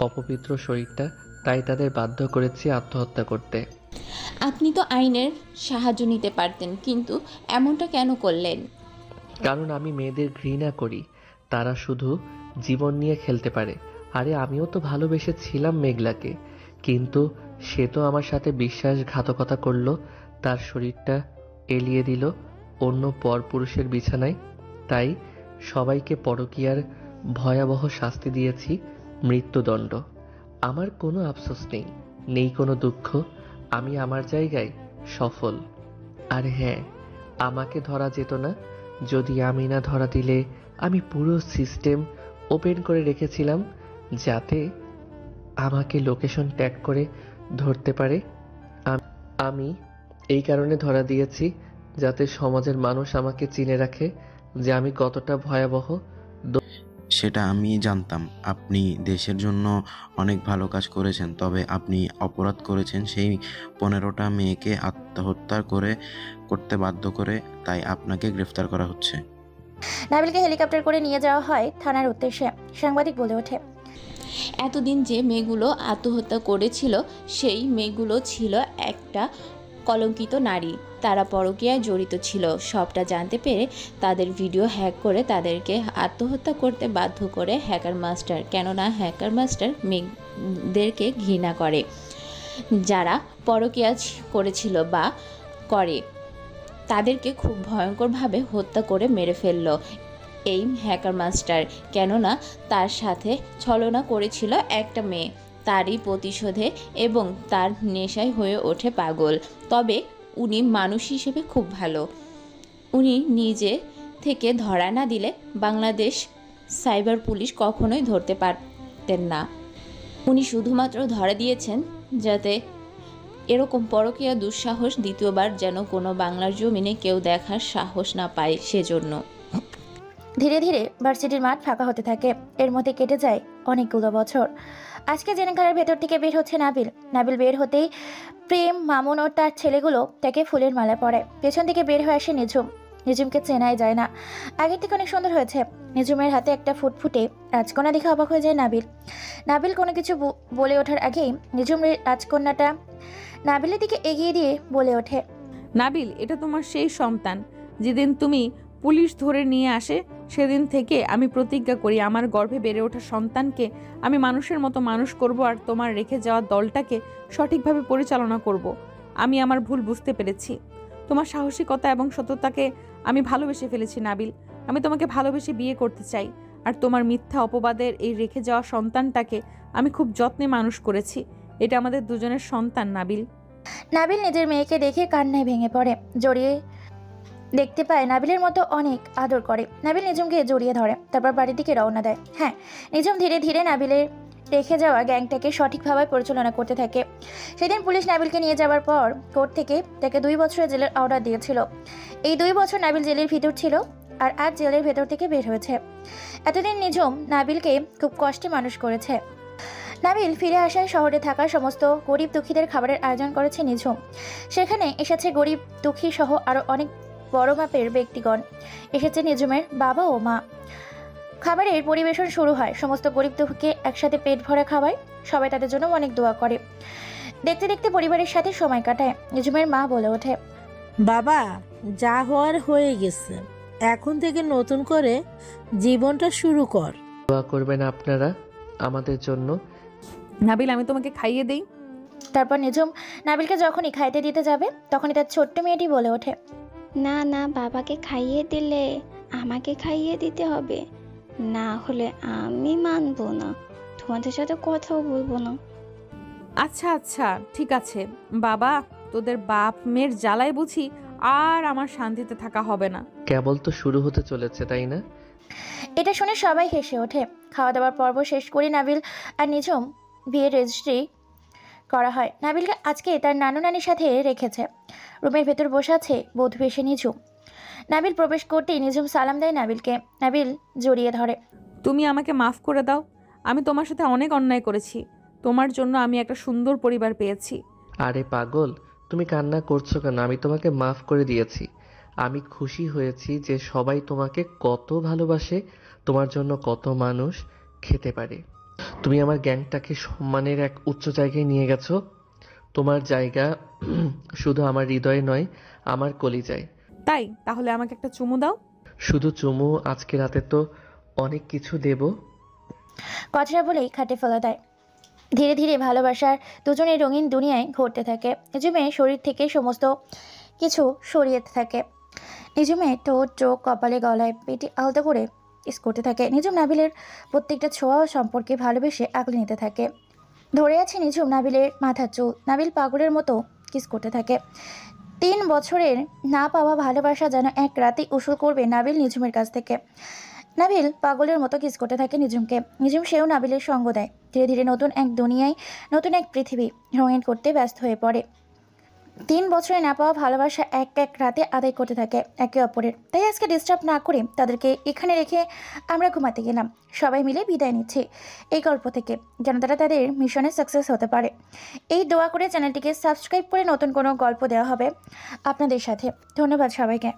অপবিত্র শরীরটা। তাই তাদের বাধ্য করেছি আত্মহত্যা করতে। আপনি তো আইনের সাহায্য নিতে পারতেন, কিন্তু এমনটা কেন করলেন? কারণ আমি মেয়েদের ঘৃণা করি। তারা শুধু জীবন নিয়ে খেলতে পারে। আরে আমিও তো ভালোবেসেছিলাম মেঘলাকে, কিন্তু সে তো আমার সাথে বিশ্বাসঘাতকতা করলো। তার শরীরটা এলিয়ে দিল অন্য পরপুরুষের বিছানায়। তাই সবাইকে পরকীয়ার ভয়াবহ শাস্তি দিয়েছি, মৃত্যুদণ্ড। আমার কোনো আফসোস নেই, নেই কোনো দুঃখ। আমি আমার জায়গায় সফল। আর হ্যাঁ, আমাকে ধরা যেত না যদি আমি না ধরা দিলে। আমি পুরো সিস্টেম ওপেন করে রেখেছিলাম যাতে আমাকে লোকেশন ট্যাগ করে ধরতে পারে। আমি এই কারণে ধরা দিয়েছি যাতে সমাজের মানুষ আমাকে চিনে রাখে যে আমি কতটা ভয়াবহ। সেটা আমি জানতাম। আপনি দেশের জন্য অনেক ভালো কাজ করেছেন, তবে আপনি অপরাধ করেছেন সেই 15টা মেয়েকে আত্মহত্যা করতে বাধ্য করে। তাই আপনাকে গ্রেফতার করা হচ্ছে। নাবিলকে হেলিকপ্টার করে নিয়ে যাওয়া হয় থানার উদ্দেশ্যে। সাংবাদিক বলে ওঠে, এতদিন যে মেয়েগুলো আত্মহত্যা করেছিল সেই মেয়েগুলো ছিল একটা কলঙ্কিত নারী। তারা পরকীয়ায় জড়িত ছিল। সবটা জানতে পেরে তাদের ভিডিও হ্যাক করে তাদেরকে আত্মহত্যা করতে বাধ্য করে হ্যাকার মাস্টার। কেননা হ্যাকার মাস্টার মেয়েদেরকে ঘৃণা করে। যারা পরকীয়া করেছিল বা করে তাদেরকে খুব ভয়ঙ্করভাবে হত্যা করে মেরে ফেলল এই হ্যাকার মাস্টার। কেননা তার সাথে ছলনা করেছিল একটা মেয়ে। তারই প্রতিশোধে এবং তার নেশায় হয়ে ওঠে পাগল। তবে উনি মানুষ হিসেবে খুব ভালো। উনি নিজে থেকে ধরা না দিলে বাংলাদেশ সাইবার পুলিশ কখনোই ধরতে পারতেন না। উনি শুধুমাত্র ধরা দিয়েছেন যাতে এরকম পরকীয়া দুঃসাহস দ্বিতীয়বার যেন কোনো বাংলার জমিনে কেউ দেখার সাহস না পায়, সেজন্য। ধীরে ধীরে ভার্সিটির মাঠ ফাঁকা হতে থাকে। এর মধ্যে কেটে যায় অনেকগুলো বছর। আজকে জেনেকারের ভেতর থেকে বের হচ্ছে নাবিল। নাবিল বের হতেই প্রেম, মামুন ও তার ছেলেগুলো তাকে ফুলের মালা পরে। পেছন থেকে বের হয়ে আসে নিঝুম। নিঝুমকে চেনাই যায় না। আগের থেকে অনেক সুন্দর হয়েছে। নিঝুমের হাতে একটা ফুটফুটে রাজকন্যা দেখে অবাক হয়ে যায় নাবিল। নাবিল কোনো কিছু বলে ওঠার আগেই নিঝুম রাজকন্যাটা নাবিলের দিকে এগিয়ে দিয়ে বলে ওঠে, নাবিল, এটা তোমার সেই সন্তান। যেদিন তুমি পুলিশ ধরে নিয়ে আসে সেদিন থেকে আমি প্রতিজ্ঞা করি আমার গর্ভে বেড়ে ওঠা সন্তানকে আমি মানুষের মতো মানুষ করব আর তোমার রেখে যাওয়া দলটাকে সঠিকভাবে পরিচালনা করব। আমি আমার ভুল বুঝতে পেরেছি। তোমার সাহসিকতা এবং সততাকে আমি ভালোবেসে ফেলেছি নাবিল। আমি তোমাকে ভালোবেসে বিয়ে করতে চাই। আর তোমার মিথ্যা অপবাদের এই রেখে যাওয়া সন্তানটাকে আমি খুব যত্নে মানুষ করেছি। এটা আমাদের দুজনের সন্তান নাবিল। নাবিল নিজের মেয়েকে দেখে কান্নায় ভেঙে পড়ে। জড়িয়ে দেখতে পায় নাবিলের মতো অনেক আদর করে। নাবিল নিঝুমকে জড়িয়ে ধরে, তারপর বাড়ির দিকে রওনা দেয়। হ্যাঁ, নিঝুম ধীরে ধীরে নাবিলের রেখে যাওয়া গ্যাংটাকে সঠিকভাবে পরিচালনা করতে থাকে। সেদিন পুলিশ নাবিলকে নিয়ে যাওয়ার পর কোর্ট থেকে তাকে 2 বছরের জেলের অর্ডার দিয়েছিল। এই 2 বছর নাবিল জেলের ভিতর ছিল আর আজ জেলের ভেতর থেকে বের হয়েছে। এতদিন নিঝুম নাবিলকে খুব কষ্টে মানুষ করেছে। নাবিল ফিরে আসায় শহরে থাকা সমস্ত গরিব দুঃখীদের খাবারের আয়োজন করেছে নিঝুম। সেখানে এসেছে গরিব দুঃখী সহ আরও অনেক বড় মাপের ব্যক্তিগণ। এসেছে নিঝুমের বাবা ও মা। খাবারের পরিবেশন শুরু হয়। সমস্ত গরিব দুঃখীকে একসাথে পেট ভরা খাওয়ায়। সবাই তাদের জন্য অনেক দোয়া করে। দেখতে দেখতে পরিবারের সাথে সময় কাটায়। নিঝুমের মা বলে ওঠে, বাবা, যা হওয়ার হয়ে গেছে, এখন থেকে নতুন করে জীবনটা শুরু কর। দোয়া করবেন আপনারা আমাদের জন্য। নাবিল, আমি তোমাকে খাইয়ে দেই। তারপর নিঝুম নাবিলকে যখনই খাইতে দিতে যাবে তখনই তার ছোট্ট মেয়েটি বলে ওঠে, না না, বাবাকে খাইয়ে দিলে আমাকে খাইয়ে দিতে হবে, না হলে আমি মানবো না, তোমাদের সাথে কথাও বলবো না। আচ্ছা আচ্ছা, ঠিক আছে বাবা, তোদের বাপ মেয়ের জ্বালায় বুঝি আর আমার শান্তিতে থাকা হবে না। কেবল তো শুরু হতে চলেছে, তাই না? এটা শুনে সবাই হেসে ওঠে। খাওয়া দাওয়ার পর্ব শেষ করে নাবিল আর নিঝুম বিয়ের রেজিস্ট্রি করা হয়। নাবিলকে আজকে তার নানু নানির সাথে রেখেছে। রুমের ভেতর বসে আছে বধূ এসে নিঝুম। নাবিল প্রবেশ করতেই নিঝুম সালাম দেয় নাবিলকে। নাবিল জড়িয়ে ধরে। তুমি আমাকে মাফ করে দাও, আমি তোমার সাথে অনেক অন্যায় করেছি। তোমার জন্য আমি একটা সুন্দর পরিবার পেয়েছি। আরে পাগল, তুমি কান্না করছো কেন? আমি তোমাকে মাফ করে দিয়েছি। আমি খুশি হয়েছি যে সবাই তোমাকে কত ভালোবাসে, তোমার জন্য কত মানুষ খেতে পারে। তুমি আমার গ্যাংটাকে সম্মানের এক উচ্চ জায়গায় নিয়ে গেছো। তোমার জায়গা শুধু আমার হৃদয়ে নয়, আমার কলিজায়। তাই তাহলে আমাকে একটা চুমু দাও। শুধু চুমু? আজকে রাতে তো অনেক কিছু দেব। কথাটা বলেই খাটে ফেলে দেয়। ধীরে ধীরে ভালোবাসার দুজনের রঙিন দুনিয়ায় ঘটতে থাকে। নিঝুমের শরীর থেকে সমস্ত কিছু সরিয়ে থাকে। নিঝুমের ঠোঁট, চোখ, কপালে, গলায়, পেটে আলতো করে কিস করতে থাকে। নিঝুম নাবিলের প্রত্যেকটা ছোঁয়া ও সম্পর্কে ভালোবেসে আগলে নিতে থাকে। ধরে আছে নিঝুম নাবিলের মাথার চুল। নাবিল পাগলের মতো কিস করতে থাকে। 3 বছরের না পাওয়া ভালোবাসা যেন এক রাতেই উসুল করবে নাবিল নিঝুমের কাছ থেকে। নাবিল পাগলের মতো কিস করতে থাকে নিঝুমকে। নিঝুম সেও নাবিলের সঙ্গ দেয়। ধীরে ধীরে নতুন এক দুনিয়ায়, নতুন এক পৃথিবী রঙিন করতে ব্যস্ত হয়ে পড়ে। 3 বছরে না পাওয়া ভালোবাসা এক এক রাতে আদায় করতে থাকে একে অপরের। তাই আজকে ডিস্টার্ব না করে তাদেরকে এখানে রেখে আমরা ঘুমাতে গেলাম। সবাই মিলে বিদায় নিচ্ছি এই গল্প থেকে, যেন তারা তাদের মিশনে সাকসেস হতে পারে। এই দোয়া করে চ্যানেলটিকে সাবস্ক্রাইব করে নতুন কোনো গল্প দেওয়া হবে আপনাদের সাথে। ধন্যবাদ সবাইকে।